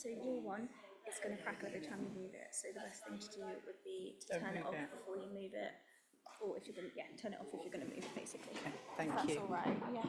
So your one is going to crackle every time you move it. So the best thing to do would be to turn it off before you move it, or if you're going to, turn it off if you're going to move it, basically. Okay, thank That's you. all right. Yeah.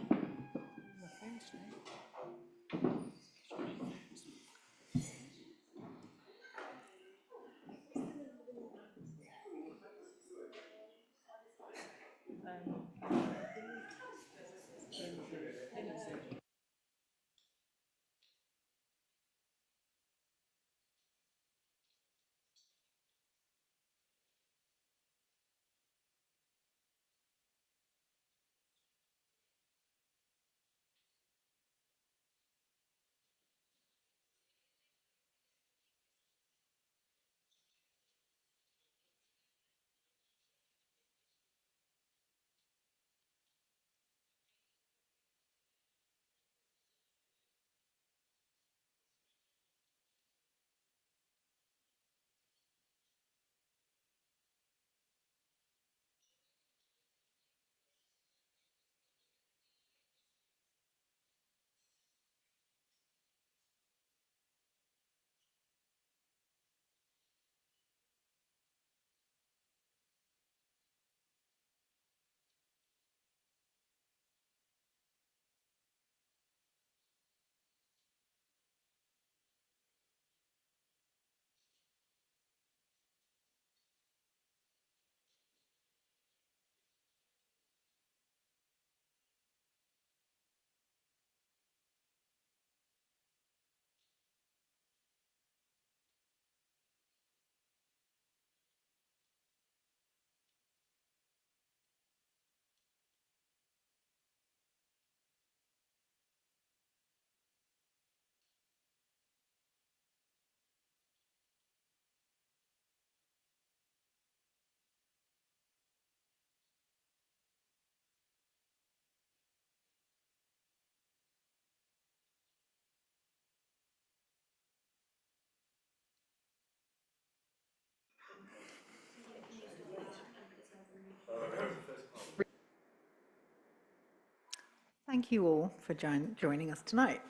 Thank you all for joining us tonight.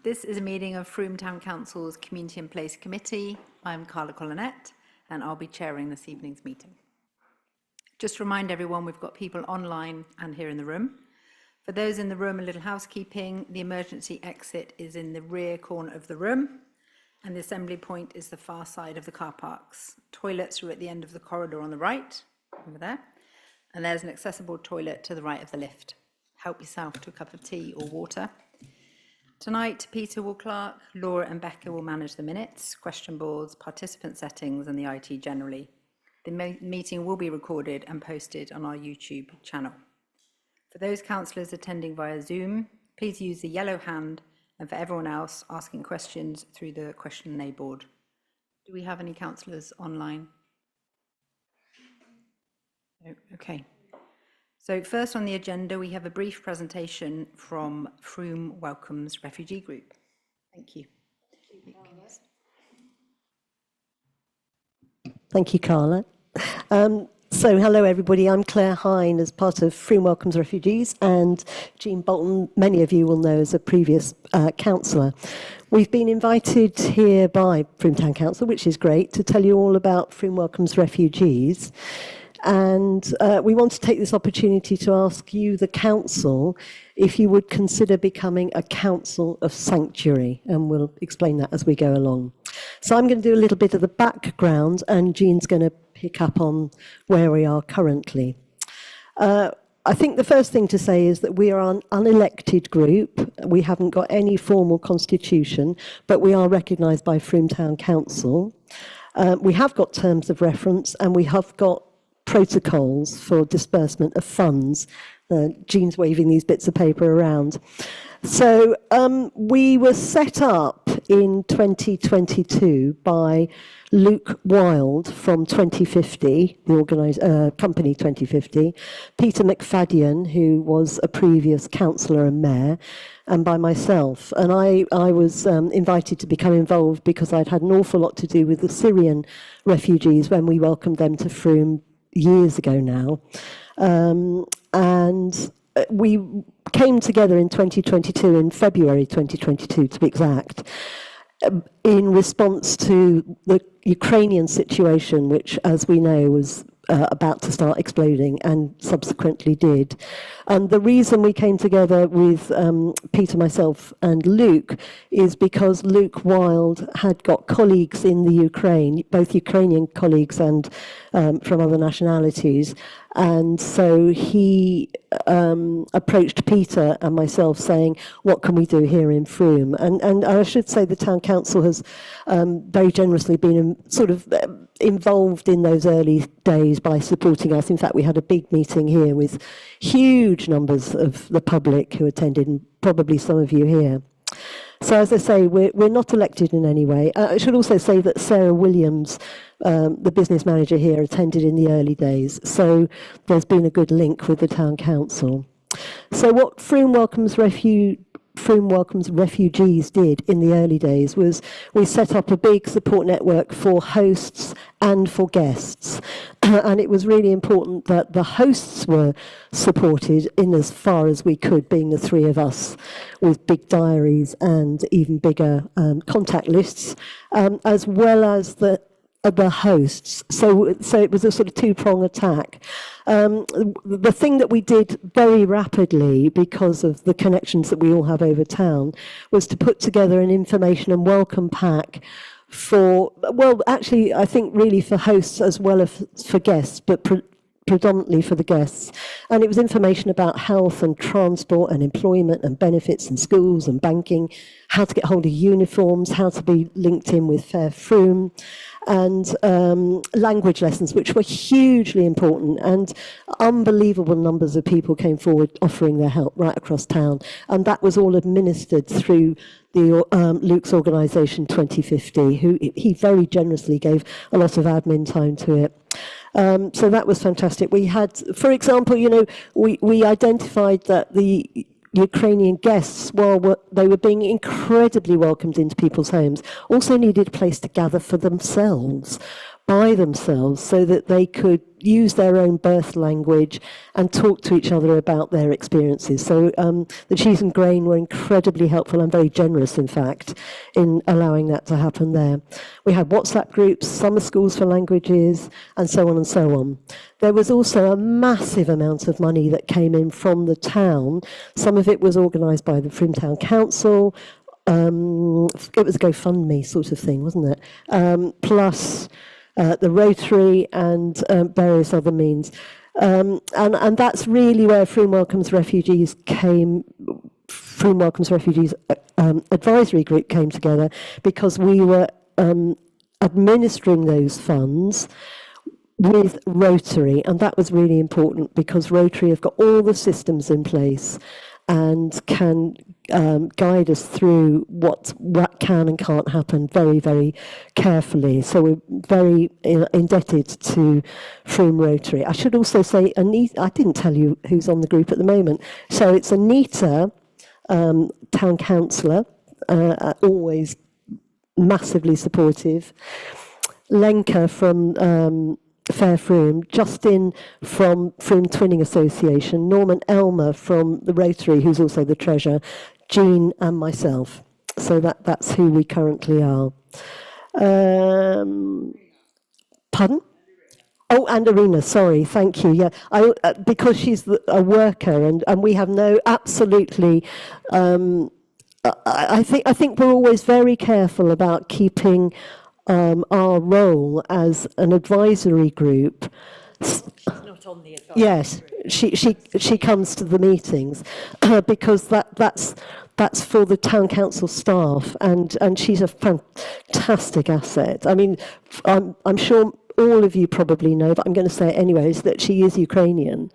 This is a meeting of Frome Town Council's Community and Place Committee. I'm Carla Collinette, and I'll be chairing this evening's meeting. Just to remind everyone, we've got people online and here in the room. For those in the room, a little housekeeping. The emergency exit is in the rear corner of the room, and the assembly point is the far side of the car parks. Toilets are at the end of the corridor on the right, over there, and there's an accessible toilet to the right of the lift. Help yourself to a cup of tea or water. Tonight, Peter will clerk, Laura and Becca will manage the minutes, question boards, participant settings and the IT generally. The meeting will be recorded and posted on our YouTube channel. For those councillors attending via Zoom, please use the yellow hand, and for everyone else asking questions through the question and A board. Do we have any councillors online? No, okay. So first on the agenda, we have a brief presentation from Frome Welcomes Refugee Group. Thank you. Thank you, Carla. So hello everybody, I'm Claire Hine as part of Frome Welcomes Refugees, and Jean Bolton, many of you will know as a previous councillor. We've been invited here by Frome Town Council, which is great, to tell you all about Frome Welcomes Refugees. And we want to take this opportunity to ask you, the council, if you would consider becoming a council of sanctuary, and we'll explain that as we go along. So I'm going to do a little bit of the background, and Jean's going to pick up on where we are currently. I think the first thing to say is that we are an unelected group. We haven't got any formal constitution, but we are recognised by Frome Town Council. We have got terms of reference, and we have got protocols for disbursement of funds. Jean's waving these bits of paper around. So we were set up in 2022 by Luke Wild from 2050, the company 2050, Peter McFadden, who was a previous councillor and mayor, and by myself. And I was invited to become involved because I'd had an awful lot to do with the Syrian refugees when we welcomed them to Frome years ago now. And we came together in 2022, in February 2022 to be exact. in response to the Ukrainian situation, which, as we know, was about to start exploding and subsequently did. And the reason we came together with Peter, myself and Luke is because Luke Wild had got colleagues in the Ukraine, both Ukrainian colleagues and from other nationalities. And so he approached Peter and myself saying, what can we do here in Frome? And I should say the Town Council has very generously been sort of involved in those early days by supporting us. In fact, we had a big meeting here with huge numbers of the public who attended, and probably some of you here. So as I say, we're not elected in any way. I should also say that Sarah Williams, the business manager here, attended in the early days. So there's been a good link with the Town Council. So what Frome Welcomes Refugees did in the early days was we set up a big support network for hosts and for guests. And it was really important that the hosts were supported in as far as we could, being the three of us, with big diaries and even bigger contact lists, as well as the hosts. So it was a sort of two-prong attack. The thing that we did very rapidly, because of the connections that we all have over town, was to put together an information and welcome pack for, well, actually, I think really for hosts as well as for guests, but predominantly for the guests. And it was information about health and transport and employment and benefits and schools and banking, how to get hold of uniforms, how to be linked in with Fair Frome, and language lessons, which were hugely important. And unbelievable numbers of people came forward offering their help right across town. And that was all administered through the Luke's organisation 2050, who he very generously gave a lot of admin time to it. So that was fantastic. We had, for example, you know, we identified that the Ukrainian guests, while they were being incredibly welcomed into people's homes, also needed a place to gather for themselves, by themselves, so that they could use their own birth language and talk to each other about their experiences. So the Cheese and Grain were incredibly helpful and very generous, in fact, in allowing that to happen there. We had WhatsApp groups, summer schools for languages, and so on and so on. There was also a massive amount of money that came in from the town. Some of it was organised by the Frome Town Council. It was a GoFundMe sort of thing, wasn't it? Plus the Rotary and various other means. And that's really where Frome Welcomes Refugees Advisory Group came together, because we were administering those funds with Rotary, and that was really important because Rotary have got all the systems in place and can guide us through what can and can't happen very, very carefully. So we're very indebted to Frome Rotary. I should also say, Anita, I didn't tell you who's on the group at the moment. So it's Anita, town councillor, always massively supportive. Lenka from Fair Frome, Justin from Frome Twinning Association, Norman Elmer from the Rotary, who's also the treasurer, Jean and myself. So that's who we currently are. Pardon? Oh, and Arena, sorry, thank you. Yeah, because she's a worker, and we have no absolutely. I think we're always very careful about keeping our role as an advisory group. She's not on the advisory yes, group. she comes to the meetings because that's for the town council staff, and she's a fantastic asset. I mean, I'm sure all of you probably know, but I'm going to say it anyways, that she is Ukrainian.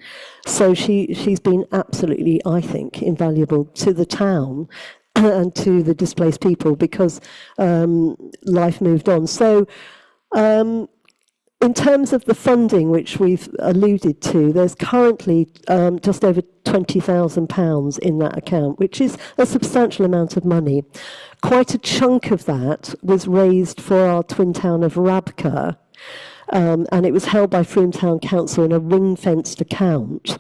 So she's been absolutely, I think, invaluable to the town and to the displaced people, because life moved on. So in terms of the funding, which we've alluded to, there's currently just over £20,000 in that account, which is a substantial amount of money. Quite a chunk of that was raised for our twin town of Rabka, and it was held by Frome Town Council in a ring-fenced account.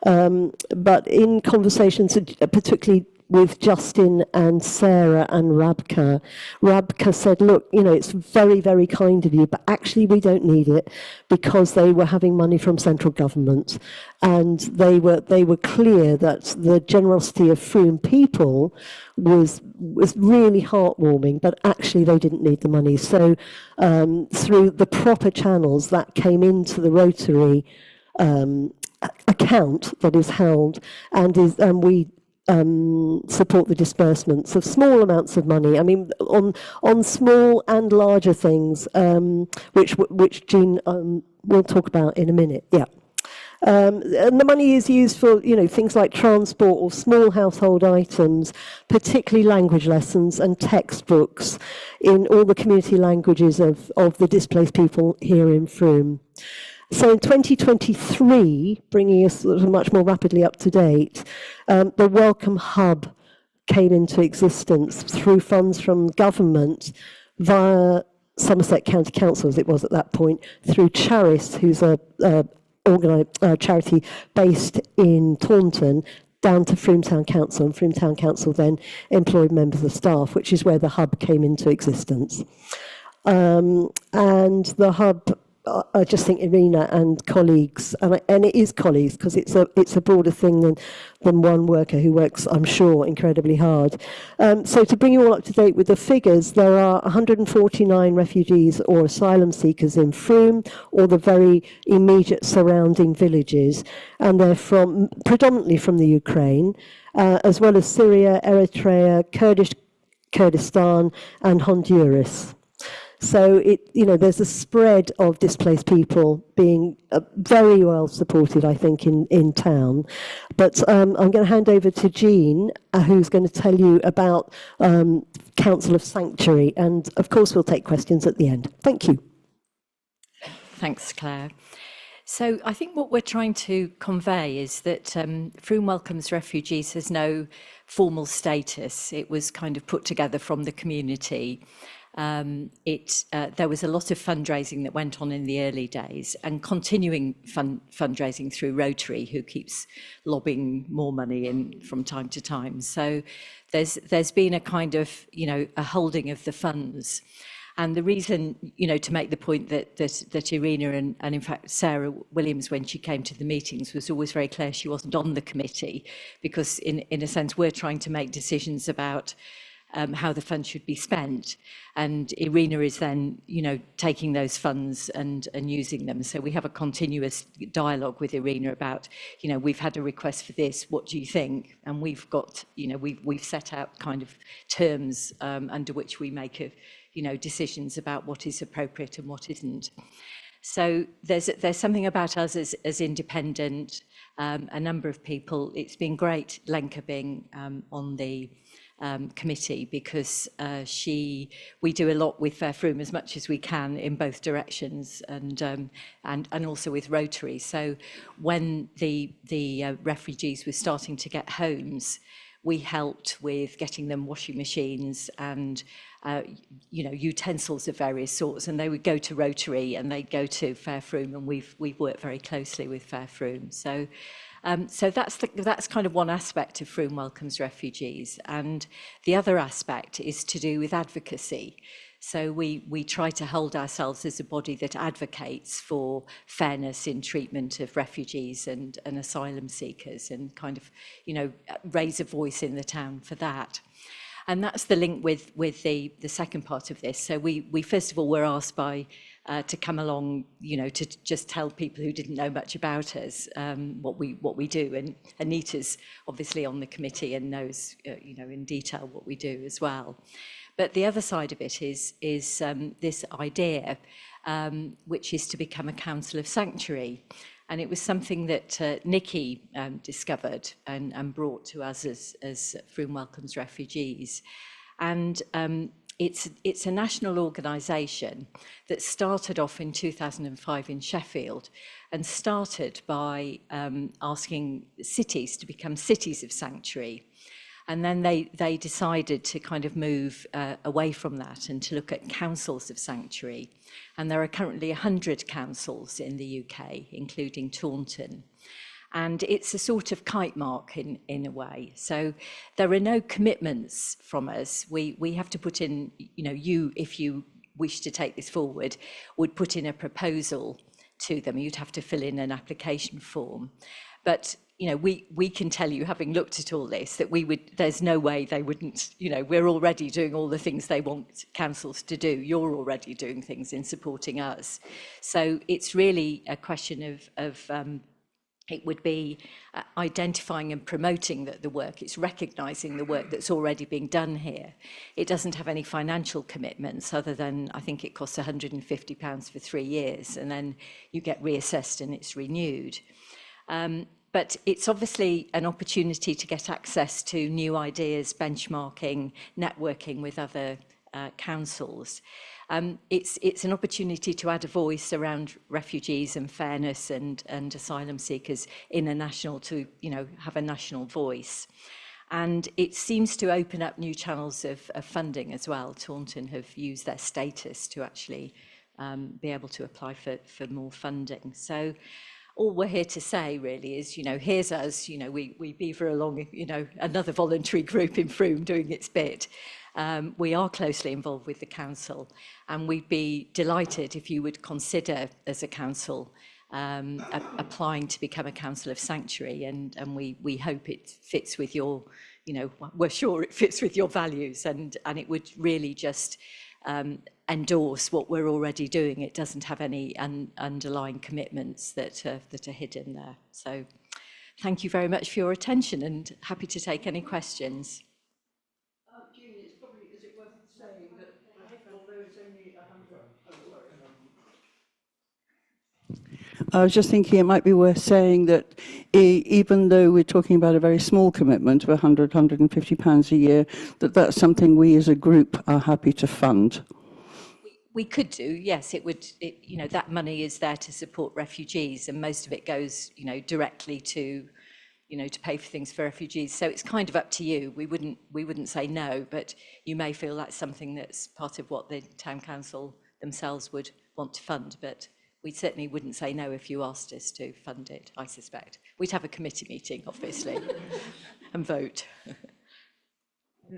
But in conversations, particularly with Justin and Sarah and Rabka. Rabka said, look, you know, it's very, very kind of you, but actually we don't need it, because they were having money from central government, and they were clear that the generosity of Frome people was really heartwarming, but actually they didn't need the money. So through the proper channels, that came into the Rotary account that is held, and we support the disbursements of small amounts of money. I mean, on small and larger things, which Jean will talk about in a minute. Yeah. And the money is used for, you know, things like transport or small household items, particularly language lessons and textbooks in all the community languages of the displaced people here in Frome. So in 2023, bringing us sort of much more rapidly up to date, the Welcome Hub came into existence through funds from government via Somerset County Council, as it was at that point, through Charis, who's a charity based in Taunton, down to Frome Town Council, and Frome Town Council then employed members of staff, which is where the hub came into existence. And the hub, I just think Irina and colleagues, and it is colleagues, because it's a broader thing than one worker who works, I'm sure, incredibly hard. So to bring you all up to date with the figures, there are 149 refugees or asylum seekers in Frome, or the very immediate surrounding villages, and they're predominantly from the Ukraine, as well as Syria, Eritrea, Kurdistan, and Honduras. So there's a spread of displaced people being very well supported, I think, in town. But I'm going to hand over to Jean, who's going to tell you about Council of Sanctuary, and of course we'll take questions at the end. Thank you. Thanks, Claire. So I think what we're trying to convey is that Frome Welcomes Refugees has no formal status. It was kind of put together from the community. There was a lot of fundraising that went on in the early days, and continuing fundraising through Rotary, who keeps lobbing more money in from time to time. So there's been a kind of, a holding of the funds. And the reason, to make the point that Irina and in fact Sarah Williams, when she came to the meetings, was always very clear she wasn't on the committee, because in a sense we're trying to make decisions about how the funds should be spent, and Irina is then, taking those funds and using them. So we have a continuous dialogue with Irina about, we've had a request for this. What do you think? And we've got, we've set out kind of terms under which we make decisions about what is appropriate and what isn't. So there's something about us as independent. A number of people. It's been great, Lenka being on the committee, because we do a lot with Fair Frome, as much as we can in both directions, and also with Rotary. So when the refugees were starting to get homes, we helped with getting them washing machines and utensils of various sorts, and they would go to Rotary and they'd go to Fair Frome, and we've worked very closely with Fair Frome. So that's kind of one aspect of Frome Welcomes Refugees, and the other aspect is to do with advocacy. So we try to hold ourselves as a body that advocates for fairness in treatment of refugees and asylum seekers, and kind of, raise a voice in the town for that. And that's the link with the second part of this. So we first of all were asked to come along, to just tell people who didn't know much about us what we do. And Anita's obviously on the committee and knows, in detail what we do as well. But the other side of it is this idea, which is to become a council of sanctuary. And it was something that Nikki discovered and brought to us as Frome Welcomes Refugees. And it's a national organisation that started off in 2005 in Sheffield, and started by asking cities to become cities of sanctuary. And then they decided to kind of move away from that and to look at councils of sanctuary. And there are currently 100 councils in the UK, including Taunton. And it's a sort of kite mark in a way. So there are no commitments from us. We have to put in, if you wish to take this forward, would put in a proposal to them. You'd have to fill in an application form. But we can tell you, having looked at all this, that there's no way they wouldn't, we're already doing all the things they want councils to do. You're already doing things in supporting us. So it's really a question of it would be identifying and promoting the work. It's recognising the work that's already being done here. It doesn't have any financial commitments other than, I think it costs £150 for 3 years, and then you get reassessed and it's renewed. But it's obviously an opportunity to get access to new ideas, benchmarking, networking with other councils. It's an opportunity to add a voice around refugees and fairness and asylum seekers in a national, to have a national voice. And it seems to open up new channels of funding as well. Taunton have used their status to actually be able to apply for more funding. So all we're here to say really is, here's us, we beaver along, another voluntary group in Frome doing its bit. We are closely involved with the council, and we'd be delighted if you would consider as a council applying to become a council of sanctuary, and we hope it fits with your, we're sure it fits with your values, and it would really just endorse what we're already doing. It doesn't have any underlying commitments that are hidden there. So thank you very much for your attention, and happy to take any questions. Jean, it's probably, is it worth saying that although it's only 100... I was just thinking it might be worth saying that even though we're talking about a very small commitment of £150 a year, that's something we as a group are happy to fund. We could do, yes. It would, that money is there to support refugees, and most of it goes, directly to, to pay for things for refugees. So it's kind of up to you. We wouldn't say no, but you may feel that's something that's part of what the town council themselves would want to fund. But we certainly wouldn't say no if you asked us to fund it, I suspect. We'd have a committee meeting, obviously, and vote.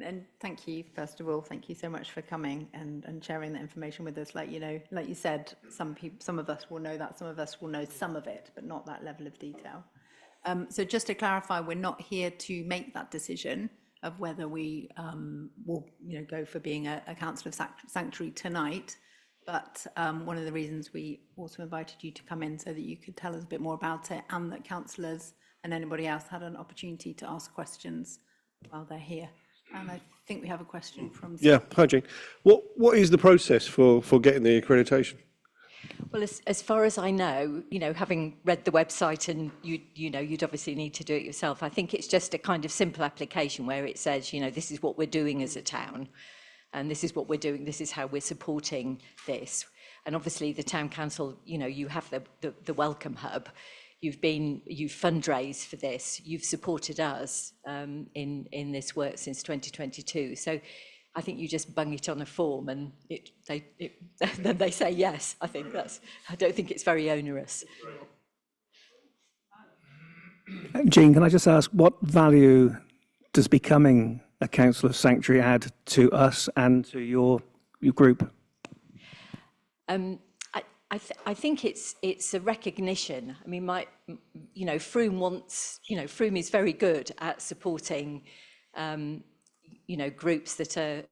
And thank you, first of all, thank you so much for coming and sharing that information with us. Like you said, some of us will know that, some of us will know some of it, but not that level of detail. So just to clarify, we're not here to make that decision of whether we will go for being a council of sanctuary tonight. But one of the reasons we also invited you to come in so that you could tell us a bit more about it, and that councillors and anybody else had an opportunity to ask questions while they're here. And I think we have a question from... Yeah, hi Jean. What is the process for getting the accreditation? Well, as far as I know, having read the website, and you'd obviously need to do it yourself. I think it's just a kind of simple application where it says, this is what we're doing as a town, and this is what we're doing, this is how we're supporting this. And obviously the town council, you have the Welcome Hub. You've fundraised for this. You've supported us in this work since 2022. So I think you just bung it on a form, and then they say yes. I don't think it's very onerous. Jean, can I just ask, what value does becoming a council of sanctuary add to us and to your group? I think it's a recognition. I mean, Frome Frome is very good at supporting, groups that are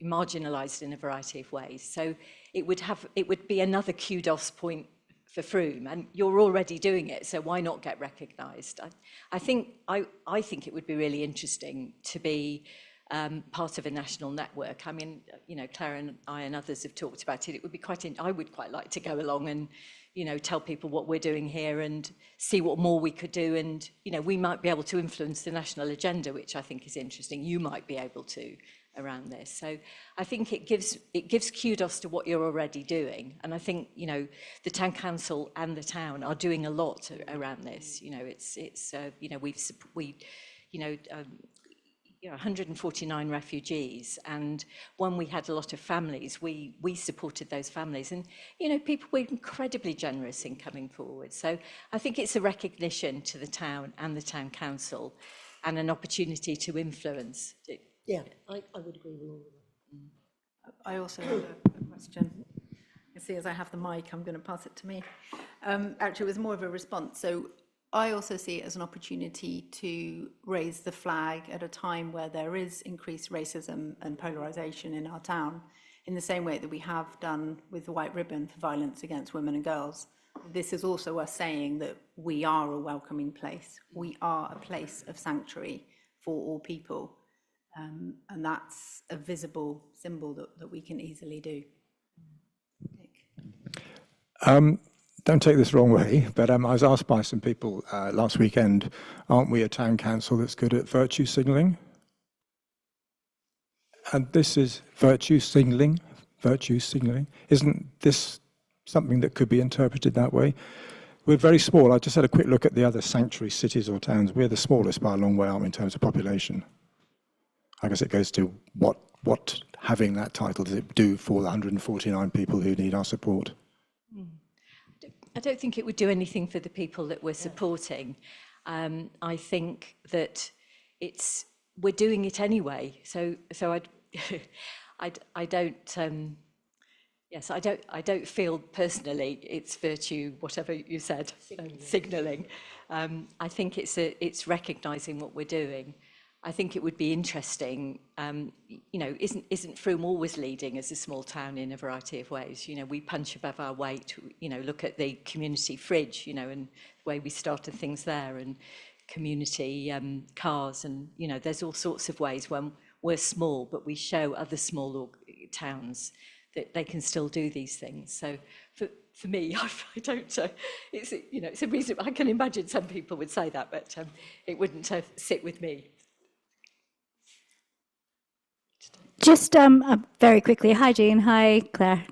marginalised in a variety of ways. So it would be another kudos point for Frome, and you're already doing it. So why not get recognised? I think it would be really interesting to be part of a national network. I mean, Claire and I and others have talked about it. It would be I would quite like to go along and, tell people what we're doing here and see what more we could do. And, we might be able to influence the national agenda, which I think is interesting. You might be able to around this. So I think it gives kudos to what you're already doing. And I think, the town council and the town are doing a lot around this. 149 refugees, and when we had a lot of families, we supported those families, and people were incredibly generous in coming forward. So I think it's a recognition to the town and the town council, and an opportunity to influence. Yeah, I would agree with all of that. I also have a question. You see, as I have the mic, I'm going to pass it to me. Actually, it was more of a response. So I also see it as an opportunity to raise the flag at a time where there is increased racism and polarisation in our town, in the same way that we have done with the white ribbon for violence against women and girls. This is also us saying that we are a welcoming place. We are a place of sanctuary for all people. And that's a visible symbol that we can easily do. Nick. Don't take this the wrong way, but I was asked by some people last weekend, aren't we a town council that's good at virtue signalling? And this is virtue signalling. Isn't this something that could be interpreted that way? We're very small. I just had a quick look at the other sanctuary cities or towns. We're the smallest by a long way, aren't we, in terms of population? I guess it goes to what having that title does it do for the 149 people who need our support? I don't think it would do anything for the people that we're supporting. I think that we're doing it anyway. So I don't feel personally it's virtue, whatever you said, signalling. I think it's recognising what we're doing. I think it would be interesting, isn't Frome always leading as a small town in a variety of ways? We punch above our weight, look at the community fridge, and the way we started things there, and community cars, and, there's all sorts of ways when we're small, but we show other small towns that they can still do these things. So for me, I don't, it's a reason. I can imagine some people would say that, but it wouldn't sit with me. Just very quickly, hi Jean, hi Claire.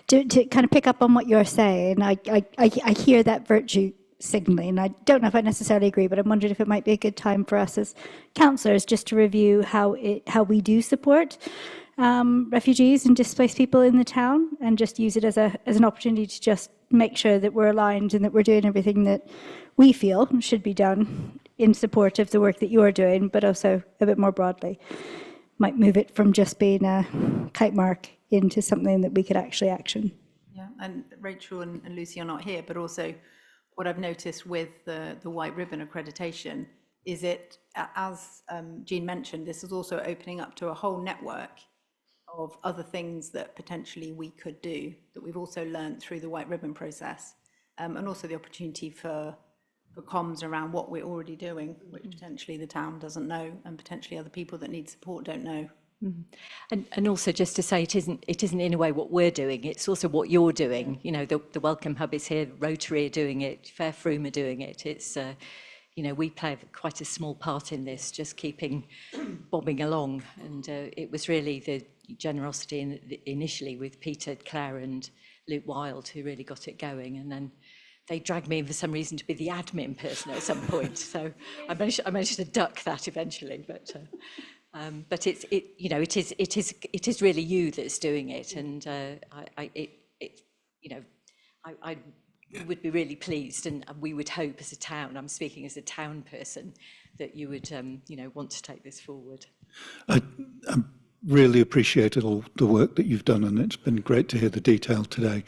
To kind of pick up on what you're saying, I hear that virtue signalling. I don't know if I necessarily agree, but I'm wondering if it might be a good time for us as councillors just to review how we do support refugees and displaced people in the town, and just use it as an opportunity to just make sure that we're aligned and that we're doing everything that we feel should be done in support of the work that you're doing, but also a bit more broadly. Might move it from just being a kite mark into something that we could actually action. Yeah, and Rachel and Lucy are not here, but also what I've noticed with the white ribbon accreditation is it, as Jean mentioned, this is also opening up to a whole network of other things that potentially we could do that we've also learned through the white ribbon process, and also the opportunity for comms around what we're already doing, which potentially the town doesn't know, and potentially other people that need support don't know. And also just to say, it isn't in a way what we're doing, it's also what you're doing. The Welcome Hub is here, Rotary are doing it, Fair Frome are doing it. It's, we play quite a small part in this, just keeping bobbing along. And it was really the generosity initially with Peter, Claire and Luke Wild who really got it going. And then they dragged me in for some reason to be the admin person at some point. So I managed to duck that eventually, but it is really you that's doing it, and I would be really pleased, and we would hope as a town, I'm speaking as a town person, that you would want to take this forward. I really appreciated all the work that you've done, and it's been great to hear the detail today.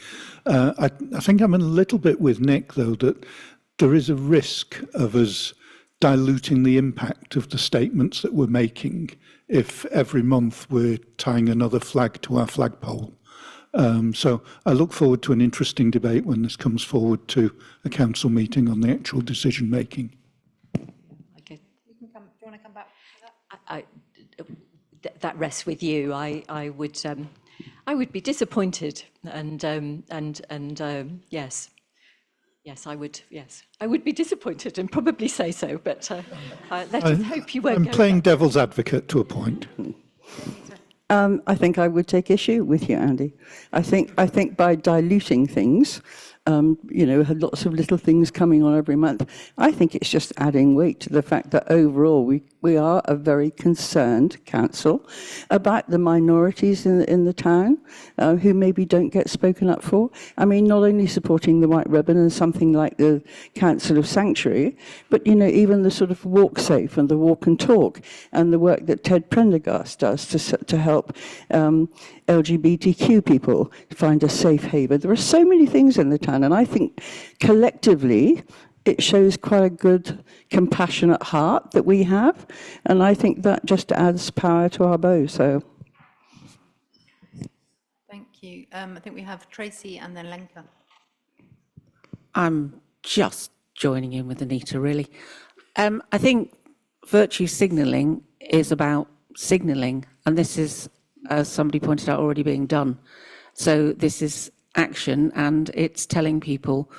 I think I'm a little bit with Nick, though, that there is a risk of us diluting the impact of the statements that we're making if every month we're tying another flag to our flagpole. So I look forward to an interesting debate when this comes forward to a council meeting on the actual decision making. Okay. Do you want to come back to that? That rests with you. I would be disappointed, and yes, I would be disappointed and probably say so. But let's just hope you won't. I'm playing devil's advocate to a point. I think I would take issue with you, Andy. I think by diluting things, had lots of little things coming on every month. I think it's just adding weight to the fact that overall we are a very concerned council about the minorities in the town who maybe don't get spoken up for. I mean, not only supporting the White Ribbon and something like the Council of Sanctuary, but, even the sort of Walk Safe and the Walk and Talk and the work that Ted Prendergast does to help LGBTQ people find a safe haven. There are so many things in the town, and I think collectively it shows quite a good, compassionate heart that we have, and I think that just adds power to our bow. So, Thank you. I think we have Tracy and then Lenka. I'm just joining in with Anita, really. I think virtue signalling is about signalling, and this is, as somebody pointed out, already being done. So this is action, and it's telling people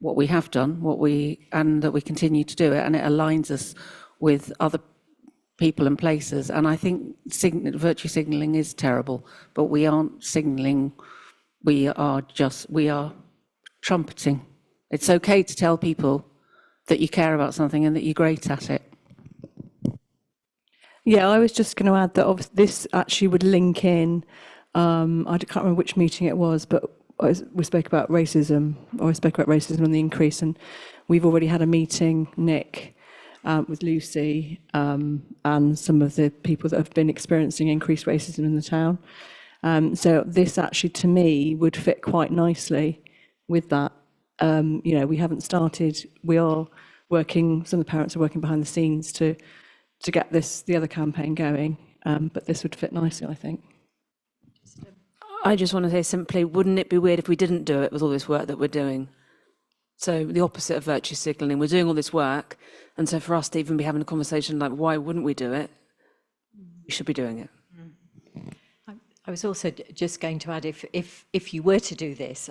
what we have done, and that we continue to do it, and it aligns us with other people and places. And I think virtue signalling is terrible, but we aren't signalling, we are trumpeting. It's okay to tell people that you care about something and that you're great at it. Yeah, I was just going to add that obviously this actually would link in, I can't remember which meeting it was, but we spoke about racism, or I spoke about racism and the increase, and we've already had a meeting, Nick, with Lucy, and some of the people that have been experiencing increased racism in the town. So this actually, to me, would fit quite nicely with that. We haven't started, we are working, some of the parents are working behind the scenes to get the other campaign going, but this would fit nicely, I think. I just want to say simply, wouldn't it be weird if we didn't do it with all this work that we're doing? So the opposite of virtue signalling, we're doing all this work, and so for us to even be having a conversation like, why wouldn't we do it? We should be doing it. I was also just going to add, if you were to do this,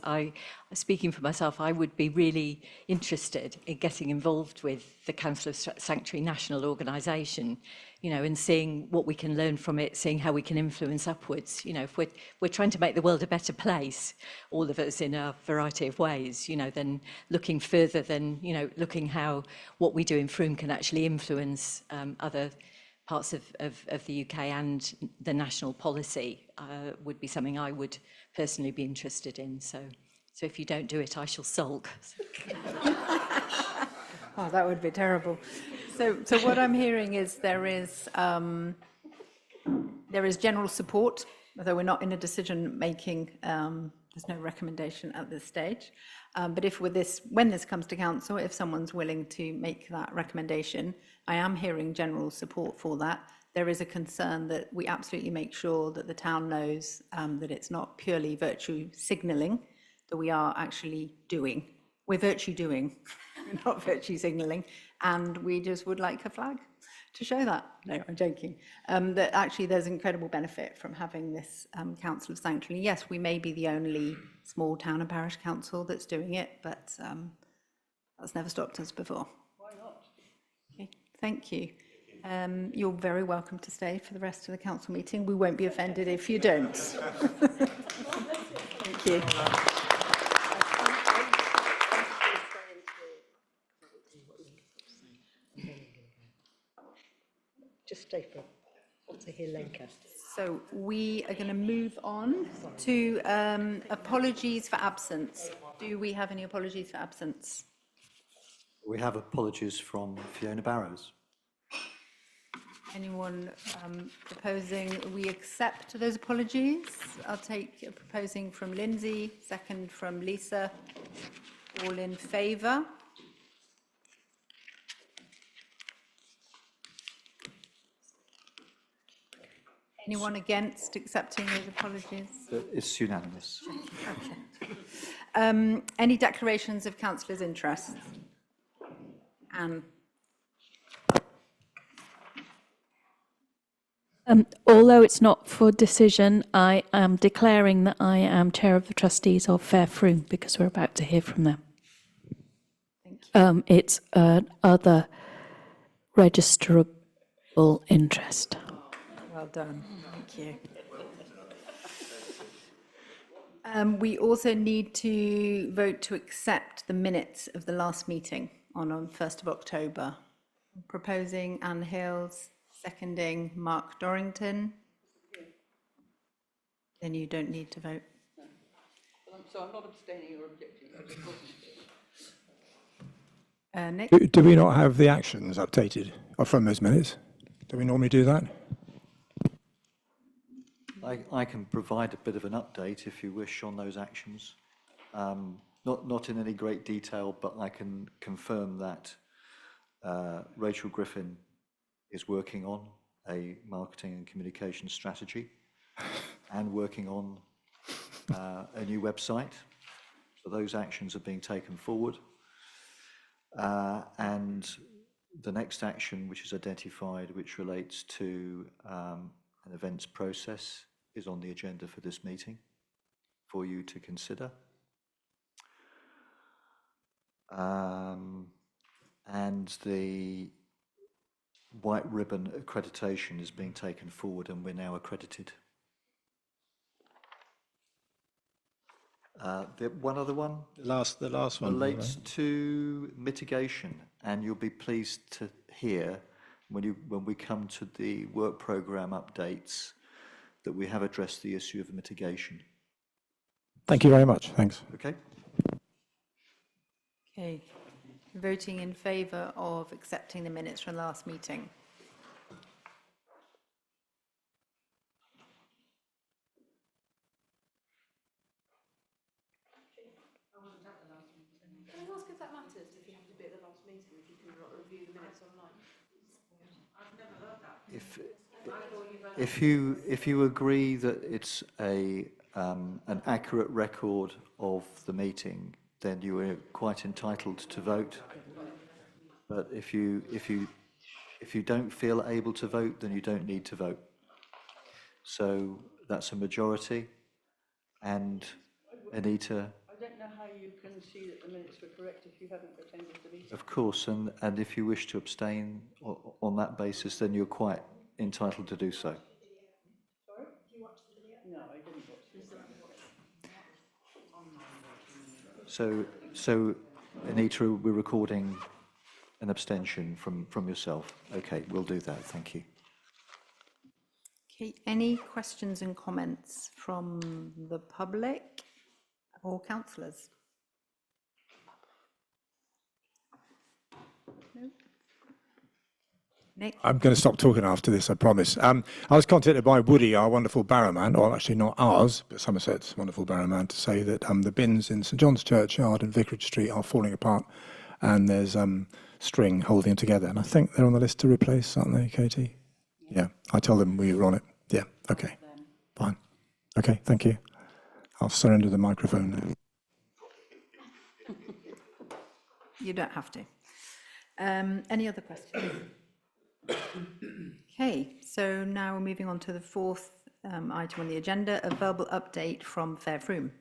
speaking for myself, I would be really interested in getting involved with the Council of Sanctuary National Organisation, and seeing what we can learn from it, seeing how we can influence upwards. If we're trying to make the world a better place, all of us in a variety of ways, then looking further than, looking how what we do in Frome can actually influence other parts of the UK and the national policy would be something I would personally be interested in. So if you don't do it, I shall sulk. Oh, that would be terrible. So what I'm hearing is there is general support, although we're not in a decision-making, there's no recommendation at this stage. But when this comes to council, if someone's willing to make that recommendation, I am hearing general support for that. There is a concern that we absolutely make sure that the town knows that it's not purely virtue signalling, that we are actually doing. We're virtue doing, not virtue signalling, and we just would like a flag to show that. No, I'm joking. That actually there's incredible benefit from having this Council of Sanctuary. Yes, we may be the only small town and parish council that's doing it, but that's never stopped us before. Why not? Okay, thank you. You're very welcome to stay for the rest of the council meeting. We won't be offended if you don't. Thank you. Just stay for, I want to hear Lenka. So we are going to move on to apologies for absence. Do we have any apologies for absence? We have apologies from Fiona Barrows. Anyone proposing we accept those apologies? I'll take a proposing from Lindsay, second from Lisa. All in favour? Anyone against accepting those apologies? It's unanimous. Okay. Any declarations of councillors' interest? Anne? Although it's not for decision, I am declaring that I am chair of the trustees of Fair Frome because we're about to hear from them. Thank you. It's other registrable interest. Well done. Thank you. We also need to vote to accept the minutes of the last meeting on 1st of October. Proposing Anne Hills, seconding Mark Dorrington. Then you don't need to vote. So I'm not abstaining or objecting. Nick? Do we not have the actions updated from those minutes? Do we normally do that? I can provide a bit of an update if you wish on those actions. Not in any great detail, but I can confirm that Rachel Griffin is working on a marketing and communication strategy and working on a new website. So those actions are being taken forward. And the next action, which is identified, which relates to an events process, is on the agenda for this meeting for you to consider. And the white ribbon accreditation is being taken forward, and we're now accredited. One other one. The last one relates to mitigation, and you'll be pleased to hear when we come to the work programme updates that we have addressed the issue of mitigation. Thank you very much. Thanks. Okay. Okay. Voting in favour of accepting the minutes from last meeting. Can I ask if that matters, if you have to be at the last meeting, if you can review the minutes online? I've never heard that. If you agree that it's an accurate record of the meeting, then you are quite entitled to vote. But if you don't feel able to vote, then you don't need to vote. So that's a majority. And Anita. I don't know how you can see that the minutes were correct if you haven't attended the meeting. Of course, and if you wish to abstain on that basis, then you're quite entitled to do so. Sorry? Did you watch the video? No, I didn't watch the video. So Anita, we're recording an abstention from yourself. Okay, we'll do that. Thank you. Okay, any questions and comments from the public or councillors? No? Nick? I'm going to stop talking after this, I promise. I was contacted by Woody, our wonderful barrowman, or actually not ours, but Somerset's wonderful barrowman, to say that the bins in St John's Churchyard and Vicarage Street are falling apart, and there's string holding them together. And I think they're on the list to replace, aren't they, Katie? Yeah, I told them we were on it. Yeah, okay, fine. Okay, thank you. I'll surrender the microphone now. You don't have to. Any other questions? Okay, so now we're moving on to the fourth item on the agenda, a verbal update from Fair Froome.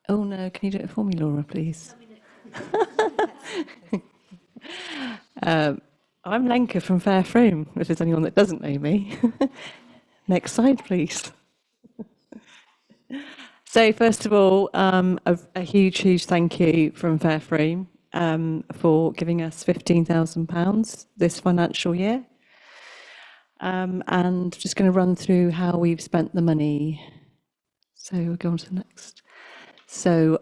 Oh no, can you do it for me, Laura, please? I'm Lenka from Fair Froome, if there's anyone that doesn't know me. Next slide, please. So first of all, a huge thank you from Fair Froome for giving us £15,000 this financial year. And just going to run through how we've spent the money. So we'll go on to the next. So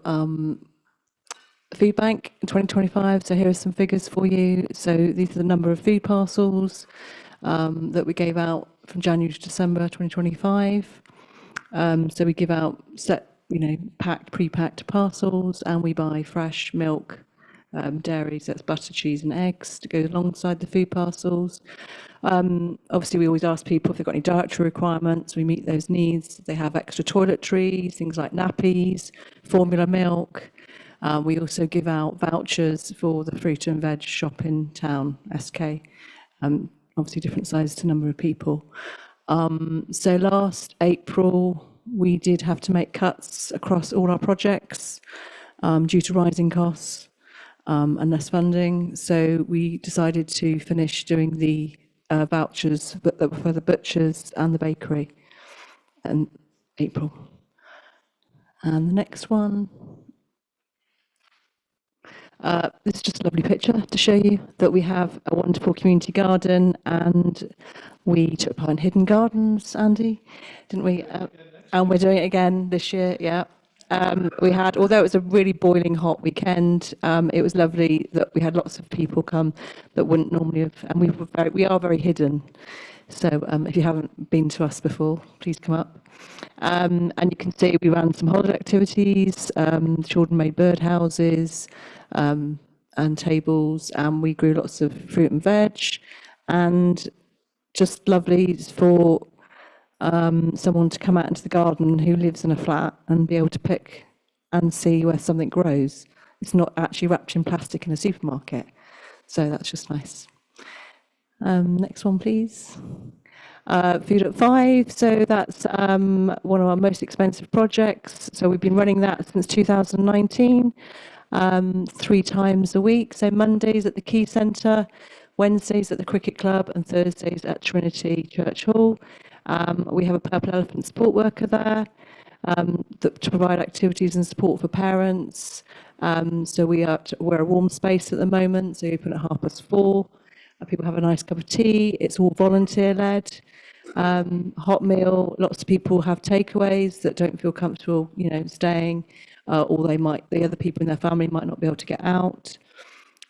food bank in 2025, so here are some figures for you. So these are the number of food parcels that we gave out from January to December 2025. So we give out packed, pre-packed parcels, and we buy fresh milk, dairies, that's butter, cheese and eggs to go alongside the food parcels. Obviously, we always ask people if they've got any dietary requirements. We meet those needs. They have extra toiletries, things like nappies, formula milk. We also give out vouchers for the fruit and veg shop in town, SK. Obviously, different sizes to number of people. So last April, we did have to make cuts across all our projects due to rising costs and less funding. So we decided to finish doing the vouchers for the butchers and the bakery in April. And the next one. This is just a lovely picture to show you that we have a wonderful community garden, and we took part in Hidden Gardens, Andy, didn't we? And we're doing it again this year, yeah. We had, although it was a really boiling hot weekend, it was lovely that we had lots of people come that wouldn't normally have, and we are very hidden. So if you haven't been to us before, please come up. And you can see we ran some holiday activities, the children made birdhouses, and tables, and we grew lots of fruit and veg, and just lovely for someone to come out into the garden who lives in a flat and be able to pick and see where something grows. It's not actually wrapped in plastic in a supermarket, so that's just nice. Next one, please. Food at 5, so that's one of our most expensive projects. So we've been running that since 2019. 3 times a week, so Mondays at the Key Centre, Wednesdays at the Cricket Club, and Thursdays at Trinity Church Hall. We have a Purple Elephant support worker there to provide activities and support for parents. So we're a warm space at the moment, so you open at 4:30. People have a nice cup of tea. It's all volunteer-led. Hot meal. Lots of people have takeaways that don't feel comfortable, staying. Or the other people in their family might not be able to get out.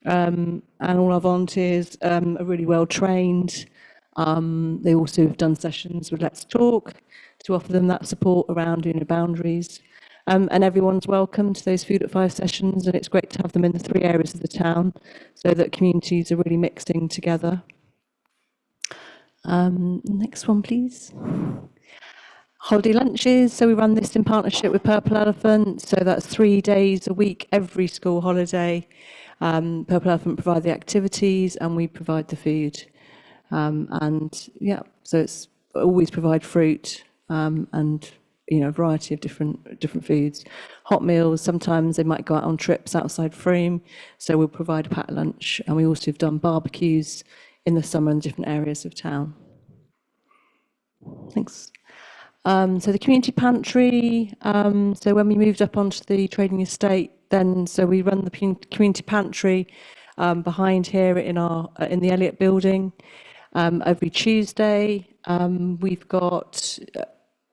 And all our volunteers are really well trained. They also have done sessions with Let's Talk to offer them that support around boundaries. And everyone's welcome to those Food at 5 sessions, and it's great to have them in the 3 areas of the town so that communities are really mixing together. Next one, please. Holiday lunches, so we run this in partnership with Purple Elephant, so that's 3 days a week, every school holiday. Purple Elephant provide the activities and we provide the food. So it's always provide fruit and a variety of different foods. Hot meals, sometimes they might go out on trips outside Frome, so we'll provide a packed lunch, and we also have done barbecues in the summer in different areas of town. Thanks. So the community pantry, so when we moved up onto the trading estate, so we run the community pantry behind here in the Elliott building every Tuesday. We've got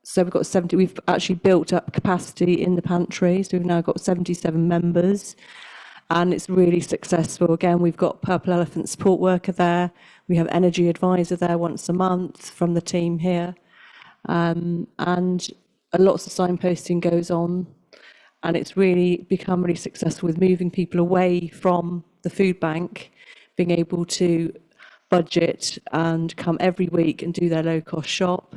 70. We've actually built up capacity in the pantry, so we've now got 77 members, and it's really successful. Again, we've got Purple Elephant support worker there. We have energy advisor there once a month from the team here. And lots of signposting goes on, and it's really become really successful with moving people away from the food bank, being able to budget and come every week and do their low-cost shop.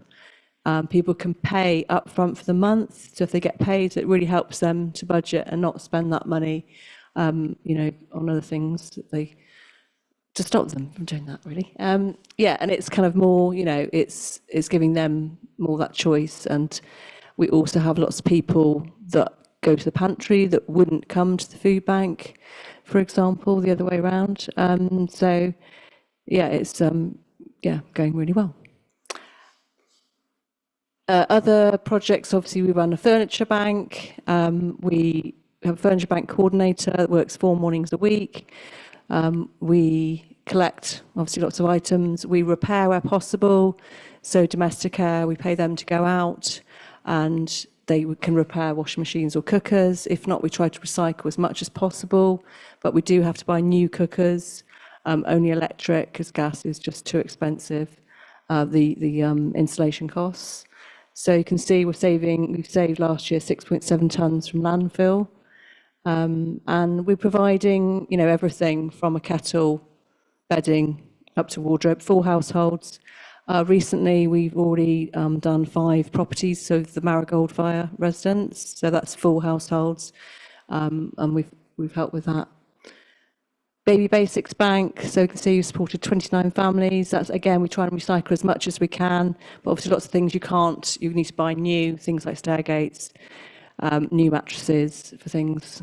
People can pay up front for the month, so if they get paid, it really helps them to budget and not spend that money, on other things to stop them from doing that, really. And it's kind of more, it's giving them more that choice. And we also have lots of people that go to the pantry that wouldn't come to the food bank, for example, the other way around. It's going really well. Other projects, obviously, we run a furniture bank. We have a furniture bank coordinator that works 4 mornings a week. We collect, obviously, lots of items. We repair where possible. So Domesticare, we pay them to go out and they can repair washing machines or cookers. If not, we try to recycle as much as possible. But we do have to buy new cookers, only electric, because gas is just too expensive, the installation costs. So you can see we've saved last year 6.7 tonnes from landfill. And we're providing, everything from a kettle, bedding, up to wardrobe, full households. Recently, we've already done 5 properties, so the Marigold Fire residents, so that's full households, and we've helped with that. Baby Basics Bank, so you can see you supported 29 families. That's, again, we try and recycle as much as we can, but obviously lots of things you can't, you need to buy new, things like stair gates, new mattresses for things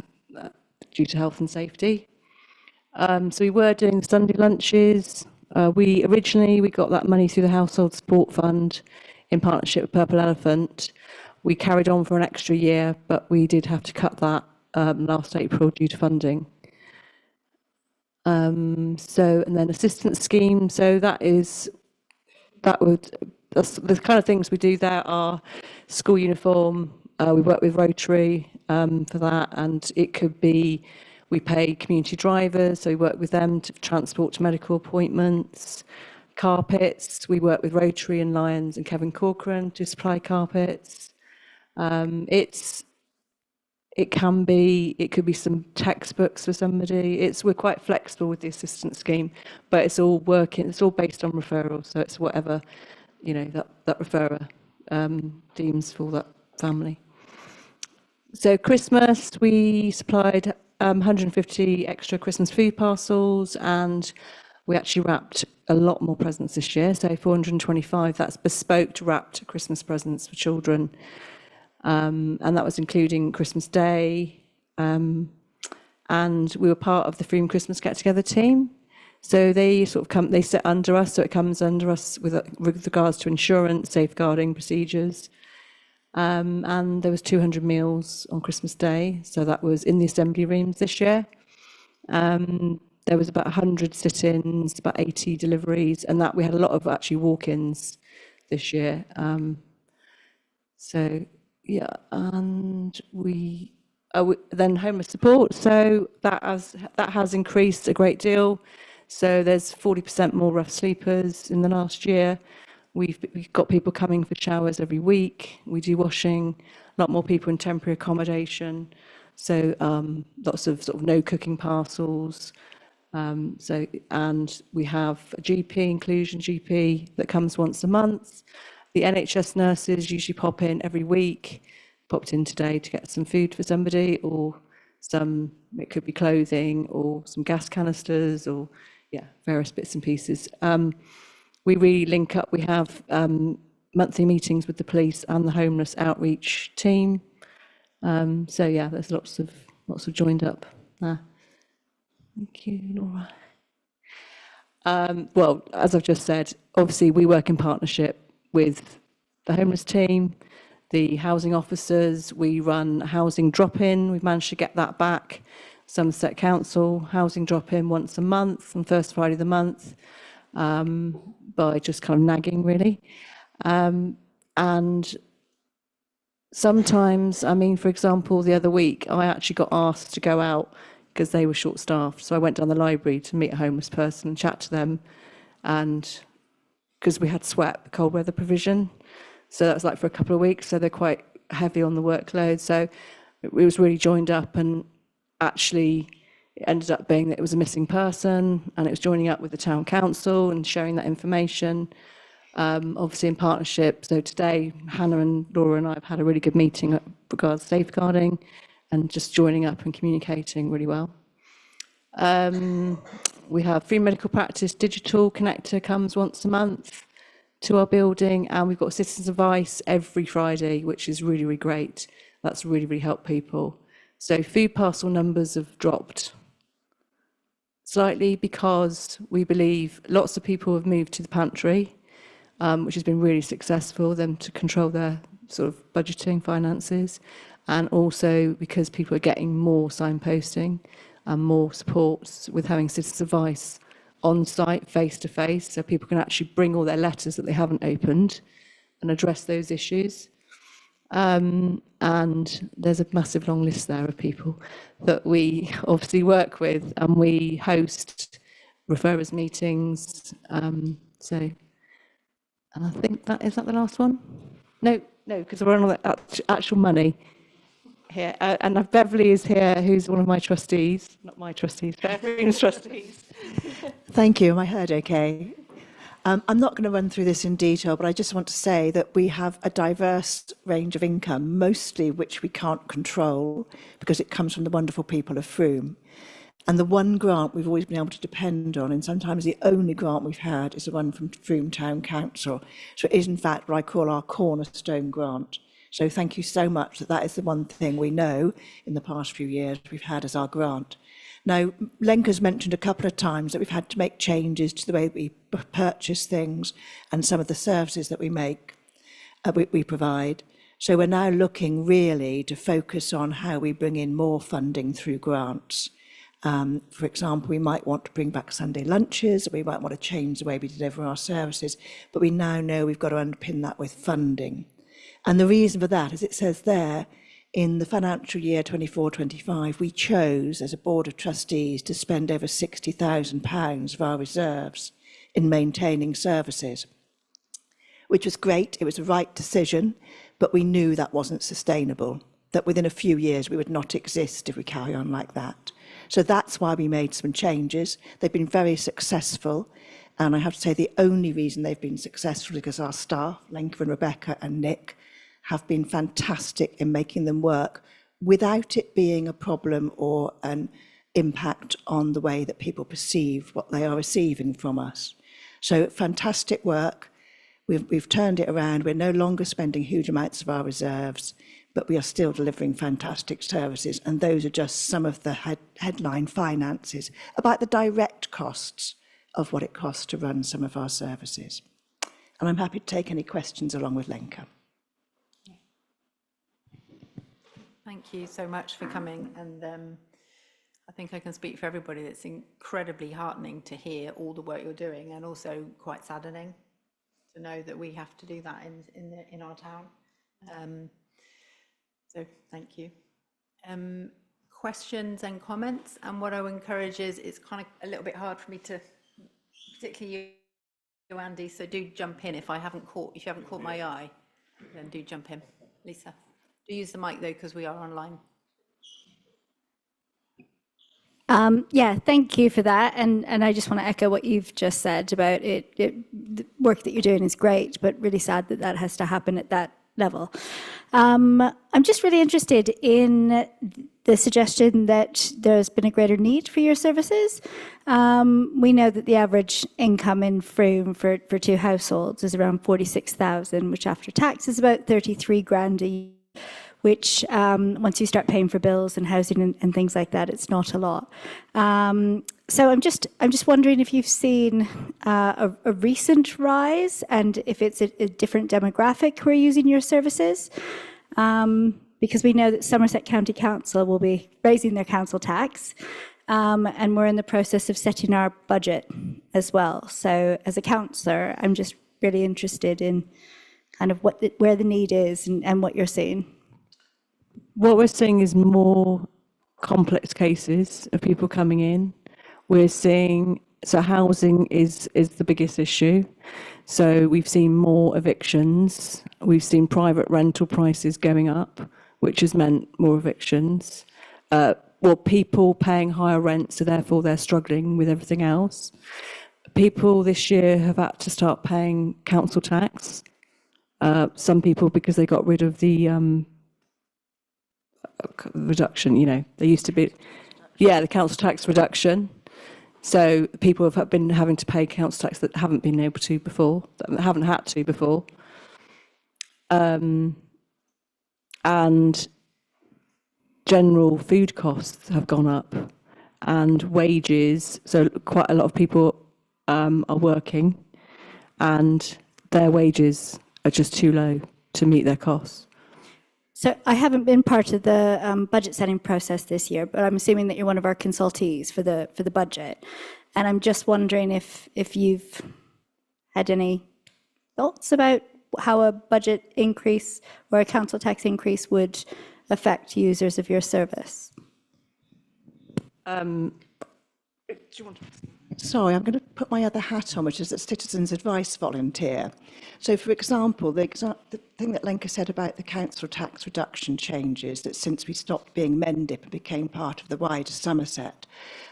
due to health and safety. So we were doing Sunday lunches. We got that money through the Household Support Fund in partnership with Purple Elephant. We carried on for an extra year, but we did have to cut that last April due to funding. And then assistance scheme. So that's the kind of things we do there are school uniform. We work with Rotary for that, and it could be we pay community drivers, so we work with them to transport to medical appointments. Carpets, we work with Rotary and Lions and Kevin Corcoran to supply carpets. It could be some textbooks for somebody. We're quite flexible with the assistance scheme, but it's all based on referrals, so it's whatever, that referrer deems for that family. So Christmas, we supplied 150 extra Christmas food parcels, and we actually wrapped a lot more presents this year, so 425, that's bespoke wrapped Christmas presents for children. And that was including Christmas Day. And we were part of the Frome Christmas Get Together team. So they they sit under us, so it comes under us with regards to insurance, safeguarding procedures. And there was 200 meals on Christmas Day, so that was in the assembly rooms this year. There was about 100 sit-ins, about 80 deliveries, and that we had a lot of actually walk-ins this year. Yeah, and we then homeless support. So that has increased a great deal. So there's 40% more rough sleepers in the last year. We've got people coming for showers every week. We do washing. A lot more people in temporary accommodation. So lots of sort of no cooking parcels. And we have a GP, inclusion GP, that comes once a month. The NHS nurses usually pop in every week. Popped in today to get some food for somebody, or it could be clothing, or some gas canisters, or various bits and pieces. We really link up. We have monthly meetings with the police and the homeless outreach team. There's lots of joined up there. Thank you, Laura. Well, as I've just said, obviously we work in partnership with the homeless team, the housing officers. We run a housing drop-in. We've managed to get that back. Somerset Council, housing drop-in once a month on first Friday of the month, by just kind of nagging, really. And sometimes, for example, the other week, I actually got asked to go out because they were short-staffed. So I went down the library to meet a homeless person and chat to them, and because we had SWEP, cold weather provision. So that was like for a couple of weeks, so they're quite heavy on the workload. So it was really joined up, and actually it ended up being that it was a missing person, and it was joining up with the town council and sharing that information, obviously in partnership. So today, Hannah and Laura and I have had a really good meeting regards safeguarding and just joining up and communicating really well. We have Free Medical Practice Digital Connector comes once a month to our building, and we've got Citizens Advice every Friday, which is really, really great. That's really, really helped people. So food parcel numbers have dropped slightly because we believe lots of people have moved to the pantry, which has been really successful, them to control their sort of budgeting finances, and also because people are getting more signposting and more supports with having Citizens Advice on site, face to face, so people can actually bring all their letters that they haven't opened and address those issues. And there's a massive long list there of people that we obviously work with, and we host referrers meetings. And I think is that the last one? No, because we're on all that actual money here. And Beverly is here, who's one of my trustees, not my trustees, but everyone's trustees. Thank you. Am I heard okay? I'm not going to run through this in detail, but I just want to say that we have a diverse range of income, mostly which we can't control because it comes from the wonderful people of Frome. And the one grant we've always been able to depend on, and sometimes the only grant we've had, is the one from Frome Town Council. So it is in fact what I call our cornerstone grant. So thank you so much that is the one thing we know in the past few years we've had as our grant. Now, Lenka's mentioned a couple of times that we've had to make changes to the way we purchase things and some of the services that we provide. So we're now looking really to focus on how we bring in more funding through grants. For example, we might want to bring back Sunday lunches, we might want to change the way we deliver our services, but we now know we've got to underpin that with funding. And the reason for that, as it says there, in the financial year 24-25, we chose as a board of trustees to spend over £60,000 of our reserves in maintaining services, which was great. It was the right decision, but we knew that wasn't sustainable, that within a few years we would not exist if we carry on like that. So that's why we made some changes. They've been very successful. And I have to say the only reason they've been successful is because our staff, Lenka and Rebecca and Nick, have been fantastic in making them work without it being a problem or an impact on the way that people perceive what they are receiving from us. So fantastic work. We've turned it around. We're no longer spending huge amounts of our reserves, but we are still delivering fantastic services. And those are just some of the headline finances about the direct costs of what it costs to run some of our services. And I'm happy to take any questions along with Lenka. Thank you so much for coming. And I think I can speak for everybody. It's incredibly heartening to hear all the work you're doing, and also quite saddening to know that we have to do that in our town. So thank you. Questions and comments, and what I would encourage is, it's kind of a little bit hard for me to, particularly you, Andy, so do jump in if you haven't caught my eye, then do jump in. Lisa, do use the mic though, because we are online. Yeah, thank you for that. And I just want to echo what you've just said about it. The work that you're doing is great, but really sad that that has to happen at that level. I'm just really interested in the suggestion that there's been a greater need for your services. We know that the average income in Frome for two households is around 46,000, which after tax is about 33 grand a year, which once you start paying for bills and housing and things like that, it's not a lot. So I'm just wondering if you've seen a recent rise, and if it's a different demographic who are using your services, because we know that Somerset County Council will be raising their council tax, and we're in the process of setting our budget as well. So as a councillor, I'm just really interested in kind of where the need is and what you're seeing. What we're seeing is more complex cases of people coming in. We're seeing, so housing is the biggest issue. So we've seen more evictions. We've seen private rental prices going up, which has meant more evictions. Well, people paying higher rent, so therefore they're struggling with everything else. People this year have had to start paying council tax. Some people because they got rid of the reduction, you know, there used to be, the council tax reduction. So people have been having to pay council tax that haven't been able to before, that haven't had to before. And general food costs have gone up, and wages. So quite a lot of people are working, and their wages are just too low to meet their costs. So I haven't been part of the budget setting process this year, but I'm assuming that you're one of our consultees for the budget, and I'm just wondering if you've had any thoughts about how a budget increase or a council tax increase would affect users of your service. Do you want to... Sorry, I'm going to put my other hat on, which is a citizens' advice volunteer. So, for example, the thing that Lenka said about the council tax reduction changes, that since we stopped being Mendip and became part of the wider Somerset,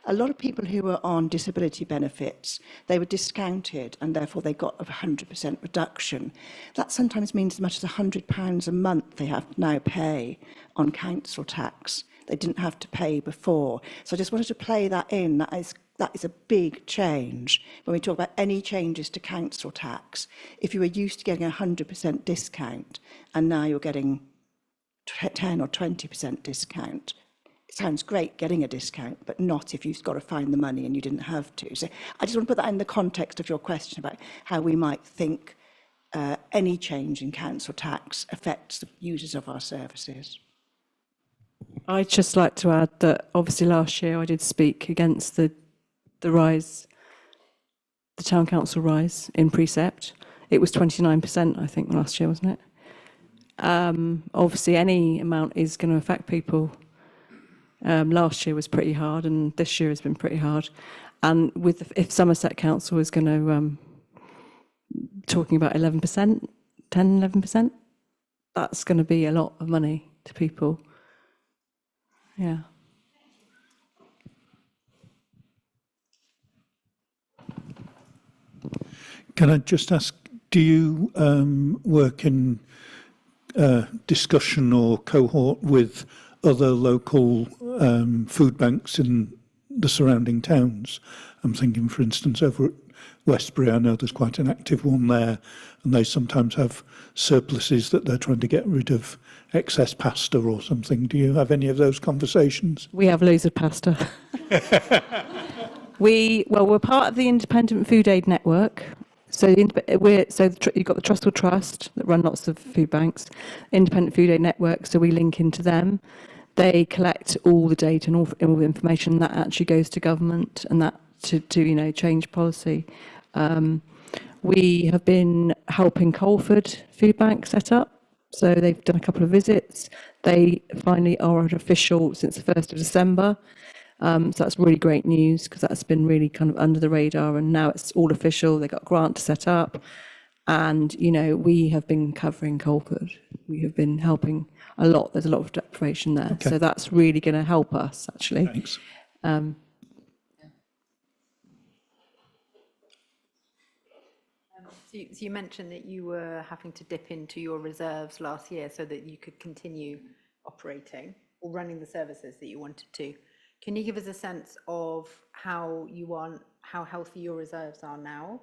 a lot of people who were on disability benefits, they were discounted, and therefore they got a 100% reduction. That sometimes means as much as £100 a month they have to now pay on council tax. they didn't have to pay before. So I just wanted to play that in. That is a big change. When we talk about any changes to council tax, if you were used to getting 100% discount and now you're getting 10 or 20% discount, it sounds great getting a discount, but not if you've got to find the money and you didn't have to. So I just want to put that in the context of your question about how we might think any change in council tax affects the users of our services. I'd just like to add that obviously last year I did speak against the rise, the town council rise in precept. It was 29%, I think, last year, wasn't it? Obviously, any amount is going to affect people. Last year was pretty hard, and this year has been pretty hard. And if Somerset Council is going to talking about 11%, 10, 11%, that's going to be a lot of money to people. Yeah. Can I just ask, do you work in discussion or cohort with other local food banks in the surrounding towns? I'm thinking, for instance, over at Westbury, I know there's quite an active one there, and they sometimes have surpluses that they're trying to get rid of, excess pasta or something. Do you have any of those conversations? We have loads of pasta. We're part of the Independent Food Aid Network. So you've got the Trustful Trust that run lots of food banks, Independent Food Aid Network, so we link into them. They collect all the data and all the information that actually goes to government and that to change policy. We have been helping Colford Food Bank set up. So they've done a couple of visits. They finally are official since the 1st of December. So that's really great news because that's been really kind of under the radar and now it's all official. They got a grant to set up and, we have been covering Colford. We have been helping a lot. There's a lot of deprivation there. Okay. So that's really going to help us actually. Thanks. So you mentioned that you were having to dip into your reserves last year so that you could continue operating or running the services that you wanted to. Can you give us a sense of how healthy your reserves are now?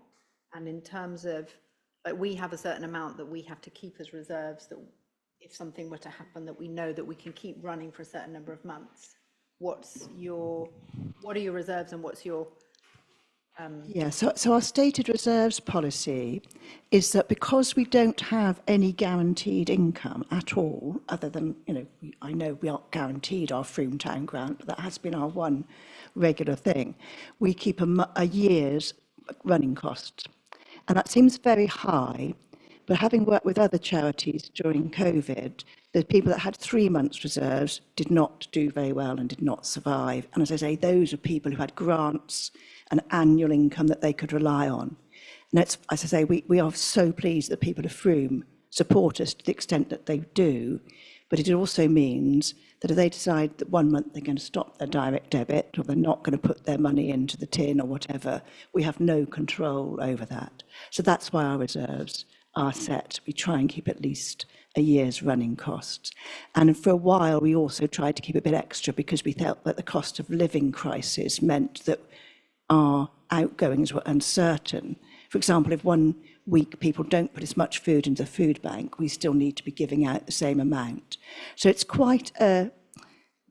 And in terms of, we have a certain amount that we have to keep as reserves that if something were to happen that we know that we can keep running for a certain number of months. What are your reserves and what's your So our stated reserves policy is that because we don't have any guaranteed income at all, other than, I know we aren't guaranteed our Frome Town grant, but that has been our one regular thing. We keep a year's running cost. And that seems very high, but having worked with other charities during COVID, the people that had 3 months reserves did not do very well and did not survive. And as I say, those are people who had grants and annual income that they could rely on. And that's, as I say, we are so pleased that people of Frome support us to the extent that they do, but it also means that if they decide that 1 month they're going to stop their direct debit or they're not going to put their money into the tin or whatever, we have no control over that. So that's why our reserves are set. We try and keep at least a year's running costs. And for a while, we also tried to keep a bit extra because we felt that the cost of living crisis meant that our outgoings were uncertain. For example, if 1 week people don't put as much food into the food bank, we still need to be giving out the same amount. So it's quite a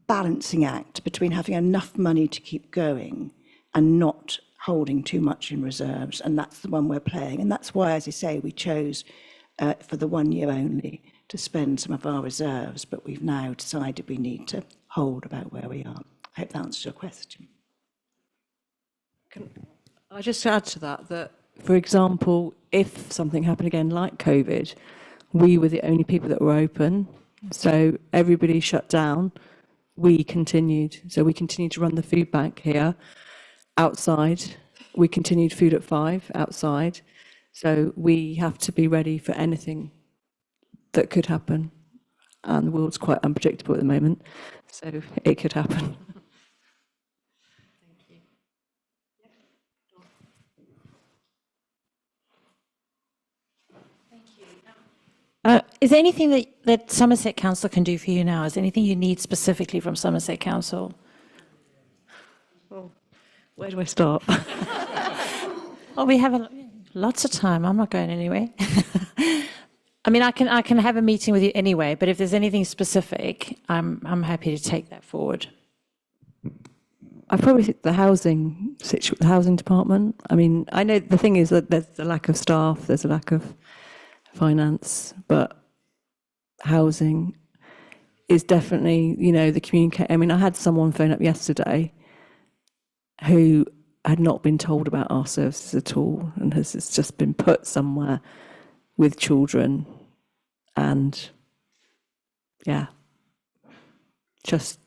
balancing act between having enough money to keep going and not holding too much in reserves. And that's the one we're playing. And that's why, as I say, we chose for the 1 year only to spend some of our reserves, but we've now decided we need to hold about where we are. I hope that answers your question. Can I just add to that, for example, if something happened again like COVID, we were the only people that were open. So everybody shut down. We continued. So we continued to run the food bank here outside. We continued food at 5 outside. So we have to be ready for anything that could happen. And the world's quite unpredictable at the moment. So it could happen. is there anything that Somerset Council can do for you now? Is there anything you need specifically from Somerset Council? Well, where do I start? Oh, we have lots of time. I'm not going anywhere. I mean, I can have a meeting with you anyway, but if there's anything specific, I'm happy to take that forward. I probably think the housing department. I mean, I know the thing is that there's a lack of staff, there's a lack of finance, but housing is definitely, the communicate. I mean, I had someone phone up yesterday who had not been told about our services at all and has just been put somewhere with children, and just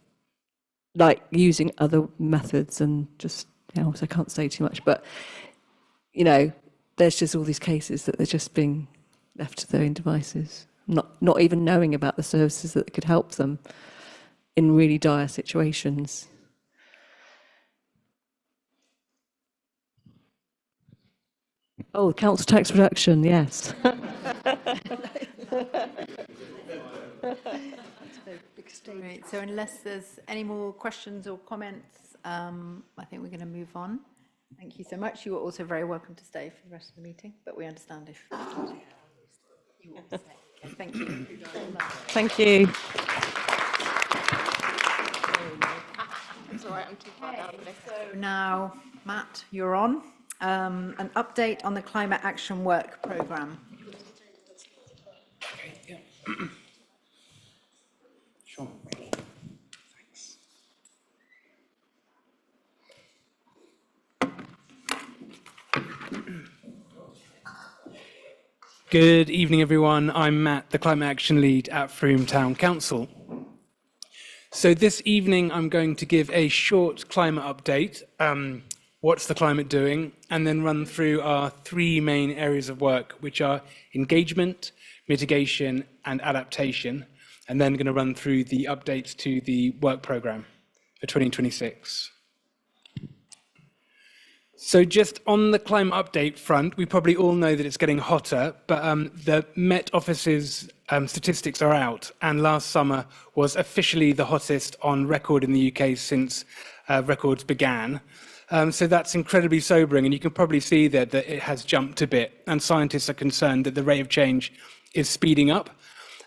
like using other methods, and just I can't say too much, but there's just all these cases that they're just being left to their own devices, not even knowing about the services that could help them in really dire situations. Oh, council tax reduction, yes. Right, so unless there's any more questions or comments, I think we're going to move on. Thank you so much. You are also very welcome to stay for the rest of the meeting, but we understand if you want to stay. Okay, thank you. Thank you. It's all right, I'm too far down the list. So now, Matt, you're on. An update on the Climate Action Work Programme. Okay, yeah. Sure. Thanks. Good evening, everyone. I'm Matt, the Climate Action Lead at Frome Town Council. So this evening, I'm going to give a short climate update. What's the climate doing? And then run through our three main areas of work, which are engagement, mitigation, and adaptation. And then going to run through the updates to the work programme for 2026. So just on the climate update front, we probably all know that it's getting hotter, but the Met Office's statistics are out, and last summer was officially the hottest on record in the UK since records began. So that's incredibly sobering, and you can probably see there that it has jumped a bit, and scientists are concerned that the rate of change is speeding up.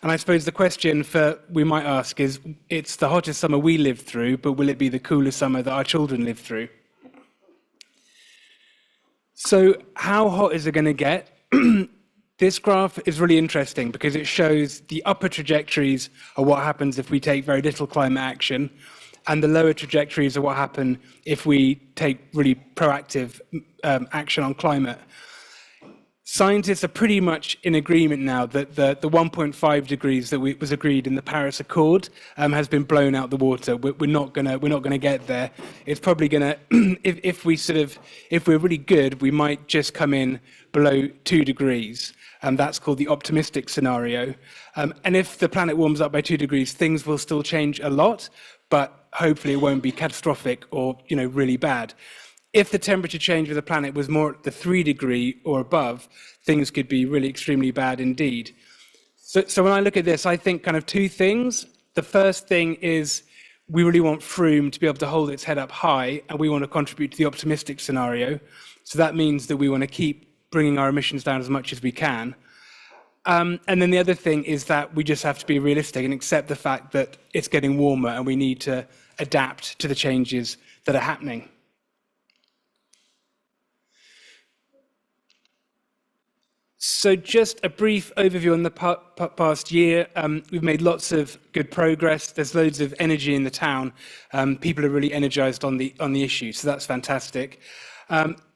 And I suppose the question we might ask is, it's the hottest summer we lived through, but will it be the coolest summer that our children live through? So how hot is it going to get? This graph is really interesting because it shows the upper trajectories of what happens if we take very little climate action, and the lower trajectories are what happen if we take really proactive action on climate. Scientists are pretty much in agreement now that the 1.5 degrees that was agreed in the Paris Accord has been blown out the water. We're not gonna get there. It's probably gonna, if we're really good, we might just come in below 2 degrees. That's called the optimistic scenario. And if the planet warms up by 2 degrees, things will still change a lot, but hopefully it won't be catastrophic or really bad. If the temperature change of the planet was more at the 3 degree or above, things could be really extremely bad indeed. So when I look at this, I think kind of two things. The first thing is we really want Frome to be able to hold its head up high, and we want to contribute to the optimistic scenario. So that means that we want to keep bringing our emissions down as much as we can. And then the other thing is that we just have to be realistic and accept the fact that it's getting warmer and we need to adapt to the changes that are happening. So just a brief overview on the past year. We've made lots of good progress. There's loads of energy in the town. People are really energized on the issue, so that's fantastic.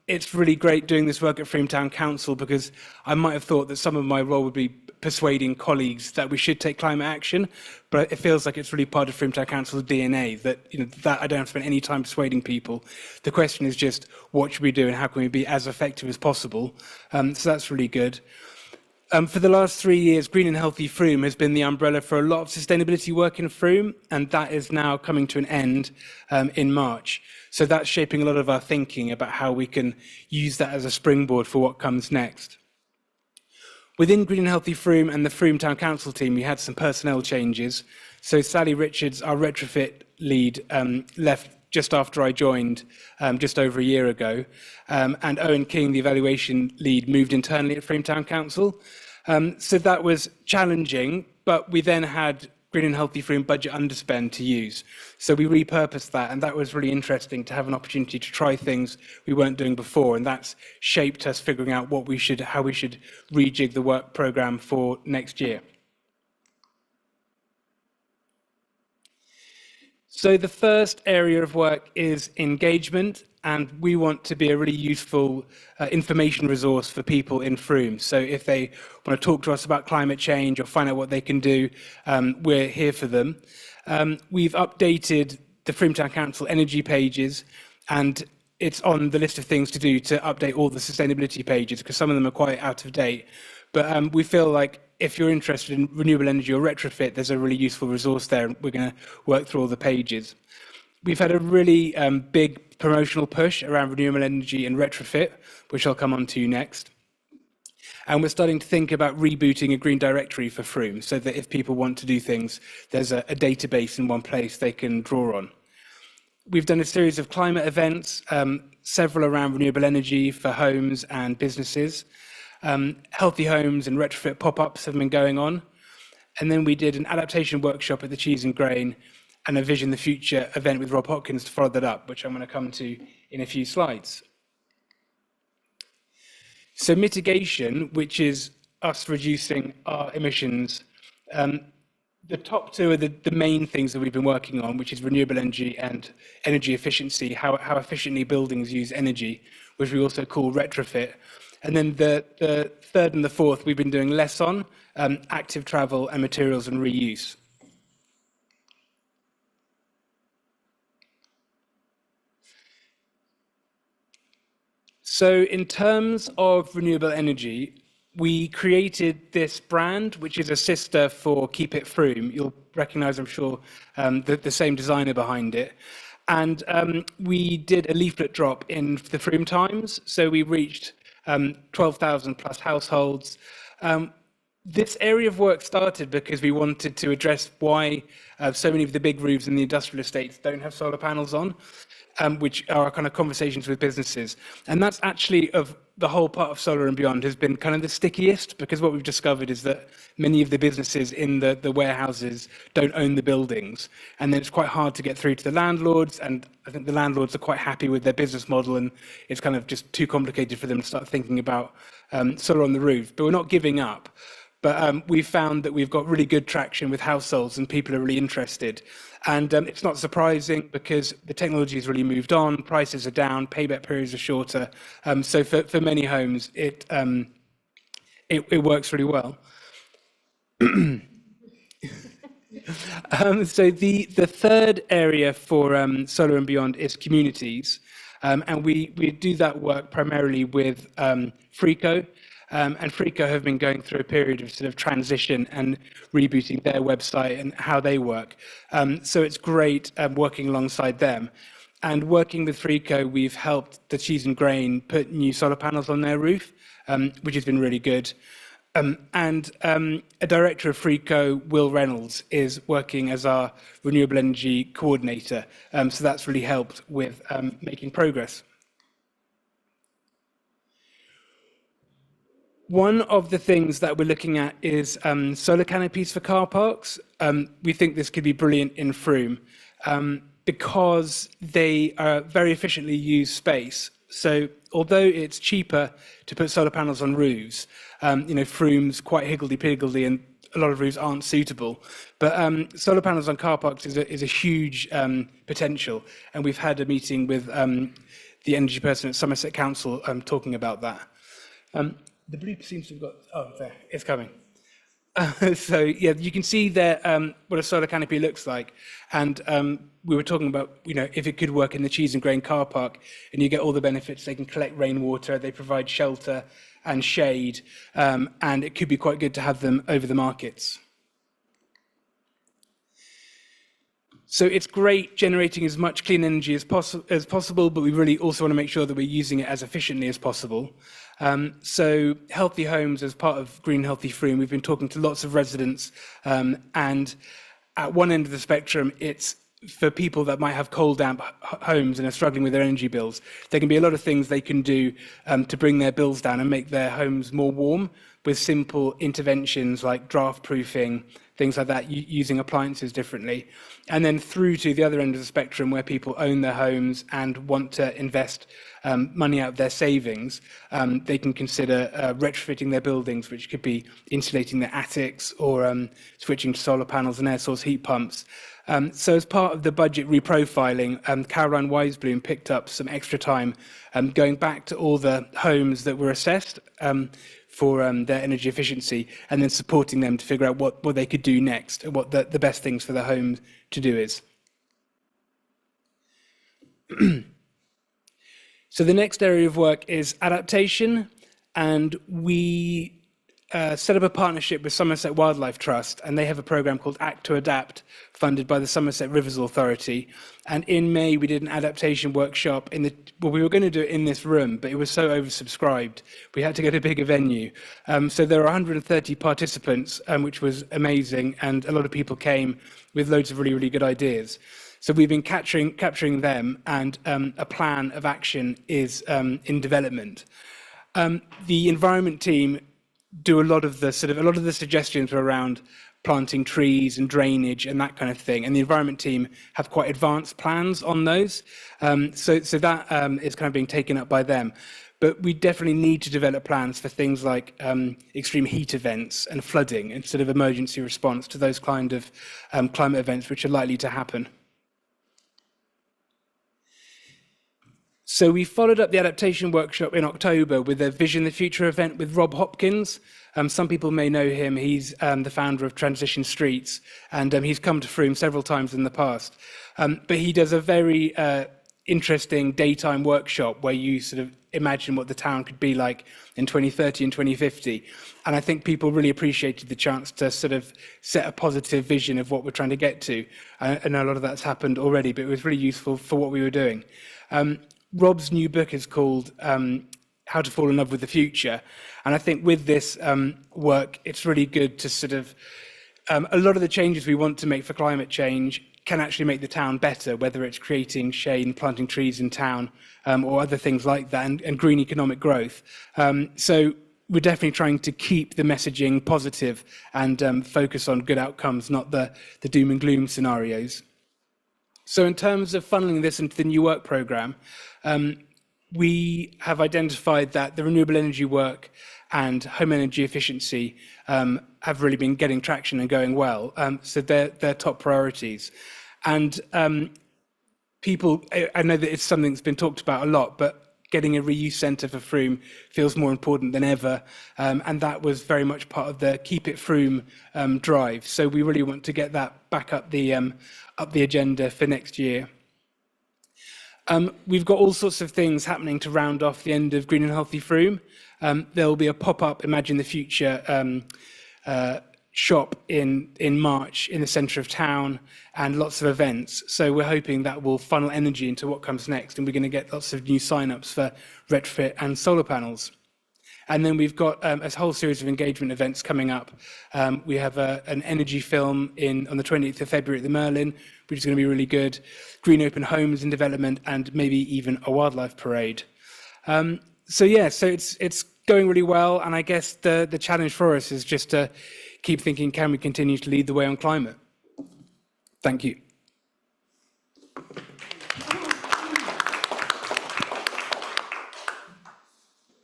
It's really great doing this work at Frome Town Council because I might have thought that some of my role would be persuading colleagues that we should take climate action, but it feels like it's really part of Frome Town Council's DNA that that I don't have to spend any time persuading people. The question is just what should we do and how can we be as effective as possible? So that's really good. For the last 3 years, Green and Healthy Frome has been the umbrella for a lot of sustainability work in Frome, and that is now coming to an end in March. So that's shaping a lot of our thinking about how we can use that as a springboard for what comes next. Within Green and Healthy Frome and the Frome Town Council team, we had some personnel changes. So Sally Richards, our retrofit lead, left just after I joined, just over a year ago. And Owen King, the evaluation lead, moved internally at Frome Town Council. So that was challenging, but we then had Green and Healthy Frome budget underspend to use. So we repurposed that, and that was really interesting to have an opportunity to try things we weren't doing before, and that's shaped us figuring out how we should rejig the work programme for next year. So the first area of work is engagement, and we want to be a really useful information resource for people in Frome. So if they want to talk to us about climate change or find out what they can do, we're here for them. We've updated the Frome Town Council energy pages, and it's on the list of things to do to update all the sustainability pages, because some of them are quite out of date. But we feel like if you're interested in renewable energy or retrofit, there's a really useful resource there, and we're going to work through all the pages. We've had a really big promotional push around renewable energy and retrofit, which I'll come on to next. And we're starting to think about rebooting a green directory for Frome, so that if people want to do things, there's a database in one place they can draw on. We've done a series of climate events, several around renewable energy for homes and businesses. Healthy homes and retrofit pop-ups have been going on. And then we did an adaptation workshop at the Cheese and Grain and a Vision the Future event with Rob Hopkins to follow that up, which I'm going to come to in a few slides. So mitigation, which is us reducing our emissions, the top two are the main things that we've been working on, which is renewable energy and energy efficiency, how efficiently buildings use energy, which we also call retrofit. And then the third and the fourth we've been doing less on, active travel and materials and reuse. So in terms of renewable energy, we created this brand, which is a sister for Keep It Frome. You'll recognize, I'm sure, the same designer behind it. And we did a leaflet drop in the Frome Times. So we reached 12,000 plus households. This area of work started because we wanted to address why so many of the big roofs in the industrial estates don't have solar panels on, which are kind of conversations with businesses. And that's actually, of the whole part of Solar and Beyond, has been kind of the stickiest, because what we've discovered is that many of the businesses in the warehouses don't own the buildings. And then it's quite hard to get through to the landlords, and I think the landlords are quite happy with their business model, and it's kind of just too complicated for them to start thinking about solar on the roof. But we're not giving up. But we've found that we've got really good traction with households, and people are really interested. And it's not surprising, because the technology has really moved on, prices are down, payback periods are shorter. So for many homes, it works really well. So the third area for Solar and Beyond is communities. And we do that work primarily with Frico. And Frico have been going through a period of sort of transition and rebooting their website and how they work. So it's great working alongside them. And working with Frico, we've helped the Cheese and Grain put new solar panels on their roof, which has been really good. And a director of Frico, Will Reynolds, is working as our renewable energy coordinator. So that's really helped with making progress. One of the things that we're looking at is solar canopies for car parks. We think this could be brilliant in Frome because they very efficiently use space. So although it's cheaper to put solar panels on roofs, Frome's quite higgledy-piggledy and a lot of roofs aren't suitable. But solar panels on car parks is a huge potential. And we've had a meeting with the energy person at Somerset Council talking about that. The blue seems to have got, oh, there, it's coming. So yeah, you can see there what a solar canopy looks like. And we were talking about, if it could work in the Cheese and Grain car park, and you get all the benefits. They can collect rainwater, they provide shelter and shade, and it could be quite good to have them over the markets. So it's great generating as much clean energy as possible, but we really also want to make sure that we're using it as efficiently as possible. So Healthy Homes, as part of Green Healthy Frome, we've been talking to lots of residents, and at one end of the spectrum, it's for people that might have coal damp homes and are struggling with their energy bills. There can be a lot of things they can do to bring their bills down and make their homes more warm with simple interventions like draft proofing, things like that, using appliances differently. And then through to the other end of the spectrum where people own their homes and want to invest money out of their savings, they can consider retrofitting their buildings, which could be insulating their attics or switching to solar panels and air source heat pumps. So as part of the budget reprofiling, Caroline Weisblum picked up some extra time going back to all the homes that were assessed for their energy efficiency, and then supporting them to figure out what they could do next, and what the best things for the home to do is. So the next area of work is adaptation, and we set up a partnership with Somerset Wildlife Trust, and they have a program called Act to Adapt, funded by the Somerset Rivers Authority. And in May, we did an adaptation workshop we were going to do it in this room, but it was so oversubscribed, we had to get a bigger venue. So there are 130 participants, which was amazing, and a lot of people came with loads of really, really good ideas. So we've been capturing them, and a plan of action is in development. The environment team do a lot of the suggestions were around planting trees and drainage and that kind of thing, and the environment team have quite advanced plans on those. So that is kind of being taken up by them. But we definitely need to develop plans for things like extreme heat events and flooding, and sort of emergency response to those kind of climate events which are likely to happen. So we followed up the adaptation workshop in October with a Vision the Future event with Rob Hopkins. Some people may know him. He's the founder of Transition Streets, and he's come to Frome several times in the past. But he does a very interesting daytime workshop where you sort of imagine what the town could be like in 2030 and 2050. And I think people really appreciated the chance to sort of set a positive vision of what we're trying to get to. I know a lot of that's happened already, but it was really useful for what we were doing. Rob's new book is called How to Fall in Love with the Future. And I think with this work, it's really good to sort of, a lot of the changes we want to make for climate change can actually make the town better, whether it's creating shade and planting trees in town or other things like that, and green economic growth. So we're definitely trying to keep the messaging positive and focus on good outcomes, not the doom and gloom scenarios. So in terms of funneling this into the new work programme, we have identified that the renewable energy work and home energy efficiency have really been getting traction and going well. So they're top priorities. And people, I know that it's something that's been talked about a lot, but getting a reuse centre for Frome feels more important than ever. And that was very much part of the Keep It Frome drive. So we really want to get that back up the agenda for next year. We've got all sorts of things happening to round off the end of Green and Healthy Frome. There will be a pop-up Imagine the Future shop in March in the centre of town, and lots of events. So we're hoping that will funnel energy into what comes next, and we're going to get lots of new sign-ups for retrofit and solar panels. And then we've got a whole series of engagement events coming up. We have an energy film on the 20th of February at the Merlin, which is going to be really good. Green Open Homes in development, and maybe even a wildlife parade. So it's going really well. And I guess the challenge for us is just to keep thinking, can we continue to lead the way on climate? Thank you.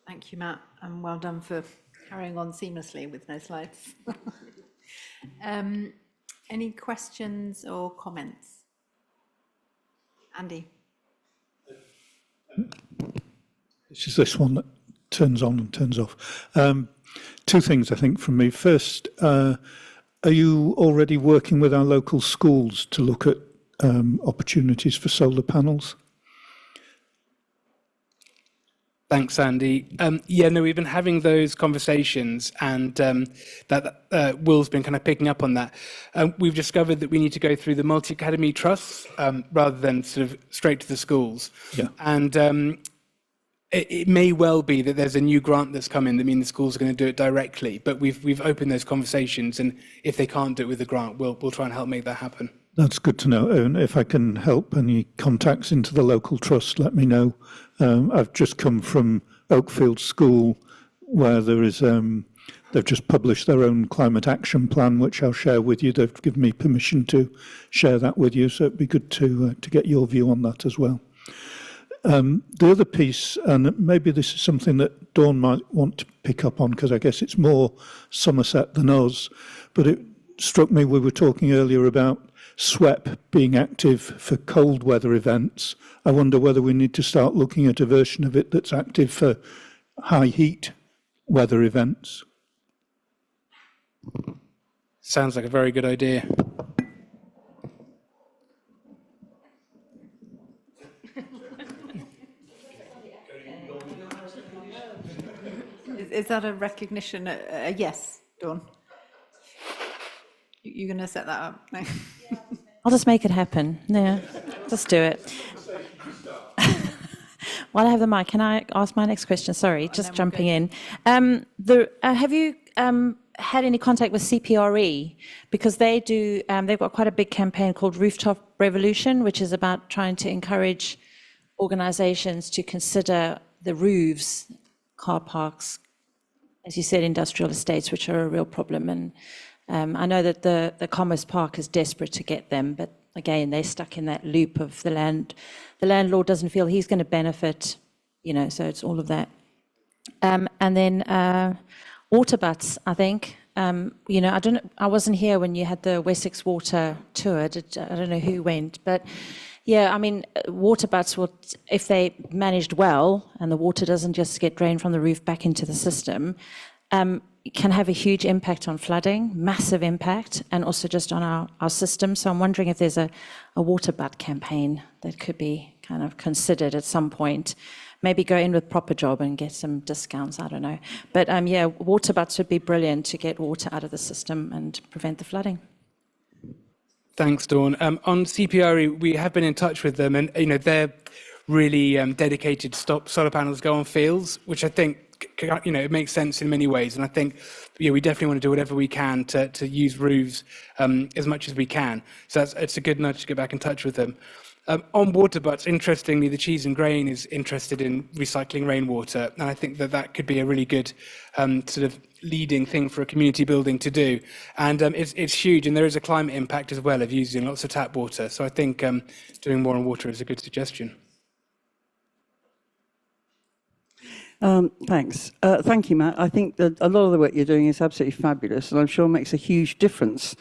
Thank you, Matt, and well done for carrying on seamlessly with no slides. Any questions or comments? Andy? It's just this one that turns on and turns off. Two things, I think, from me. First, are you already working with our local schools to look at opportunities for solar panels? Thanks, Andy. We've been having those conversations, and that Will's been kind of picking up on that. We've discovered that we need to go through the multi-academy trusts rather than sort of straight to the schools. Yeah. And it may well be that there's a new grant that's come in that means the schools are going to do it directly, but we've opened those conversations, and if they can't do it with the grant, we'll try and help make that happen. That's good to know. And if I can help any contacts into the local trust, let me know. I've just come from Oakfield School, where there is, they've just published their own climate action plan, which I'll share with you. They've given me permission to share that with you, so it'd be good to get your view on that as well. The other piece, and maybe this is something that Dawn might want to pick up on, because I guess it's more Somerset than us, but it struck me, we were talking earlier about SWEP being active for cold weather events. I wonder whether we need to start looking at a version of it that's active for high heat weather events. Sounds like a very good idea. Is that a recognition, a yes, Dawn? You're going to set that up? No? I'll just make it happen. Yeah, just do it. While I have the mic, can I ask my next question? Sorry, just jumping in. Have you had any contact with CPRE? Because they do, they've got quite a big campaign called Rooftop Revolution, which is about trying to encourage organisations to consider the roofs, car parks, as you said, industrial estates, which are a real problem. And I know that the Commerce Park is desperate to get them, but again, they're stuck in that loop of the landlord doesn't feel he's going to benefit, you know, so it's all of that. And then water butts, I think, you know, I wasn't here when you had the Wessex Water tour. I don't know who went, but yeah, I mean, water butts will, if they managed well and the water doesn't just get drained from the roof back into the system, can have a huge impact on flooding, massive impact, and also just on our system. So I'm wondering if there's a water butt campaign that could be kind of considered at some point. Maybe go in with Proper Job and get some discounts, I don't know. But yeah, water butts would be brilliant to get water out of the system and prevent the flooding. Thanks, Dawn. On CPRE, we have been in touch with them, and you know they're really dedicated to stop solar panels go on fields, which I think, you know, it makes sense in many ways. And I think, yeah, we definitely want to do whatever we can to use roofs as much as we can. So it's a good nudge to get back in touch with them. On water butts, interestingly, the Cheese and Grain is interested in recycling rainwater, and I think that could be a really good sort of leading thing for a community building to do. And it's huge, and there is a climate impact as well of using lots of tap water. So I think doing more on water is a good suggestion. Thanks. Thank you, Matt. I think that a lot of the work you're doing is absolutely fabulous, and I'm sure makes a huge difference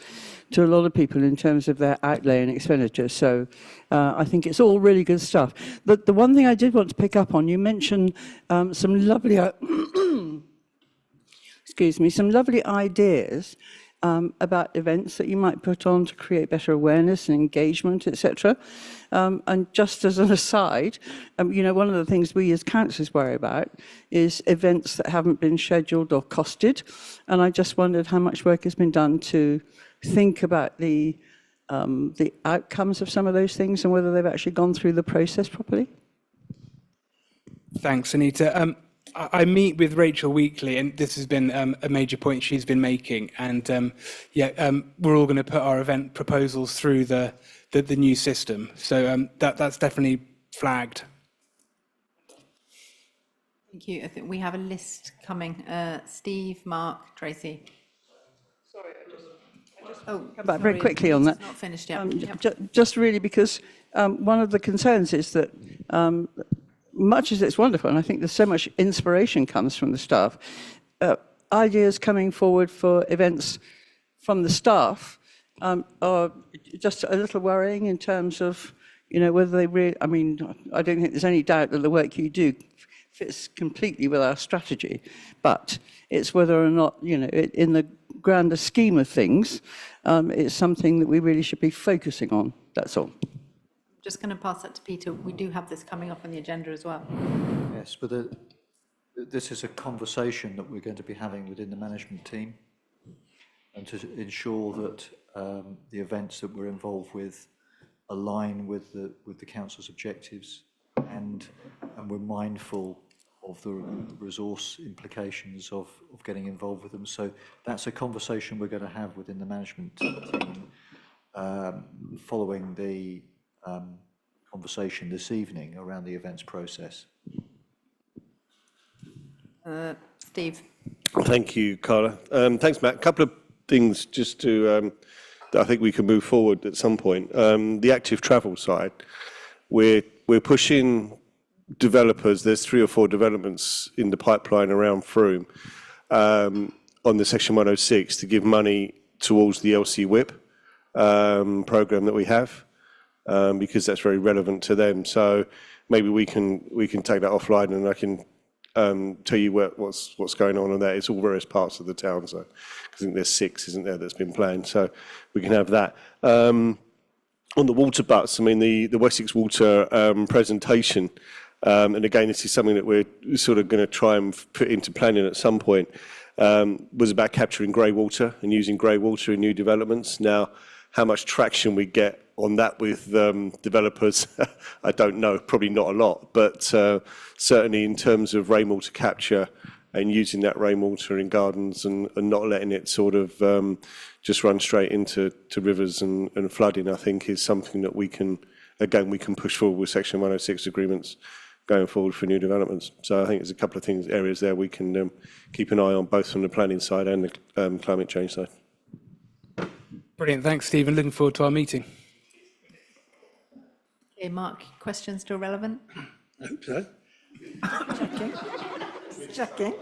to a lot of people in terms of their outlay and expenditure. So I think it's all really good stuff. The one thing I did want to pick up on, you mentioned some lovely, excuse me, some lovely ideas about events that you might put on to create better awareness and engagement, etc. And just as an aside, you know, one of the things we as councillors worry about is events that haven't been scheduled or costed. And I just wondered how much work has been done to think about the outcomes of some of those things and whether they've actually gone through the process properly. Thanks, Anita. I meet with Rachel weekly, and this has been a major point she's been making. And we're all going to put our event proposals through the new system. So that's definitely flagged. Thank you. I think we have a list coming. Steve, Mark, Tracy. Sorry, I just come back very quickly on that. It's not finished yet. Just really because one of the concerns is that much as it's wonderful, and I think there's so much inspiration comes from the staff, ideas coming forward for events from the staff are just a little worrying in terms of, you know, whether they really, I mean, I don't think there's any doubt that the work you do fits completely with our strategy, but it's whether or not, you know, in the grander scheme of things, it's something that we really should be focusing on, that's all. Just going to pass that to Peter. We do have this coming up on the agenda as well. Yes, but this is a conversation that we're going to be having within the management team, and to ensure that the events that we're involved with align with the council's objectives, and we're mindful the resource implications of getting involved with them. So that's a conversation we're going to have within the management team following the conversation this evening around the events process. Steve. Thank you, Carla. Thanks, Matt. A couple of things just to that I think we can move forward at some point. The active travel side, we're pushing developers. There's 3 or 4 developments in the pipeline around Frome on the Section 106 to give money towards the LC WIP program that we have because that's very relevant to them. So maybe we can take that offline and I can tell you what's going on there. It's all various parts of the town, so I think there's 6, isn't there, that's been planned. So we can have that. On the water butts, I mean, the Wessex Water presentation, and again, this is something that we're sort of going to try and put into planning at some point, was about capturing grey water and using grey water in new developments. Now, how much traction we get on that with developers, I don't know, probably not a lot, but certainly in terms of rainwater capture and using that rainwater in gardens and not letting it sort of just run straight into rivers and flooding, I think is something that we can push forward with Section 106 agreements going forward for new developments. So I think there's a couple of areas there we can keep an eye on, both from the planning side and the climate change side. Brilliant, thanks, Stephen. Looking forward to our meeting. Okay, Mark, questions still relevant? I hope so. Checking. Checking.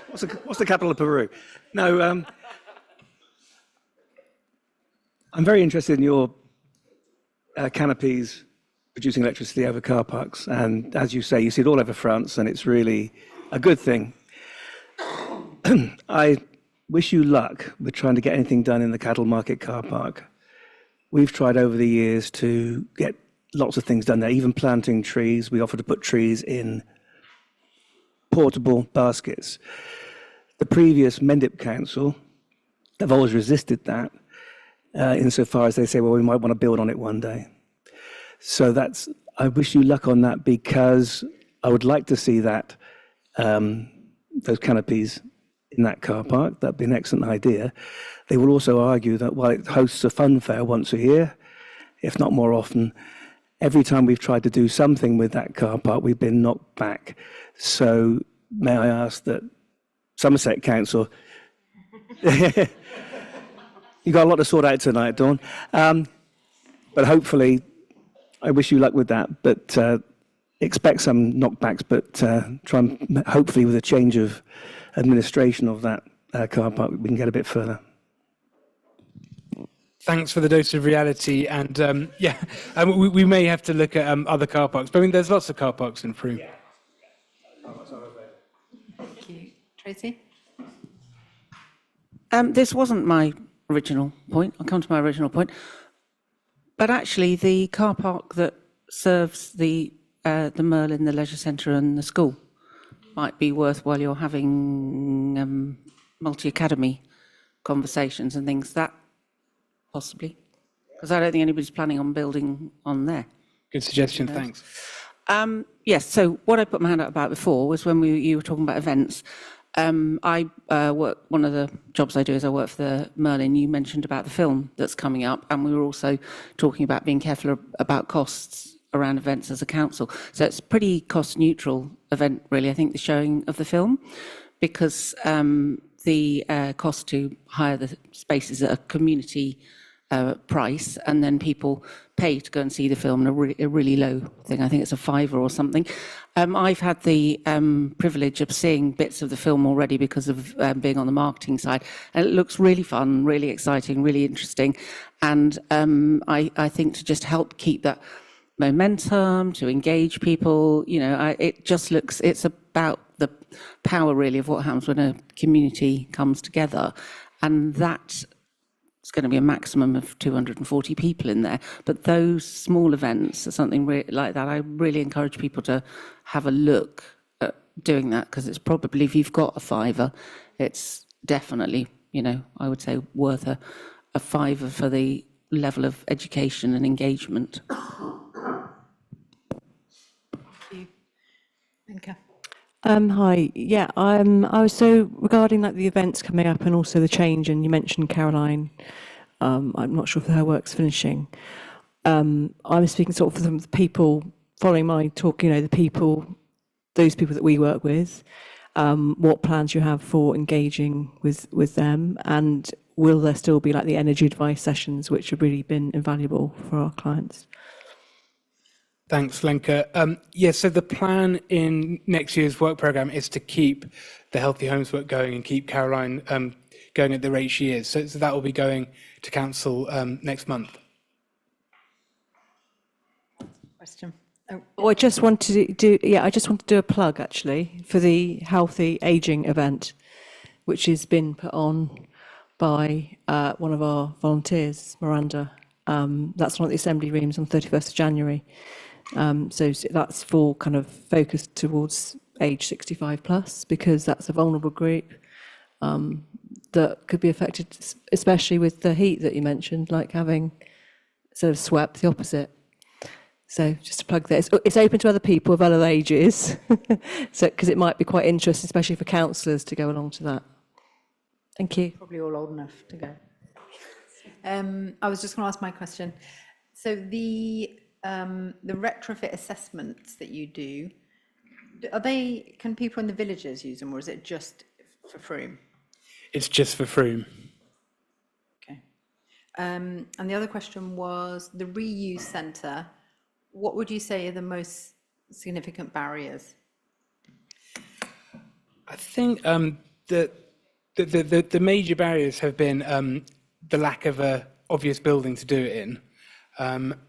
What's the capital of Peru? No, I'm very interested in your canopies producing electricity over car parks. And as you say, you see it all over France, and it's really a good thing. I wish you luck with trying to get anything done in the Cattle Market car park. We've tried over the years to get lots of things done there, even planting trees. We offer to put trees in portable baskets. The previous Mendip Council have always resisted that, insofar as they say, well, we might want to build on it one day. So I wish you luck on that, because I would like to see that, those canopies in that car park. That'd be an excellent idea. They will also argue that while it hosts a fun fair once a year, if not more often, every time we've tried to do something with that car park, we've been knocked back. So may I ask that Somerset Council, you got a lot to sort out tonight, Dawn. But hopefully, I wish you luck with that. But expect some knockbacks, but try and hopefully with a change of administration of that car park, we can get a bit further. Thanks for the dose of reality. And we may have to look at other car parks. But I mean, there's lots of car parks in Frome. Thank you. Tracy? This wasn't my original point. I'll come to my original point. But actually, the car park that serves the Merlin, the leisure centre and the school might be worth while you're having multi-academy conversations and things, that possibly. Because I don't think anybody's planning on building on there. Good suggestion, thanks. Yes, so what I put my hand up about before was when you were talking about events. I work, one of the jobs I do is I work for the Merlin. You mentioned about the film that's coming up, and we were also talking about being careful about costs around events as a council. So it's a pretty cost neutral event, really, I think, the showing of the film, because the cost to hire the spaces at a community price, and then people pay to go and see the film, a really low thing. I think it's a £5 or something. I've had the privilege of seeing bits of the film already because of being on the marketing side, and it looks really fun, really exciting, really interesting. And I think to just help keep that momentum, to engage people, it just looks, it's about the power really of what happens when a community comes together. And that it's going to be a maximum of 240 people in there. But those small events or something like that, I really encourage people to have a look at doing that, because it's probably, if you've got a £5, it's definitely, I would say worth a £5 for the level of education and engagement. Linka. Hi. Yeah, I was so regarding like the events coming up and also the change, and you mentioned Caroline. I'm not sure if her work's finishing. I'm speaking sort of from the people following my talk. You know, those people that we work with. What plans you have for engaging with them, and will there still be like the energy advice sessions, which have really been invaluable for our clients? Thanks, Lenka. Yes, so the plan in next year's work programme is to keep the Healthy Homes work going and keep Caroline going at the rate she is. So that will be going to council next month. Question. Oh, I just wanted to do a plug actually for the Healthy Aging event, which has been put on by one of our volunteers, Miranda. That's one at the Assembly Rooms on 31st of January. So that's for kind of focused towards age 65 plus, because that's a vulnerable group that could be affected, especially with the heat that you mentioned, like having sort of swept the opposite. So just to plug that, it's open to other people of other ages, so because it might be quite interesting, especially for councillors to go along to that. Thank you. Probably all old enough to go. I was just going to ask my question. So the retrofit assessments that you do, can people in the villages use them, or is it just for Frome? It's just for Frome. Okay. And the other question was the reuse centre. What would you say are the most significant barriers? I think the major barriers have been the lack of an obvious building to do it in,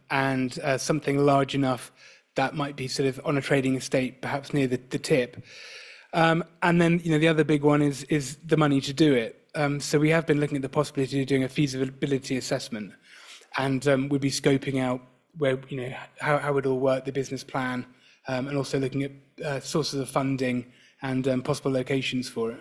and something large enough that might be sort of on a trading estate, perhaps near the tip. And then, the other big one is the money to do it. So we have been looking at the possibility of doing a feasibility assessment, and we'd be scoping out where, how it all work, the business plan, and also looking at sources of funding and possible locations for it.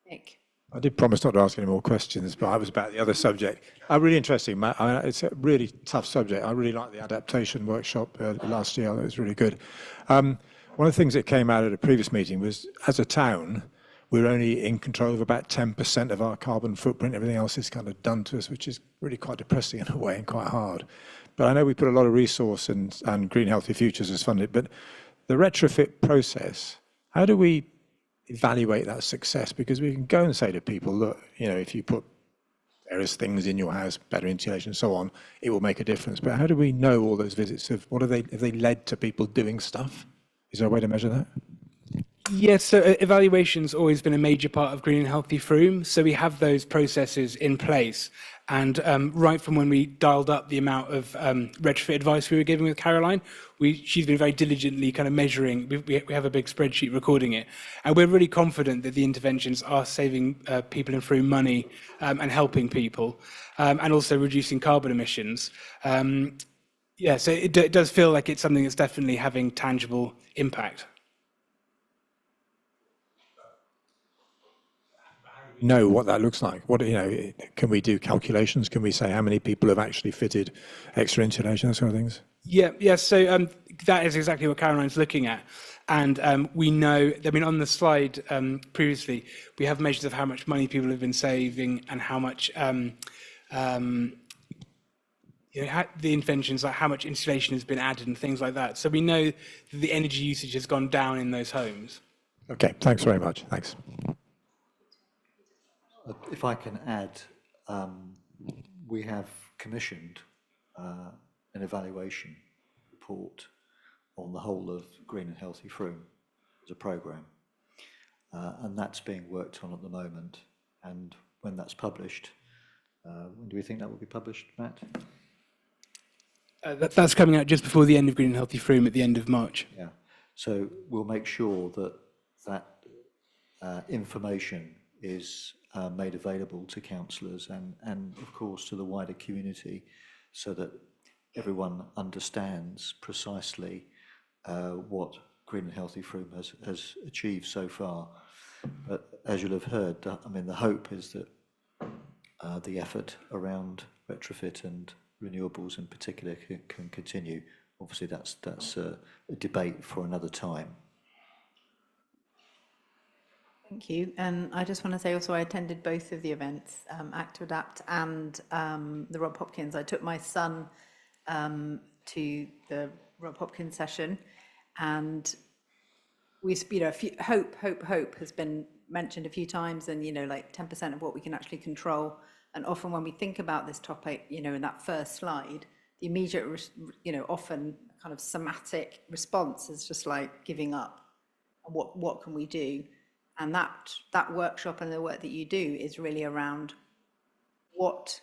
Nick. I did promise not to ask any more questions, but I was about the other subject. Really interesting, Matt. It's a really tough subject. I really liked the adaptation workshop last year. That was really good. One of the things that came out at a previous meeting was, as a town, we're only in control of about 10% of our carbon footprint. Everything else is kind of done to us, which is really quite depressing in a way and quite hard. But I know we put a lot of resource and Green Healthy Futures has funded, but the retrofit process, how do we evaluate that success? Because we can go and say to people, look, if you put various things in your house, better insulation and so on, it will make a difference. But how do we know all those visits? Have they led to people doing stuff? Is there a way to measure that? Yes, so evaluation's always been a major part of Green and Healthy Frome. So we have those processes in place. And right from when we dialed up the amount of retrofit advice we were giving with Caroline, she's been very diligently kind of measuring. We have a big spreadsheet recording it. And we're really confident that the interventions are saving people in Frome money and helping people, and also reducing carbon emissions. Yeah, so it does feel like it's something that's definitely having tangible impact. Know what that looks like? Can we do calculations? Can we say how many people have actually fitted extra insulation, those sort of things? Yeah. So that is exactly what Caroline's looking at, and we know. I mean, on the slide previously, we have measures of how much money people have been saving and how much the interventions, like how much insulation has been added and things like that. So we know that the energy usage has gone down in those homes. Okay. Thanks very much. Thanks. If I can add, we have commissioned an evaluation report on the whole of Green and Healthy Frome as a programme, and that's being worked on at the moment. And when that's published, when do we think that will be published, Matt? That's coming out just before the end of Green and Healthy Frome at the end of March. Yeah, so we'll make sure that information is made available to councillors and of course to the wider community, so that everyone understands precisely what Green and Healthy Frome has achieved so far. But as you'll have heard, I mean, the hope is that the effort around retrofit and renewables in particular can continue obviously that's a debate for another time. Thank you. And I just want to say also I attended both of the events, Act to Adapt and the Rob Hopkins. I took my son to the Rob Hopkins session, and we, hope has been mentioned a few times, and, like 10% of what we can actually control. And often when we think about this topic, in that first slide, the immediate, often kind of somatic response is just like giving up. And what can we do? And that workshop and the work that you do is really around what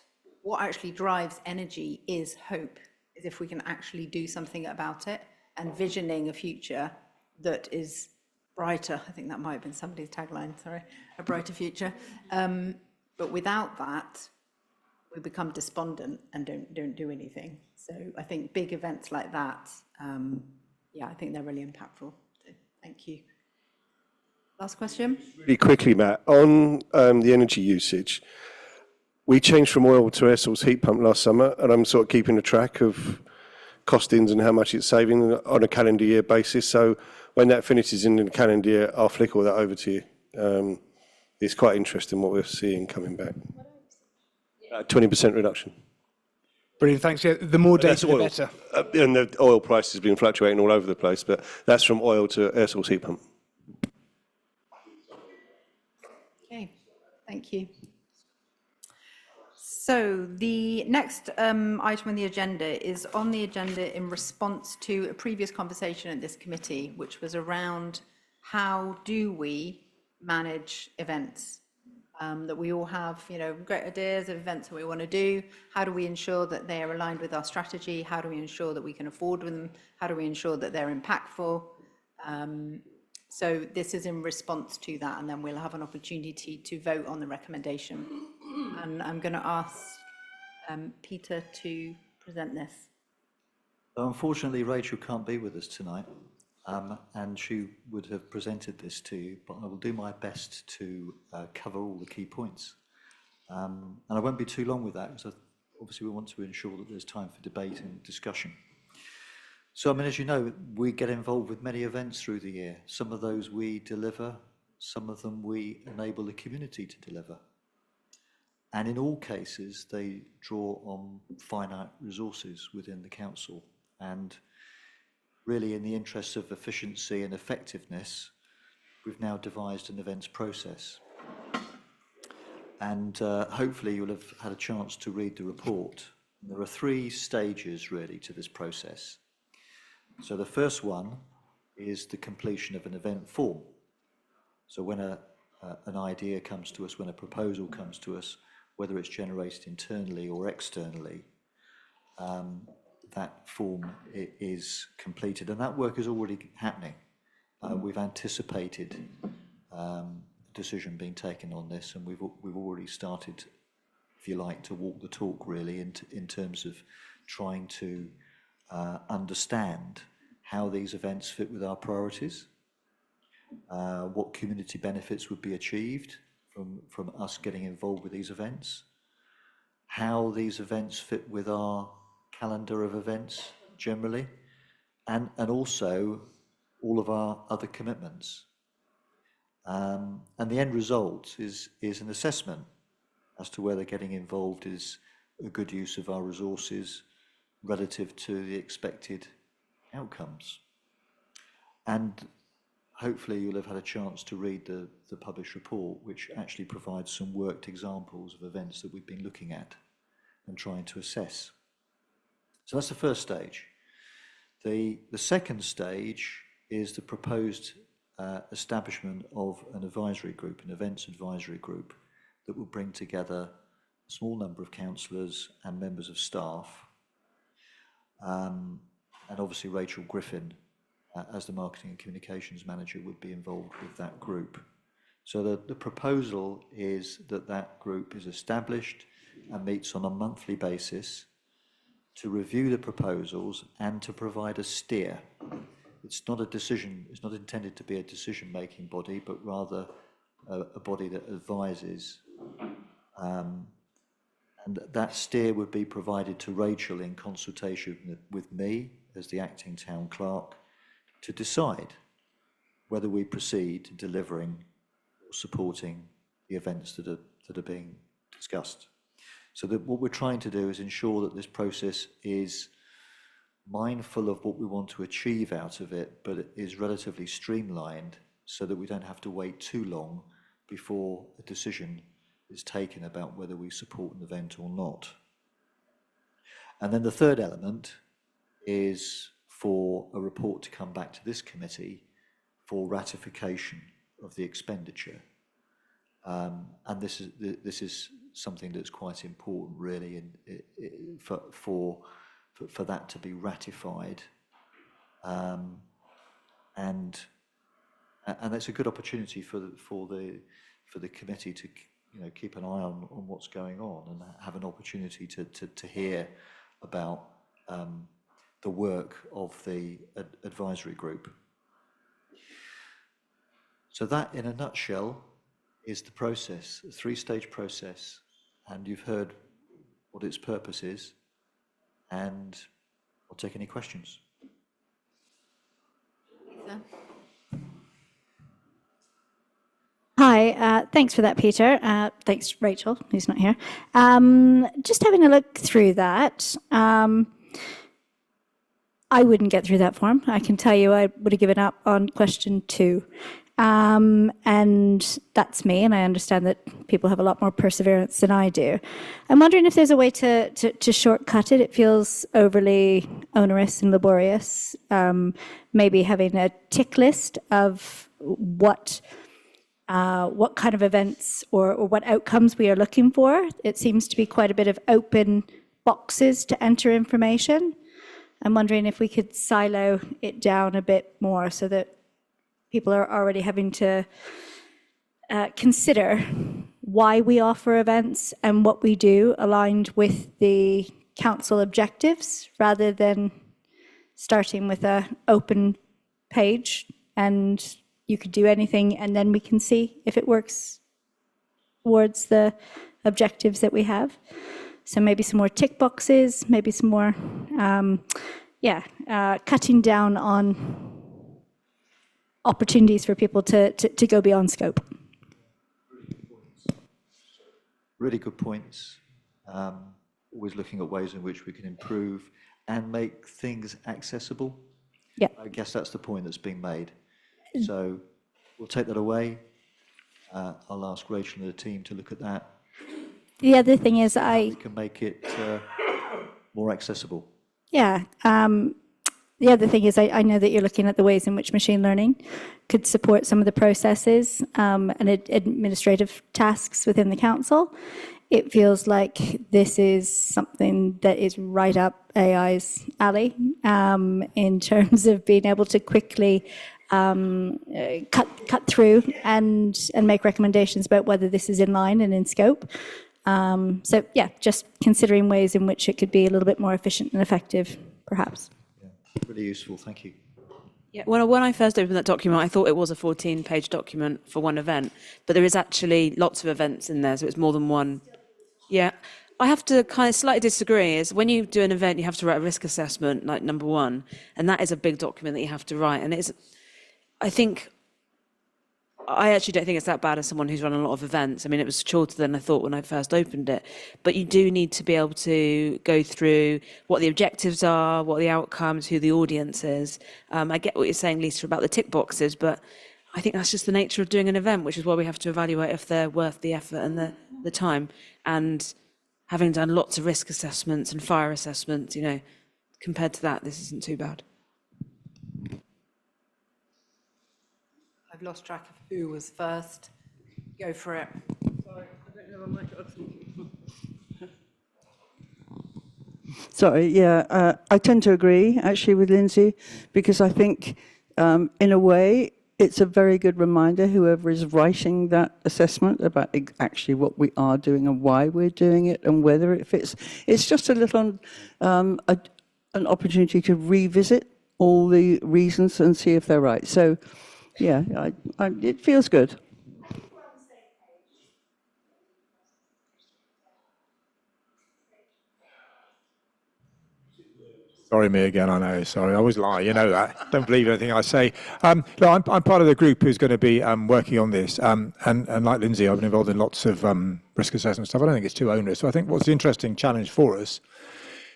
actually drives energy is hope, is if we can actually do something about it and visioning a future that is brighter. I think that might have been somebody's tagline, sorry, a brighter future. But without that, we become despondent and don't do anything. So I think big events like that, I think they're really impactful. So thank you. Last question. Really quickly, Matt, on the energy usage, we changed from oil to air source heat pump last summer, and I'm sort of keeping a track of costings and how much it's saving on a calendar year basis. So when that finishes in the calendar year, I'll flick all that over to you. It's quite interesting what we're seeing coming back. 20% reduction. Brilliant, thanks. Yeah, the more data, the oil. better. And the oil price has been fluctuating all over the place, but that's from oil to air source heat pump. Okay, thank you. So the next item on the agenda is on the agenda in response to a previous conversation at this committee, which was around how do we manage events? That we all have, great ideas of events that we want to do. How do we ensure that they are aligned with our strategy? How do we ensure that we can afford them? How do we ensure that they're impactful? So this is in response to that, and then we'll have an opportunity to vote on the recommendation. And I'm going to ask Peter to present this. Unfortunately, Rachel can't be with us tonight, and she would have presented this to you, but I will do my best to cover all the key points. And I won't be too long with that, because obviously we want to ensure that there's time for debate and discussion. So, as you know, we get involved with many events through the year. Some of those we deliver, some of them we enable the community to deliver. And in all cases, they draw on finite resources within the council. And really, in the interests of efficiency and effectiveness, we've now devised an events process. And hopefully you'll have had a chance to read the report. There are 3 stages, really, to this process. So the first one is the completion of an event form. So when an idea comes to us, when a proposal comes to us, whether it's generated internally or externally, that form is completed, and that work is already happening. We've anticipated decision being taken on this, and we've already started, if you like, to walk the talk, really, in terms of trying to understand how these events fit with our priorities, what community benefits would be achieved from us getting involved with these events, how these events fit with our calendar of events generally, and also all of our other commitments. And the end result is an assessment as to whether getting involved is a good use of our resources relative to the expected outcomes. And hopefully you'll have had a chance to read the published report, which actually provides some worked examples of events that we've been looking at and trying to assess. So that's the first stage. The second stage is the proposed establishment of an advisory group, an events advisory group, that will bring together a small number of councillors and members of staff, and obviously Rachel Griffin, as the marketing and communications manager, would be involved with that group. So the proposal is that that group is established and meets on a monthly basis to review the proposals and to provide a steer. It's not a decision, it's not intended to be a decision-making body, but rather a body that advises. And that steer would be provided to Rachel in consultation with me as the acting town clerk, to decide whether we proceed to delivering or supporting the events that are being discussed. So that what we're trying to do is ensure that this process is mindful of what we want to achieve out of it, but it is relatively streamlined so that we don't have to wait too long before a decision is taken about whether we support an event or not. And then the third element is for a report to come back to this committee for ratification of the expenditure. And this is something that's quite important, really, for that to be ratified, and that's a good opportunity for the committee to keep an eye on what's going on and have an opportunity to hear about the work of the advisory group. So that, in a nutshell, is the process, a three-stage process, and you've heard what its purpose is, and I'll take any questions. Hi, thanks for that, Peter. Thanks, Rachel, who's not here. Just having a look through that, I wouldn't get through that form. I can tell you I would have given up on question 2. And that's me, and I understand that people have a lot more perseverance than I do. I'm wondering if there's a way to shortcut it. It feels overly onerous and laborious. Maybe having a tick list of what kind of events or what outcomes we are looking for. It seems to be quite a bit of open boxes to enter information. I'm wondering if we could silo it down a bit more so that people are already having to consider why we offer events and what we do aligned with the council objectives, rather than starting with an open page and you could do anything and then we can see if it works towards the objectives that we have. So maybe some more tick boxes, maybe some more, cutting down on opportunities for people to go beyond scope. Really good points. Always looking at ways in which we can improve and make things accessible. Yeah. I guess that's the point that's being made. So we'll take that away. I'll ask Rachel and the team to look at that. The other thing is We can make it more accessible. The other thing is I know that you're looking at the ways in which machine learning could support some of the processes and administrative tasks within the council. It feels like this is something that is right up AI's alley in terms of being able to quickly cut through and make recommendations about whether this is in line and in scope. Just considering ways in which it could be a little bit more efficient and effective, perhaps. Really useful, thank you. Yeah, when I first opened that document, I thought it was a 14-page document for one event, but there is actually lots of events in there, so it's more than one. Yeah, I have to kind of slightly disagree. Is when you do an event, you have to write a risk assessment, like number 1, and that is a big document that you have to write. And I actually don't think it's that bad as someone who's run a lot of events. I mean, it was shorter than I thought when I first opened it. But you do need to be able to go through what the objectives are, what the outcomes, who the audience is. I get what you're saying, Lisa, about the tick boxes, but I think that's just the nature of doing an event, which is why we have to evaluate if they're worth the effort and the time. And having done lots of risk assessments and fire assessments, compared to that, this isn't too bad. I've lost track of who was first. Go for it. Sorry, I don't have a mic. Sorry, yeah, I tend to agree actually with Lindsay, because I think in a way it's a very good reminder, whoever is writing that assessment, about actually what we are doing and why we're doing it and whether it fits. It's just a little an opportunity to revisit all the reasons and see if they're right. So yeah, it feels good. Sorry, me again, I know. Sorry, I always lie, you know that. Don't believe anything I say. No, I'm part of the group who's going to be working on this. And like Lindsay, I've been involved in lots of risk assessment stuff. I don't think it's too onerous. So I think what's the interesting challenge for us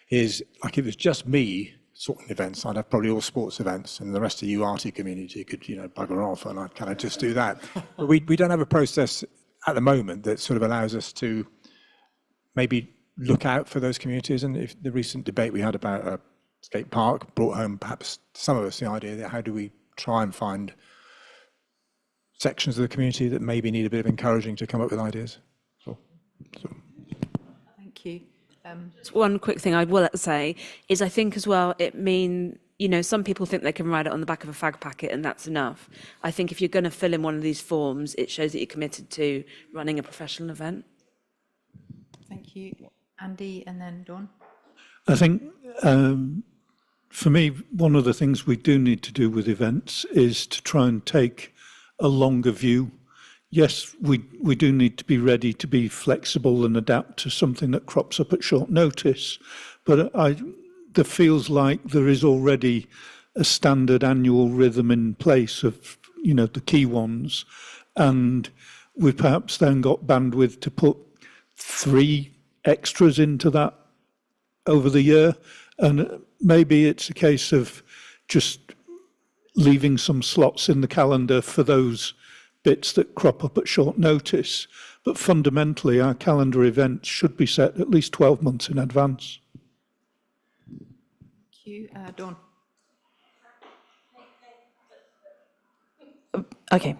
is, like, if it was just me sorting events, I'd have probably all sports events, and the rest of you arty community could, bugger off, and I'd kind of just do that. But we don't have a process at the moment that sort of allows us to maybe look out for those communities. And if the recent debate we had about a skate park brought home perhaps some of us the idea that how do we try and find sections of the community that maybe need a bit of encouraging to come up with ideas. Thank you. Just one quick thing I will say is I think as well it some people think they can write it on the back of a fag packet and that's enough. I think if you're going to fill in one of these forms, it shows that you're committed to running a professional event. Thank you. Andy and then Dawn. I think for me, one of the things we do need to do with events is to try and take a longer view. Yes, we do need to be ready to be flexible and adapt to something that crops up at short notice. But there feels like there is already a standard annual rhythm in place of, the key ones. And we've perhaps then got bandwidth to put 3 extras into that over the year. And maybe it's a case of just leaving some slots in the calendar for those bits that crop up at short notice. But fundamentally, our calendar events should be set at least 12 months in advance. Thank you. Dawn. Okay.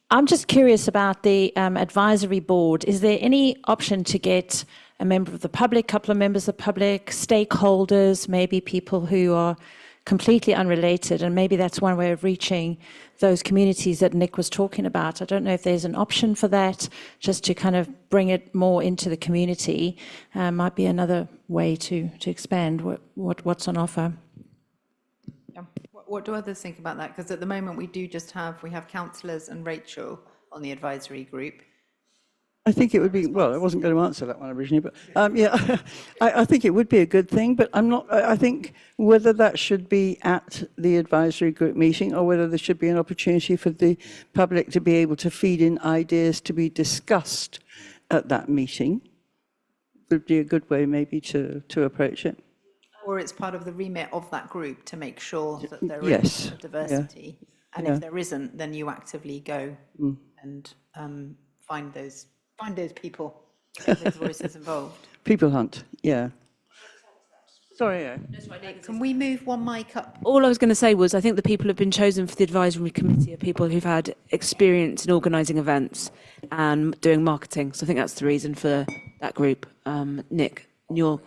I'm just curious about the advisory board. Is there any option to get a member of the public, couple of members of the public, stakeholders, maybe people who are completely unrelated, and maybe that's one way of reaching those communities that Nick was talking about. I don't know if there's an option for that, just to kind of bring it more into the community. Might be another way to expand what's on offer. Yeah. What do others think about that? Because at the moment we have councillors and Rachel on the advisory group. I think it would be, well, I wasn't going to answer that one originally, but yeah, I think it would be a good thing, but I think whether that should be at the advisory group meeting or whether there should be an opportunity for the public to be able to feed in ideas to be discussed at that meeting would be a good way maybe to approach it. Or it's part of the remit of that group to make sure that there Yes. is diversity. Yeah. And Yeah. if there isn't, then you actively go and find those people, get those voices involved. People hunt, yeah. Sorry, yeah. Can we move one mic up? All I was going to say was I think the people who've been chosen for the advisory committee are people who've had experience in organising events and doing marketing. So I think that's the reason for that group. Nick, your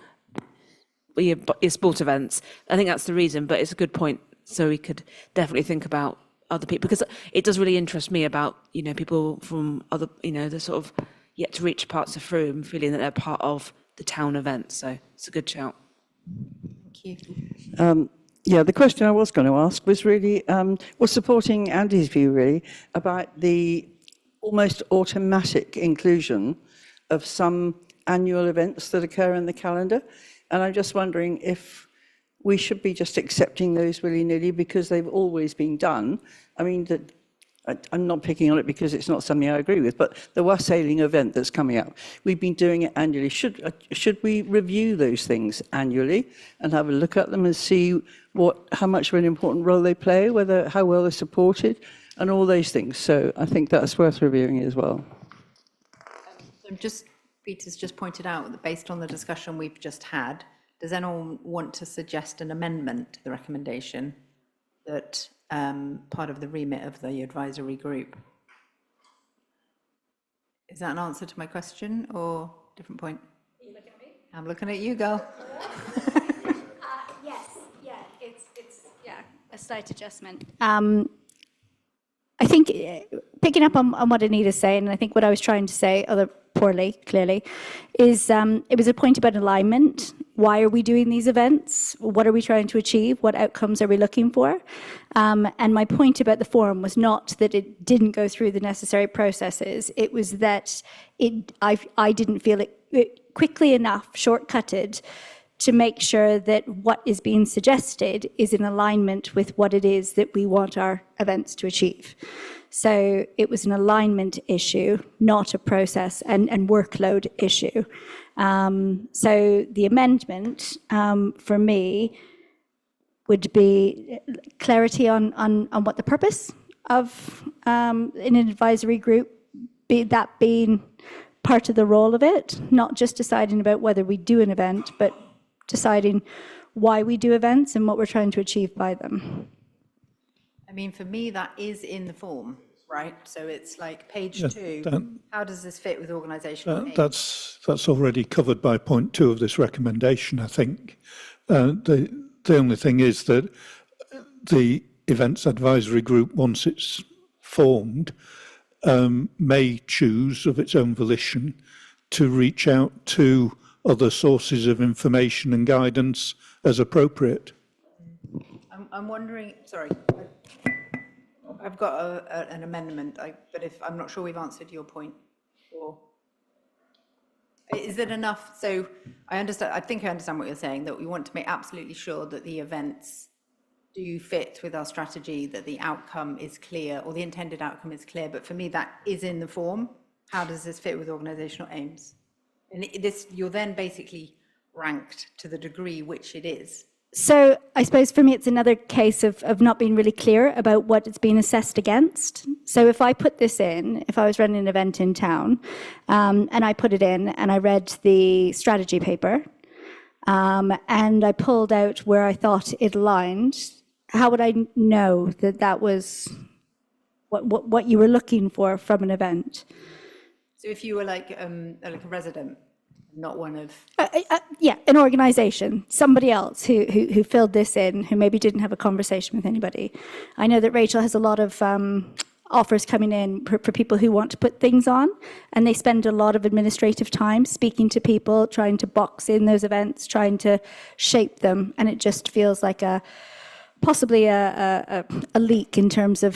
sport events, I think that's the reason, but it's a good point. So we could definitely think about other people, because it does really interest me about, people from other, the sort of yet to reach parts of Frome feeling that they're part of the town event. So it's a good shout. Thank you. Yeah, the question I was going to ask was really, was supporting Andy's view really about the almost automatic inclusion of some annual events that occur in the calendar. And I'm just wondering if we should be just accepting those willy-nilly because they've always been done. I mean, I'm not picking on it because it's not something I agree with, but the wassailing event that's coming up, we've been doing it annually. Should we review those things annually and have a look at them and see how much of an important role they play, how well they're supported, and all those things. So I think that's worth reviewing as well. Peter's just pointed out that based on the discussion we've just had, does anyone want to suggest an amendment to the recommendation that part of the remit of the advisory group? Is that an answer to my question or different point? Are you looking at me? I'm looking at you, girl. Yes, yeah, it's a slight adjustment. I think picking up on what Anita's saying, and I think what I was trying to say, although poorly, clearly, is it was a point about alignment. Why are we doing these events? What are we trying to achieve? What outcomes are we looking for? And my point about the forum was not that it didn't go through the necessary processes. It was that I didn't feel it quickly enough shortcutted to make sure that what is being suggested is in alignment with what it is that we want our events to achieve. So it was an alignment issue, not a process and workload issue. So the amendment for me would be clarity on what the purpose of in an advisory group, being part of the role of it, not just deciding about whether we do an event, but deciding why we do events and what we're trying to achieve by them. I mean, for me, that is in the form, right? So it's like page Yeah, 2. How does this fit with organisational aims? That's already covered by point 2 of this recommendation, I think. The only thing is that the Events Advisory Group, once it's formed, may choose of its own volition to reach out to other sources of information and guidance as appropriate. I'm wondering, sorry, I've got an amendment, but if I'm not sure we've answered your point. Or is it enough? So I understand. I think I understand what you're saying. That we want to make absolutely sure that the events do fit with our strategy, that the outcome is clear, or the intended outcome is clear. But for me, that is in the form. How does this fit with organisational aims? And you're then basically ranked to the degree which it is. So I suppose for me, it's another case of not being really clear about what it's being assessed against. So if I put this in, if I was running an event in town, and I put it in and I read the strategy paper, and I pulled out where I thought it aligned, how would I know that that was what you were looking for from an event? So if you were like a resident, not one of... Yeah, an organisation, somebody else who filled this in, who maybe didn't have a conversation with anybody. I know that Rachel has a lot of offers coming in for people who want to put things on, and they spend a lot of administrative time speaking to people, trying to box in those events, trying to shape them, and it just feels like possibly a leak in terms of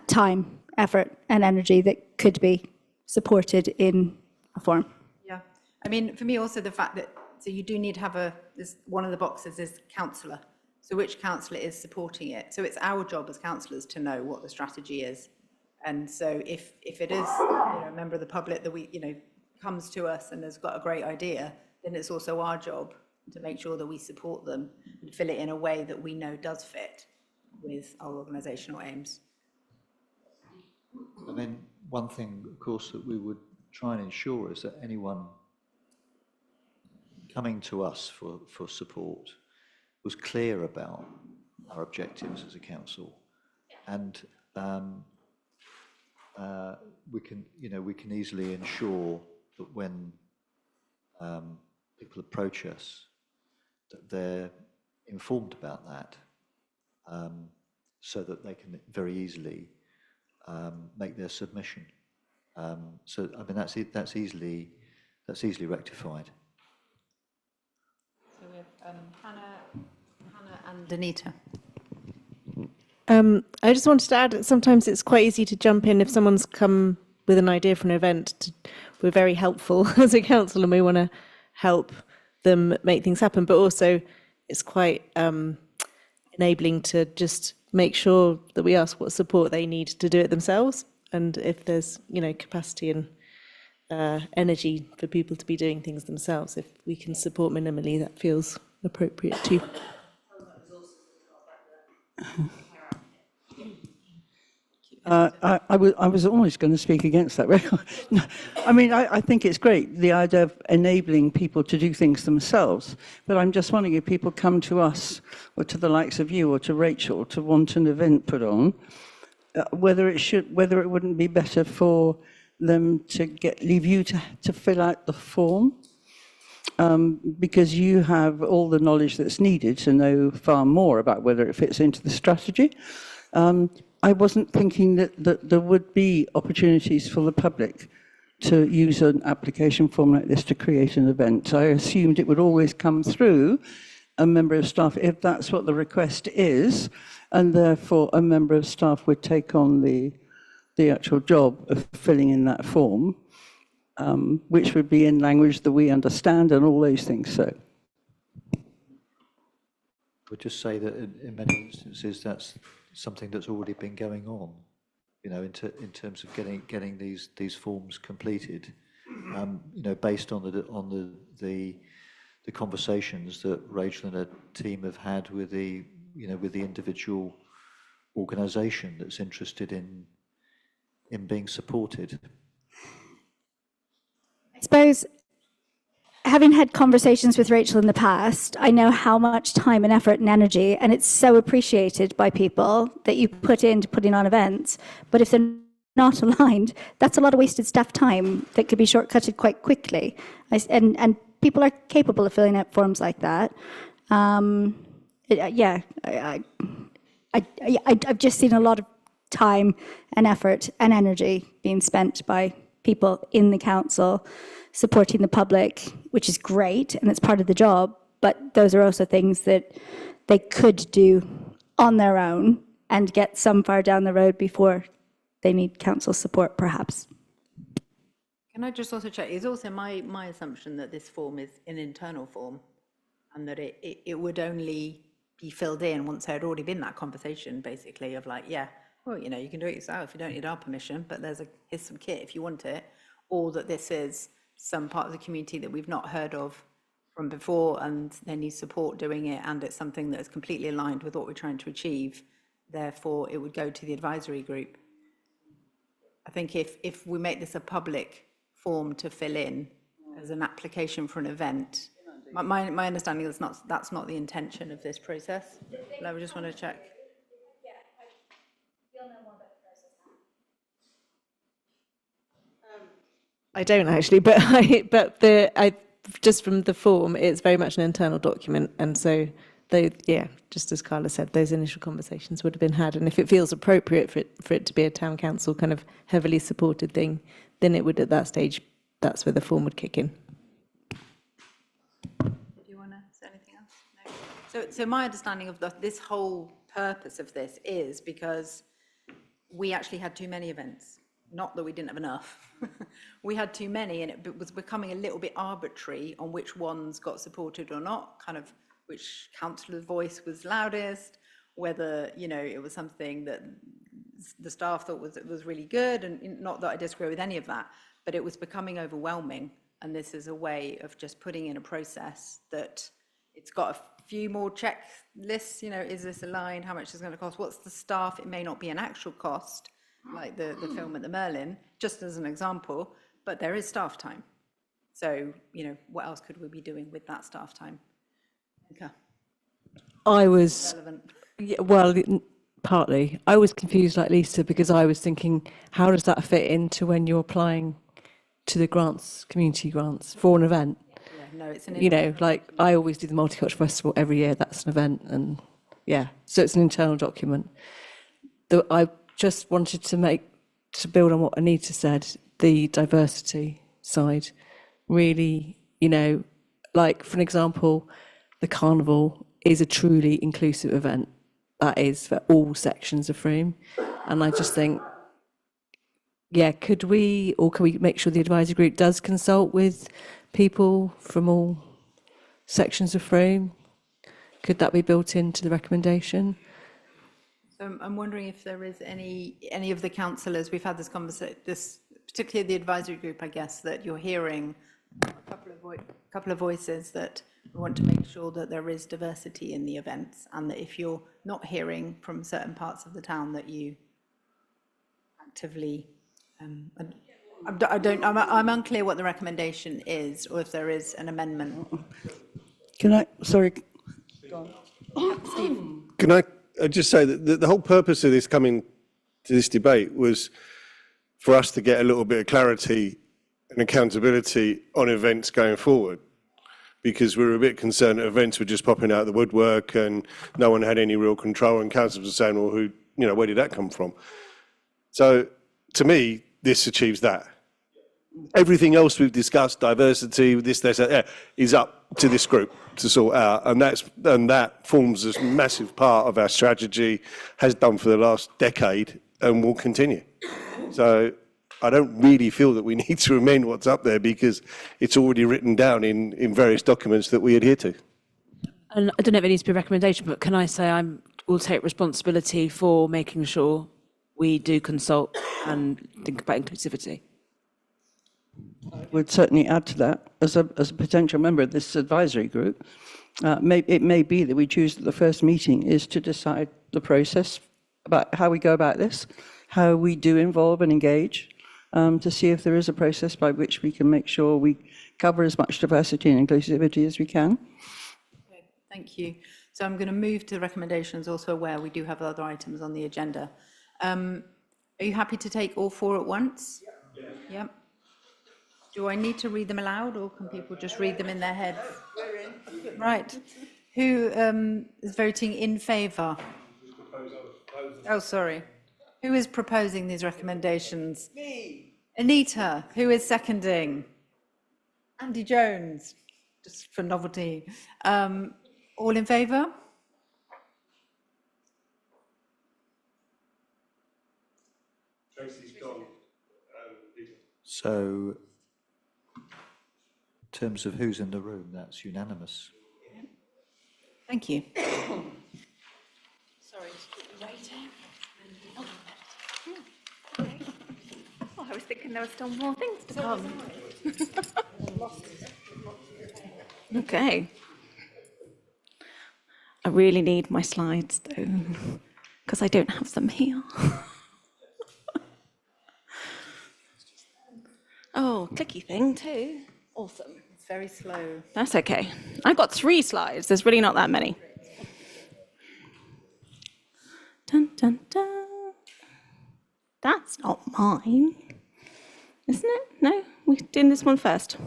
time, effort, and energy that could be supported in a form. Yeah, I mean, for me also the fact that, so you do need to have one of the boxes is councillor. So which councillor is supporting it? So it's our job as councillors to know what the strategy is. And so if it is a member of the public that comes to us and has got a great idea, then it's also our job to make sure that we support them and fill it in a way that we know does fit with our organisational aims. And then one thing, of course, that we would try and ensure is that anyone coming to us for support was clear about our objectives as a council, and we can easily ensure that when people approach us, that they're informed about that, so that they can very easily make their submission. So I mean that's easily rectified. So we have Hannah and Anita. I just wanted to add that sometimes it's quite easy to jump in if someone's come with an idea for an event. We're very helpful as a council and we want to help them make things happen, but also it's quite enabling to just make sure that we ask what support they need to do it themselves, and if there's capacity and energy for people to be doing things themselves, if we can support minimally, that feels appropriate too. I was almost going to speak against that. No, I mean, I think it's great, the idea of enabling people to do things themselves. But I'm just wondering if people come to us, or to the likes of you, or to Rachel, to want an event put on, whether it wouldn't be better for them to leave you to fill out the form, because you have all the knowledge that's needed to know far more about whether it fits into the strategy. I wasn't thinking that there would be opportunities for the public to use an application form like this to create an event. I assumed it would always come through a member of staff if that's what the request is, and therefore a member of staff would take on the actual job of filling in that form, which would be in language that we understand and all those things. So would just say that in many instances that's something that's already been going on, you know, in terms of getting these forms completed, you know, based on the conversations that Rachel and her team have had with the individual organisation that's interested in being supported. I suppose, having had conversations with Rachel in the past, I know how much time and effort and energy, and it's so appreciated by people that you put into putting on events. But if they're not aligned, that's a lot of wasted staff time that could be shortcutted quite quickly. And people are capable of filling out forms like that. I've just seen a lot of time and effort and energy being spent by people in the council supporting the public, which is great, and it's part of the job, but those are also things that they could do on their own and get some far down the road before they need council support, perhaps. Can I just also check, is also my assumption that this form is an internal form and that it would only be filled in once there had already been that conversation, basically, of like, yeah, well, you know, you can do it yourself, you don't need our permission, but here's some kit if you want it, or that this is some part of the community that we've not heard of from before and they need support doing it, and it's something that is completely aligned with what we're trying to achieve, therefore it would go to the advisory group. I think if we make this a public form to fill in as an application for an event, my understanding is that's not the intention of this process. But I just want to check. I don't actually, but I just from the form, it's very much an internal document, and so just as Carla said, those initial conversations would have been had, and if it feels appropriate for it to be a town council kind of heavily supported thing, then it would at that stage, that's where the form would kick in. Do you want to say anything else? No. So my understanding of this whole purpose of this is because we actually had too many events. Not that we didn't have enough. We had too many, and it was becoming a little bit arbitrary on which ones got supported or not, kind of which councillor's voice was loudest, whether, you know, it was something that the staff thought was really good, and not that I disagree with any of that, but it was becoming overwhelming. And this is a way of just putting in a process that it's got a few more checklists, you know, is this aligned? How much is it going to cost? What's the staff? It may not be an actual cost, like the film at the Merlin, just as an example, but there is staff time. So, you know, what else could we be doing with that staff time? Okay. I was, Relevant. yeah, well, partly. I was confused like Lisa because I was thinking, how does that fit into when you're applying to the grants, community grants for an event? Yeah, no, it's an You know, like I always do the Multicultural Festival every year, that's an event, and yeah, so it's an internal document. I just wanted to build on what Anita said, the diversity side, really, you know, like for an example, the carnival is a truly inclusive event. That is for all sections of Frome. And I just think, yeah, can we make sure the advisory group does consult with people from all sections of Frome? Could that be built into the recommendation? So I'm wondering if there is any of the councillors, we've had this conversation, particularly the advisory group, I guess, that you're hearing a couple of voices that we want to make sure that there is diversity in the events, and that if you're not hearing from certain parts of the town, that you actively, I'm unclear what the recommendation is, or if there is an amendment. Can I just say that the whole purpose of this coming to this debate was for us to get a little bit of clarity and accountability on events going forward, because we were a bit concerned that events were just popping out of the woodwork and no one had any real control, and councils were saying, well, where did that come from? So to me, this achieves that. Everything else we've discussed, diversity, this, that, is up to this group to sort out, and that forms a massive part of our strategy, has done for the last decade, and will continue. So I don't really feel that we need to amend what's up there because it's already written down in various documents that we adhere to. And I don't know if it needs to be a recommendation, but can I say will take responsibility for making sure we do consult and think about inclusivity? Would certainly add to that as a potential member of this advisory group. It may be that we choose that the first meeting is to decide the process about how we go about this, how we do involve and engage, to see if there is a process by which we can make sure we cover as much diversity and inclusivity as we can. Okay, thank you. So I'm going to move to recommendations, also aware we do have other items on the agenda. Are you happy to take all 4 at once? Yeah. Yep. Do I need to read them aloud, or can people just read them in their heads? Right. Who is voting in favour? Oh, sorry. Who is proposing these recommendations? Me. Anita. Who is seconding? Andy Jones, just for novelty. All in favour? Tracy's gone. So, in terms of who's in the room, that's unanimous. Thank you. Sorry to keep you waiting. Oh, I was thinking there were still more things to come. Okay. I really need my slides though, because I don't have them here. Oh, clicky thing too. Awesome. It's very slow. That's okay. I've got 3 slides. There's really not that many. Dun, dun, dun. That's not mine, isn't it? No, we're doing this one first.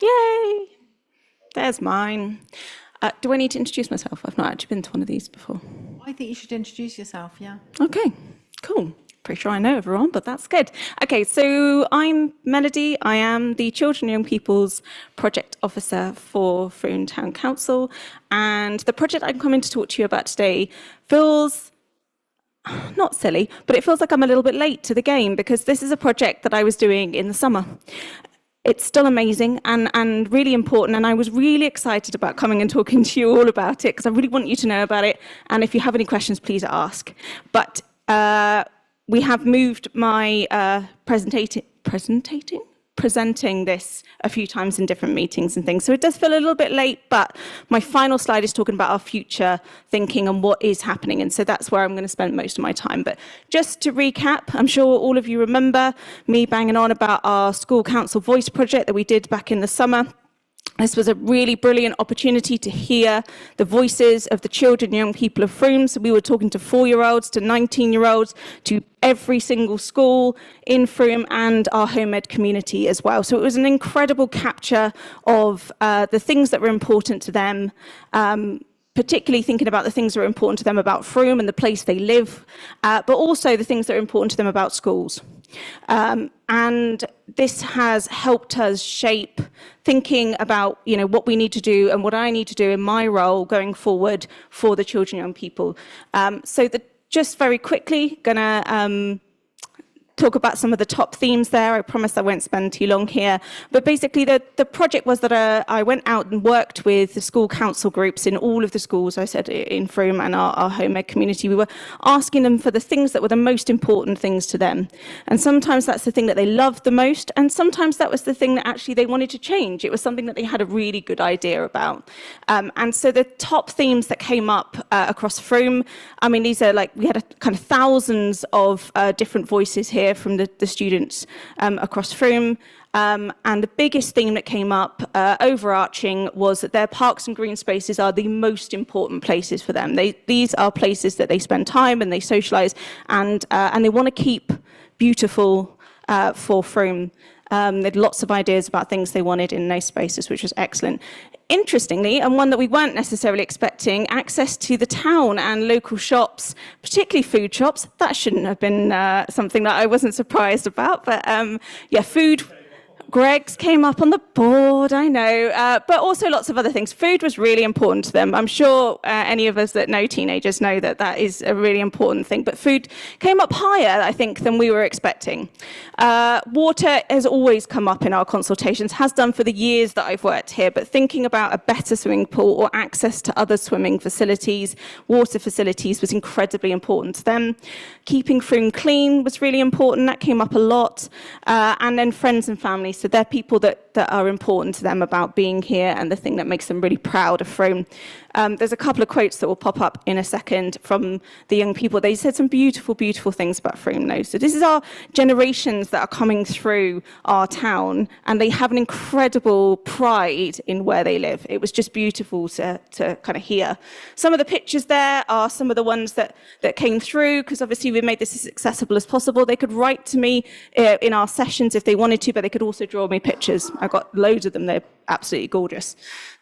Yay! There's mine. Do I need to introduce myself? I've not actually been to one of these before. I think you should introduce yourself, yeah. Okay, cool. Pretty sure I know everyone, but that's good. Okay, so I'm Melody. I am the Children and Young People's Project Officer for Frome Town Council. And the project I'm coming to talk to you about today feels not silly, but it feels like I'm a little bit late to the game because this is a project that I was doing in the summer. It's still amazing and really important, and I was really excited about coming and talking to you all about it because I really want you to know about it, and if you have any questions, please ask. But we have moved my presenting this a few times in different meetings and things, so it does feel a little bit late, but my final slide is talking about our future thinking and what is happening, and so that's where I'm going to spend most of my time. But just to recap, I'm sure all of you remember me banging on about our school council voice project that we did back in the summer. This was a really brilliant opportunity to hear the voices of the children and young people of Frome. So we were talking to 4-year-olds, to 19-year-olds, to every single school in Frome and our home ed community as well. So it was an incredible capture of the things that were important to them, particularly thinking about the things that are important to them about Frome and the place they live, but also the things that are important to them about schools. And this has helped us shape thinking about, you know, what we need to do and what I need to do in my role going forward for the children and young people. Just very quickly, gonna talk about some of the top themes there. I promise I won't spend too long here. But basically, the project was that I went out and worked with the school council groups in all of the schools, I said, in Frome and our home ed community. We were asking them for the things that were the most important things to them. And sometimes that's the thing that they loved the most, and sometimes that was the thing that actually they wanted to change. It was something that they had a really good idea about. And so the top themes that came up across Frome, I mean, these are like, we had a kind of thousands of different voices here from the students across Frome. And the biggest theme that came up, overarching, was that their parks and green spaces are the most important places for them. These are places that they spend time and they socialise, and they want to keep beautiful for Frome. They had lots of ideas about things they wanted in those spaces, which was excellent. Interestingly, and one that we weren't necessarily expecting, access to the town and local shops, particularly food shops. That shouldn't have been something that I wasn't surprised about, but yeah, food Greg's came up on the board, I know, but also lots of other things. Food was really important to them. I'm sure any of us that know teenagers know that that is a really important thing, but food came up higher, I think, than we were expecting. Water has always come up in our consultations, has done for the years that I've worked here, but thinking about a better swimming pool or access to other swimming facilities, water facilities was incredibly important to them. Keeping Frome clean was really important, that came up a lot. And then friends and family. So they're people that are important to them about being here and the thing that makes them really proud of Frome. There's a couple of quotes that will pop up in a second from the young people. They said some beautiful, beautiful things about Frome though. So this is our generations that are coming through our town, and they have an incredible pride in where they live. It was just beautiful to kind of hear. Some of the pictures there are some of the ones that came through, because obviously we made this as accessible as possible. They could write to me in our sessions if they wanted to, but they could also draw me pictures. I got loads of them. They're absolutely gorgeous.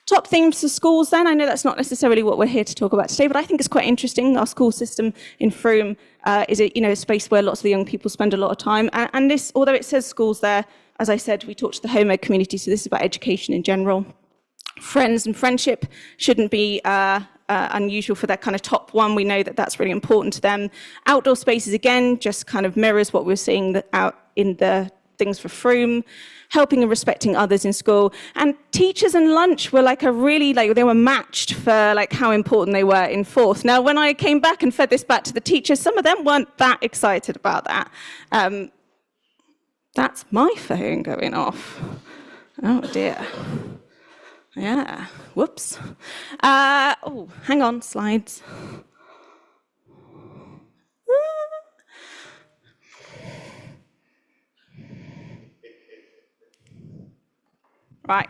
Top themes for schools then. I know that's not necessarily what we're here to talk about today, but I think it's quite interesting. Our school system in Frome is a space where lots of the young people spend a lot of time. And this, although it says schools there, as I said, we talked to the home ed community, so this is about education in general. Friends and friendship shouldn't be unusual for that kind of top one. We know that that's really important to them. Outdoor spaces, again, just kind of mirrors what we're seeing out in the things for Frome. Helping and respecting others in school. And teachers and lunch were they were matched for how important they were in fourth. Now, when I came back and fed this back to the teachers, some of them weren't that excited about that. That's my phone going off. Oh dear. Yeah, whoops. Oh, hang on, slides. Right.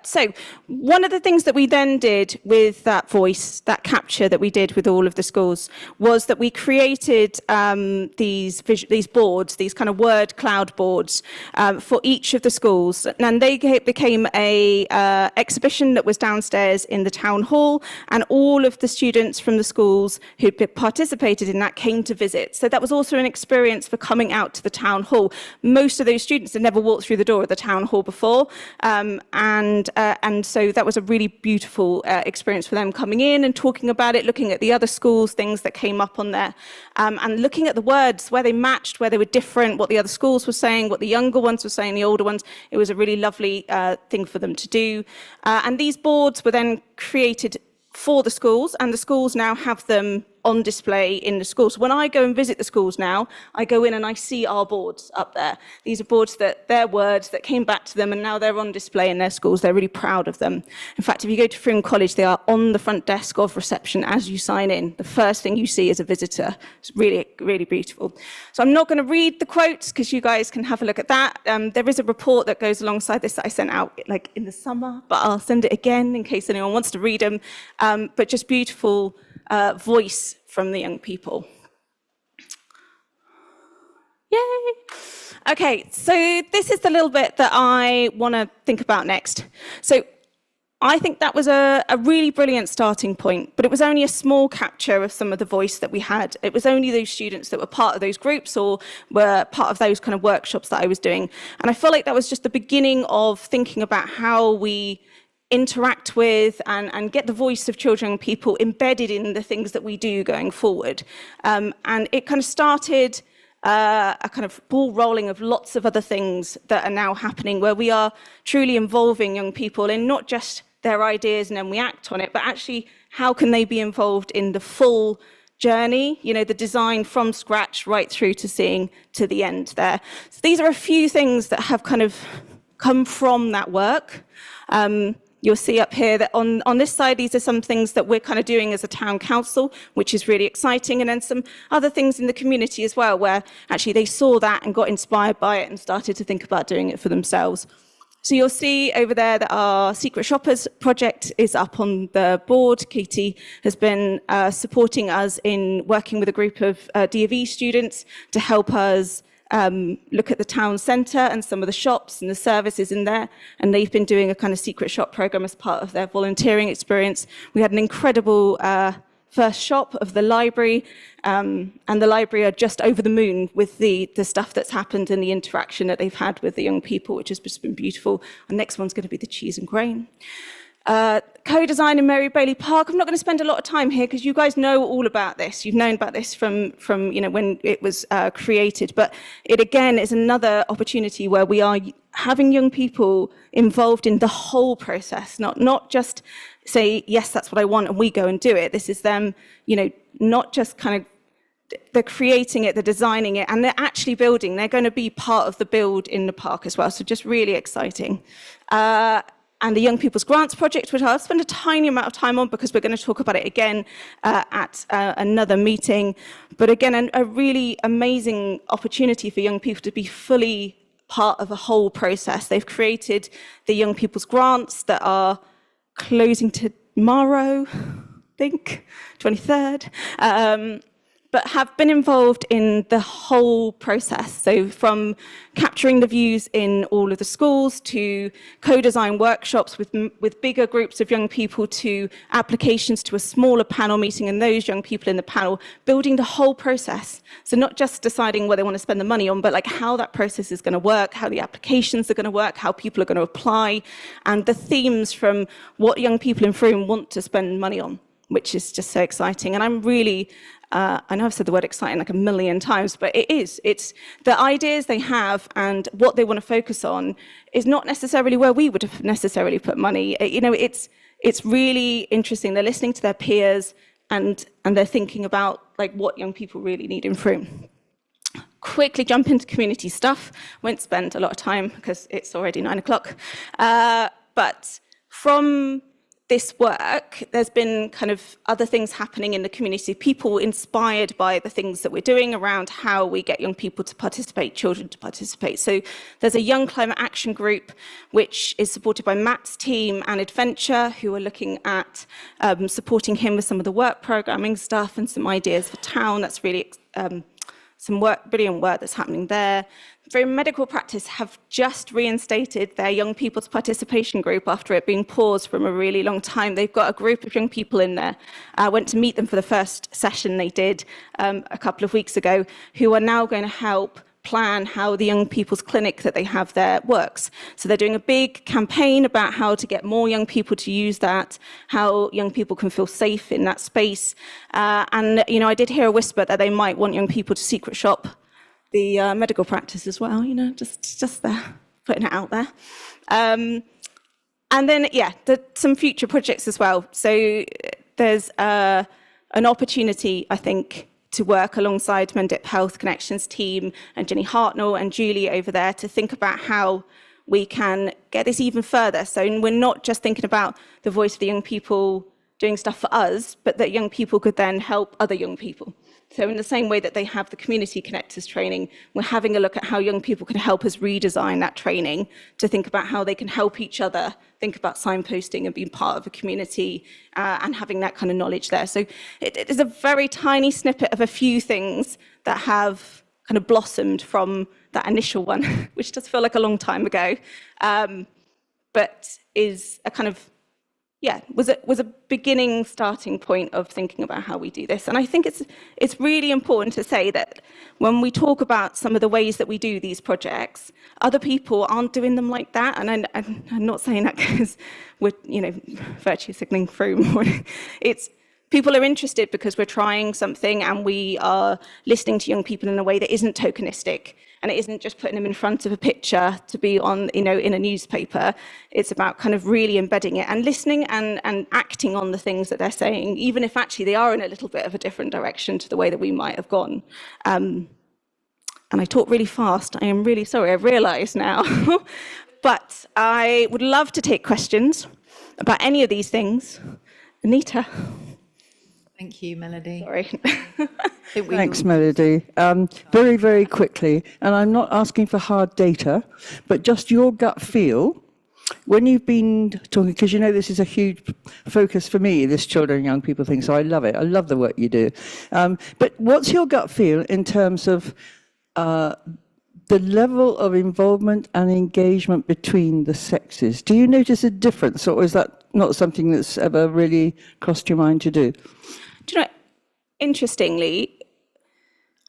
So one of the things that we then did with that voice, that capture that we did with all of the schools, was that we created these boards, these kind of word cloud boards for each of the schools. And they became a exhibition that was downstairs in the town hall, and all of the students from the schools who participated in that came to visit. So that was also an experience for coming out to the town hall. Most of those students had never walked through the door of the town hall before. And so that was a really beautiful experience for them, coming in and talking about it, looking at the other schools, things that came up on there, and looking at the words, where they matched, where they were different, what the other schools were saying, what the younger ones were saying, the older ones. It was a really lovely thing for them to do. And these boards were then created for the schools, and the schools now have them on display in the schools. When I go and visit the schools now, I go in and I see our boards up there. These are boards that their words that came back to them, and now they're on display in their schools. They're really proud of them. In fact, if you go to Frome College, they are on the front desk of reception as you sign in. The first thing you see is a visitor. It's really, really beautiful. So I'm not going to read the quotes because you guys can have a look at that. There is a report that goes alongside this that I sent out in the summer, but I'll send it again in case anyone wants to read them. But just beautiful voice from the young people. Yay! Okay, so this is the little bit that I want to think about next. So I think that was a really brilliant starting point, but it was only a small capture of some of the voice that we had. It was only those students that were part of those groups or were part of those kind of workshops that I was doing. And I felt like that was just the beginning of thinking about how we interact with and get the voice of children and people embedded in the things that we do going forward. And it kind of started a kind of ball rolling of lots of other things that are now happening, where we are truly involving young people in not just their ideas and then we act on it, but actually how can they be involved in the full journey, the design from scratch right through to seeing to the end there. So these are a few things that have kind of come from that work. You'll see up here that on this side, these are some things that we're kind of doing as a town council, which is really exciting. And then some other things in the community as well, where actually they saw that and got inspired by it and started to think about doing it for themselves. So you'll see over there that our Secret Shoppers project is up on the board. Katie has been supporting us in working with a group of D of E students to help us look at the town centre and some of the shops and the services in there. And they've been doing a kind of secret shop programme as part of their volunteering experience. We had an incredible first shop of the library, and the library are just over the moon with the stuff that's happened and the interaction that they've had with the young people, which has just been beautiful. And next one's going to be the cheese and grain. Co-design in Mary Bailey Park. I'm not going to spend a lot of time here because you guys know all about this. You've known about this from when it was created. But it again is another opportunity where we are having young people involved in the whole process, not just say, yes, that's what I want, and we go and do it. This is them, not just kind of, they're creating it, they're designing it, and they're actually building. They're going to be part of the build in the park as well. So just really exciting. And the Young People's Grants Project, which I'll spend a tiny amount of time on because we're going to talk about it again at another meeting. But again, a really amazing opportunity for young people to be fully part of a whole process. They've created the Young People's Grants that are closing tomorrow, I think, 23rd. But have been involved in the whole process. So from capturing the views in all of the schools to co-design workshops with bigger groups of young people to applications to a smaller panel meeting and those young people in the panel, building the whole process. So not just deciding what they want to spend the money on, but like how that process is going to work, how the applications are going to work, how people are going to apply, and the themes from what young people in Frome want to spend money on, which is just so exciting. And I'm really, I know I've said the word exciting like a million times, but it's the ideas they have and what they want to focus on is not necessarily where we would have necessarily put money. It's really interesting. They're listening to their peers and they're thinking about like what young people really need in Frome. Quickly jump into community stuff. Won't spend a lot of time because it's already 9 o'clock. But from this work, there's been kind of other things happening in the community, people inspired by the things that we're doing around how we get young people to participate, children to participate. So there's a Young Climate Action Group, which is supported by Matt's team and Adventure, who are looking at supporting him with some of the work programming stuff and some ideas for town. That's really some brilliant work that's happening there. Frome Medical Practice have just reinstated their young people's participation group after it being paused from a really long time. They've got a group of young people in there. I went to meet them for the first session they did a couple of weeks ago, who are now going to help plan how the young people's clinic that they have there works. So they're doing a big campaign about how to get more young people to use that, how young people can feel safe in that space. And I did hear a whisper that they might want young people to secret shop the medical practice as well, just there, putting it out there. And then, some future projects as well. So there's an opportunity, I think, to work alongside Mendip Health Connections team and Jenny Hartnell and Julie over there to think about how we can get this even further. So we're not just thinking about the voice of the young people doing stuff for us, but that young people could then help other young people. So in the same way that they have the Community Connectors training, we're having a look at how young people can help us redesign that training to think about how they can help each other, think about signposting and being part of a community and having that kind of knowledge there. So it is a very tiny snippet of a few things that have kind of blossomed from that initial one, which does feel like a long time ago, but is a kind of was a beginning starting point of thinking about how we do this. And I think it's really important to say that when we talk about some of the ways that we do these projects, other people aren't doing them like that. And I'm not saying that because we're, virtue signaling Frome. It's people are interested because we're trying something and we are listening to young people in a way that isn't tokenistic. And it isn't just putting them in front of a picture to be on, in a newspaper. It's about kind of really embedding it and listening and acting on the things that they're saying, even if actually they are in a little bit of a different direction to the way that we might have gone. And I talk really fast. I am really sorry, I've realized now. But I would love to take questions about any of these things. Anita. Thank you, Melody. Sorry. Thanks, Melody. Very, very quickly, and I'm not asking for hard data, but just your gut feel, when you've been talking, because this is a huge focus for me, this children and young people thing, so I love it. I love the work you do. But what's your gut feel in terms of the level of involvement and engagement between the sexes? Do you notice a difference, or is that not something that's ever really crossed your mind to do? Do you know, interestingly,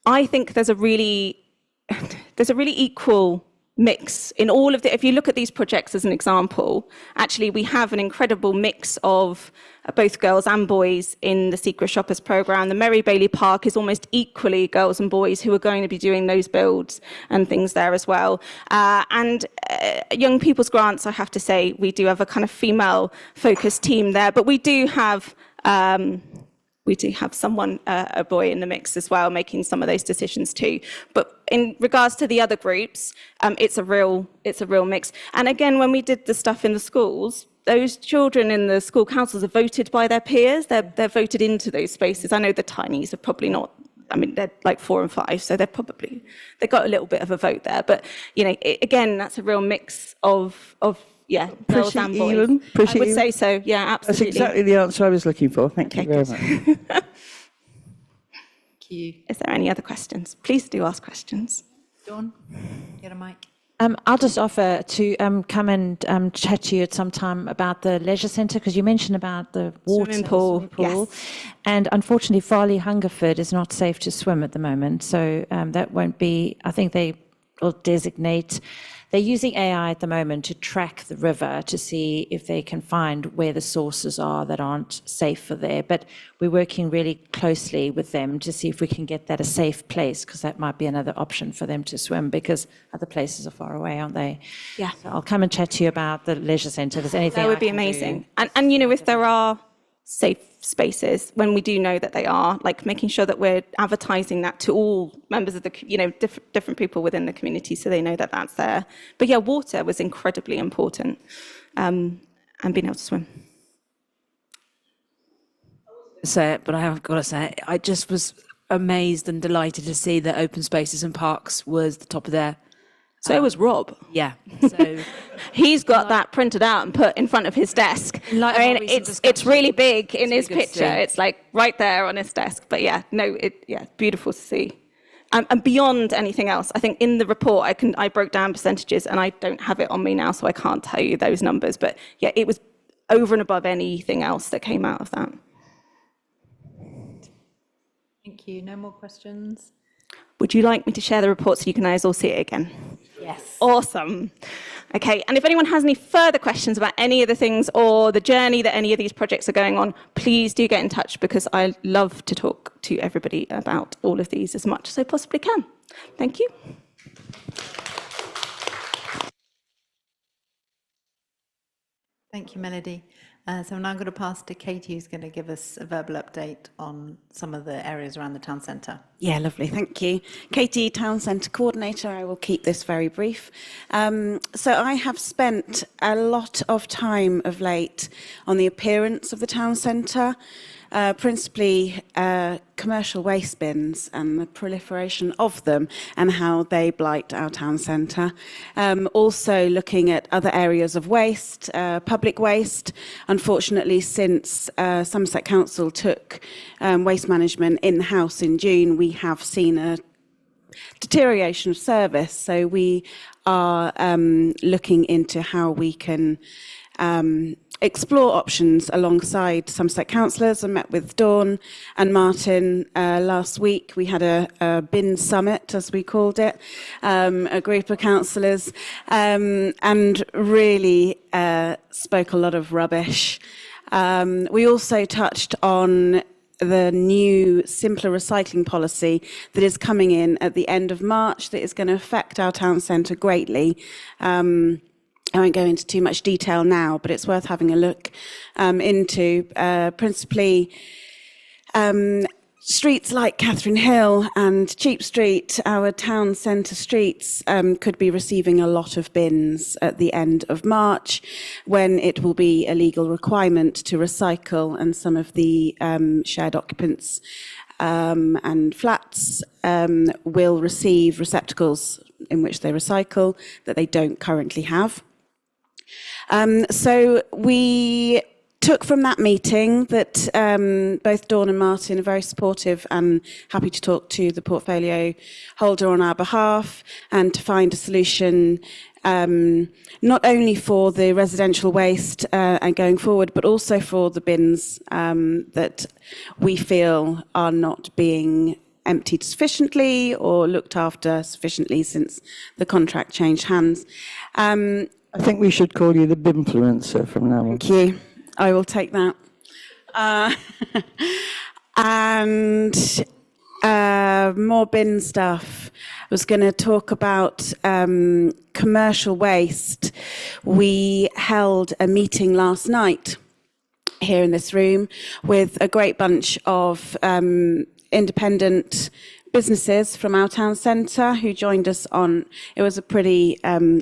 I think there's a really equal mix in all of the, if you look at these projects as an example, actually we have an incredible mix of both girls and boys in the Secret Shoppers programme. The Mary Bailey Park is almost equally girls and boys who are going to be doing those builds and things there as well. And Young People's Grants, I have to say, we do have a kind of female focused team there, but we do have someone, a boy in the mix as well, making some of those decisions too. But in regards to the other groups, it's a real mix. And again, when we did the stuff in the schools, those children in the school councils are voted by their peers. They're voted into those spaces. I know the tinies are probably not. I mean, they're like 4 and 5, so they got a little bit of a vote there. But you know, again, that's a real mix of girls and boys. Even, I would say so. Yeah, absolutely. That's exactly the answer I was looking for. Thank you very much. Thank you. Is there any other questions? Please do ask questions. Dawn, get a mic. I'll just offer to come and chat to you at some time about the leisure centre, because you mentioned about the water Swimming pool. Yes. And unfortunately, Farley Hungerford is not safe to swim at the moment, so that won't be. I think they will designate. They're using AI at the moment to track the river to see if they can find where the sources are that aren't safe for there. But we're working really closely with them to see if we can get that a safe place, because that might be another option for them to swim, because other places are far away, aren't they? Yeah. So I'll come and chat to you about the leisure centre. If there's anything That would I be can amazing. do. And you know, if there are safe spaces, when we do know that they are, like making sure that we're advertising that to all members of the, you know, different people within the community, so they know that that's there. But yeah, water was incredibly important, and being able to swim. Say it, but I have got to say it. I just was amazed and delighted to see that open spaces and parks was the top of there. So was Rob. Yeah. So he's got that printed out and put in front of his desk. I mean, it's really big in his picture. It's like right there on his desk. But yeah, no, beautiful to see. And beyond anything else, I think in the report I broke down percentages, and I don't have it on me now, so I can't tell you those numbers. But yeah, it was over and above anything else that came out of that. Thank you. No more questions? Would you like me to share the report so you can guys all see it again? Yes. Awesome. Okay, and if anyone has any further questions about any of the things or the journey that any of these projects are going on, please do get in touch, because I love to talk to everybody about all of these as much as I possibly can. Thank you. Thank you, Melody. So I'm now going to pass to Katie, who's going to give us a verbal update on some of the areas around the town centre. Yeah, lovely, thank you. Katie, Town Centre Coordinator. I will keep this very brief. So I have spent a lot of time of late on the appearance of the town centre, principally commercial waste bins and the proliferation of them and how they blight our town centre. Also looking at other areas of waste, public waste. Unfortunately, since Somerset Council took waste management in-house in June, we have seen a deterioration of service. So we are looking into how we can explore options alongside Somerset councillors. I met with Dawn and Martin last week. We had a bin summit, as we called it, a group of councillors, and really spoke a lot of rubbish. We also touched on the new simpler recycling policy that is coming in at the end of March that is going to affect our town centre greatly. I won't go into too much detail now, but it's worth having a look into. Principally, streets like Catherine Hill and Cheap Street, our town centre streets, could be receiving a lot of bins at the end of March, when it will be a legal requirement to recycle, and some of the shared occupants and flats will receive receptacles in which they recycle that they don't currently have. So we took from that meeting that both Dawn and Martin are very supportive and happy to talk to the portfolio holder on our behalf and to find a solution not only for the residential waste and going forward, but also for the bins that we feel are not being emptied sufficiently or looked after sufficiently since the contract changed hands. I think we should call you the Bimfluencer from now on. Thank you. I will take that. And more bin stuff. I was going to talk about commercial waste. We held a meeting last night here in this room with a great bunch of independent businesses from our town centre who joined us on, it was a pretty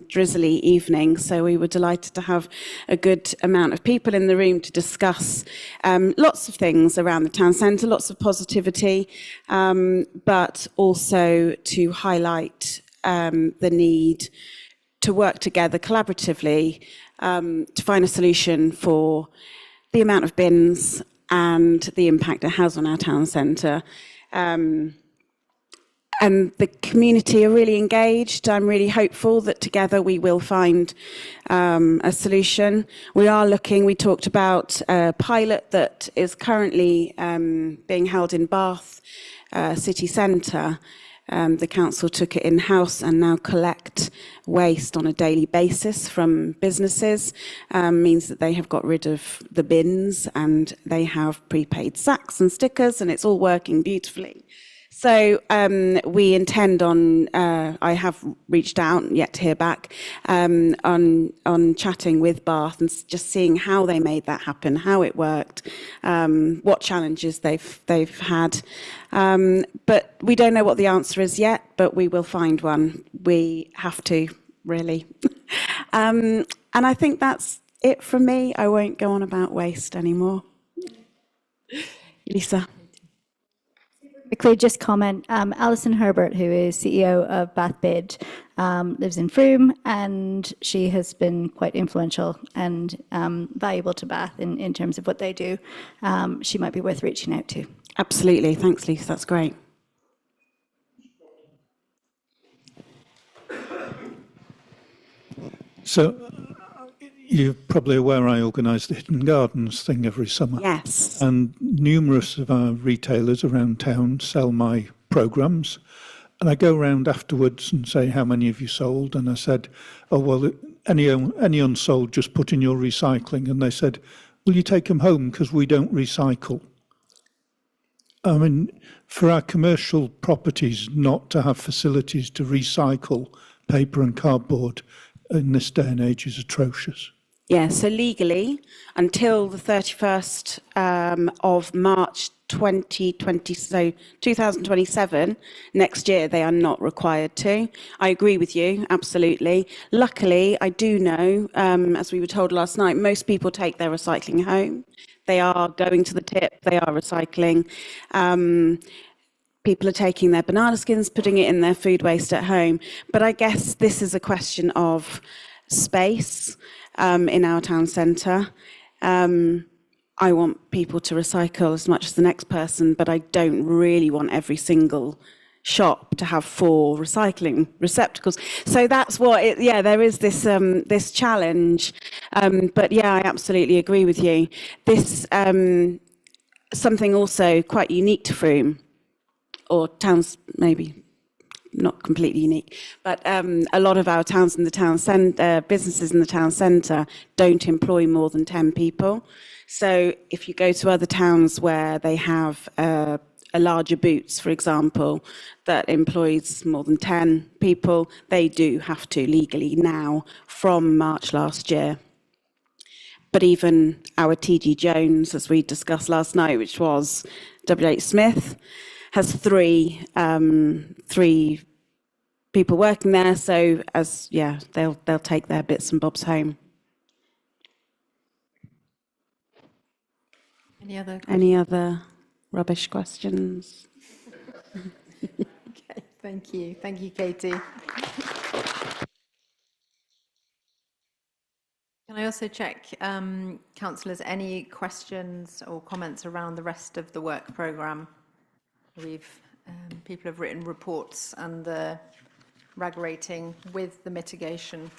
drizzly evening, so we were delighted to have a good amount of people in the room to discuss lots of things around the town centre, lots of positivity, but also to highlight the need to work together collaboratively to find a solution for the amount of bins and the impact it has on our town centre. And the community are really engaged. I'm really hopeful that together we will find a solution. We are looking, we talked about a pilot that is currently being held in Bath city centre. The council took it in-house and now collect waste on a daily basis from businesses. Means that they have got rid of the bins and they have prepaid sacks and stickers, and it's all working beautifully. So we intend on, I have reached out, yet to hear back, on chatting with Bath and just seeing how they made that happen, how it worked, what challenges they've had. But we don't know what the answer is yet, but we will find one. We have to, really. And I think that's it from me. I won't go on about waste anymore. Lisa. Quickly, just comment, Alison Herbert, who is CEO of Bath Bid, lives in Frome, and she has been quite influential and valuable to Bath in terms of what they do. She might be worth reaching out to. Absolutely. Thanks, Lisa. That's great. So you're probably aware I organise the Hidden Gardens thing every summer. Yes. And numerous of our retailers around town sell my programmes. And I go round afterwards and say, how many have you sold? And I said, oh, well, any unsold, just put in your recycling. And they said, will you take them home because we don't recycle? I mean, for our commercial properties not to have facilities to recycle paper and cardboard in this day and age is atrocious. Yeah, so legally, until the 31st of March 2020, so 2027, next year, they are not required to. I agree with you, absolutely. Luckily, I do know, as we were told last night, most people take their recycling home. They are going to the tip, they are recycling. People are taking their banana skins, putting it in their food waste at home. But I guess this is a question of space in our town centre. I want people to recycle as much as the next person, but I don't really want every single shop to have 4 recycling receptacles. So that's what there is this this challenge. But yeah, I absolutely agree with you. This something also quite unique to Frome, or towns maybe not completely unique, but a lot of our towns in the town centre, businesses in the town centre don't employ more than 10 people. So if you go to other towns where they have a larger Boots, for example, that employs more than 10 people, they do have to legally now from March last year. But even our TG Jones, as we discussed last night, which was WH Smith, has 3 people working there. So they'll take their bits and bobs home. Any other rubbish questions? Okay, thank you. Thank you, Katie. Can I also check, councillors, any questions or comments around the rest of the work programme? People have written reports and the RAG rating with the mitigation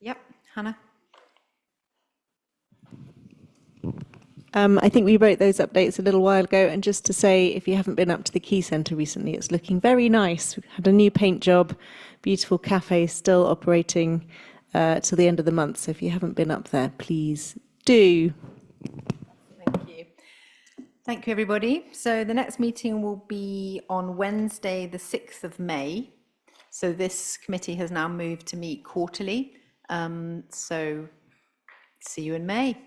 Yep, Hannah. I think we wrote those updates a little while ago, and just to say, if you haven't been up to the Quay Centre recently, it's looking very nice. We've had a new paint job, beautiful cafe still operating till the end of the month. So if you haven't been up there, please do. Thank you. Thank you, everybody. So the next meeting will be on Wednesday, the 6th of May. So this committee has now moved to meet quarterly. So see you in May.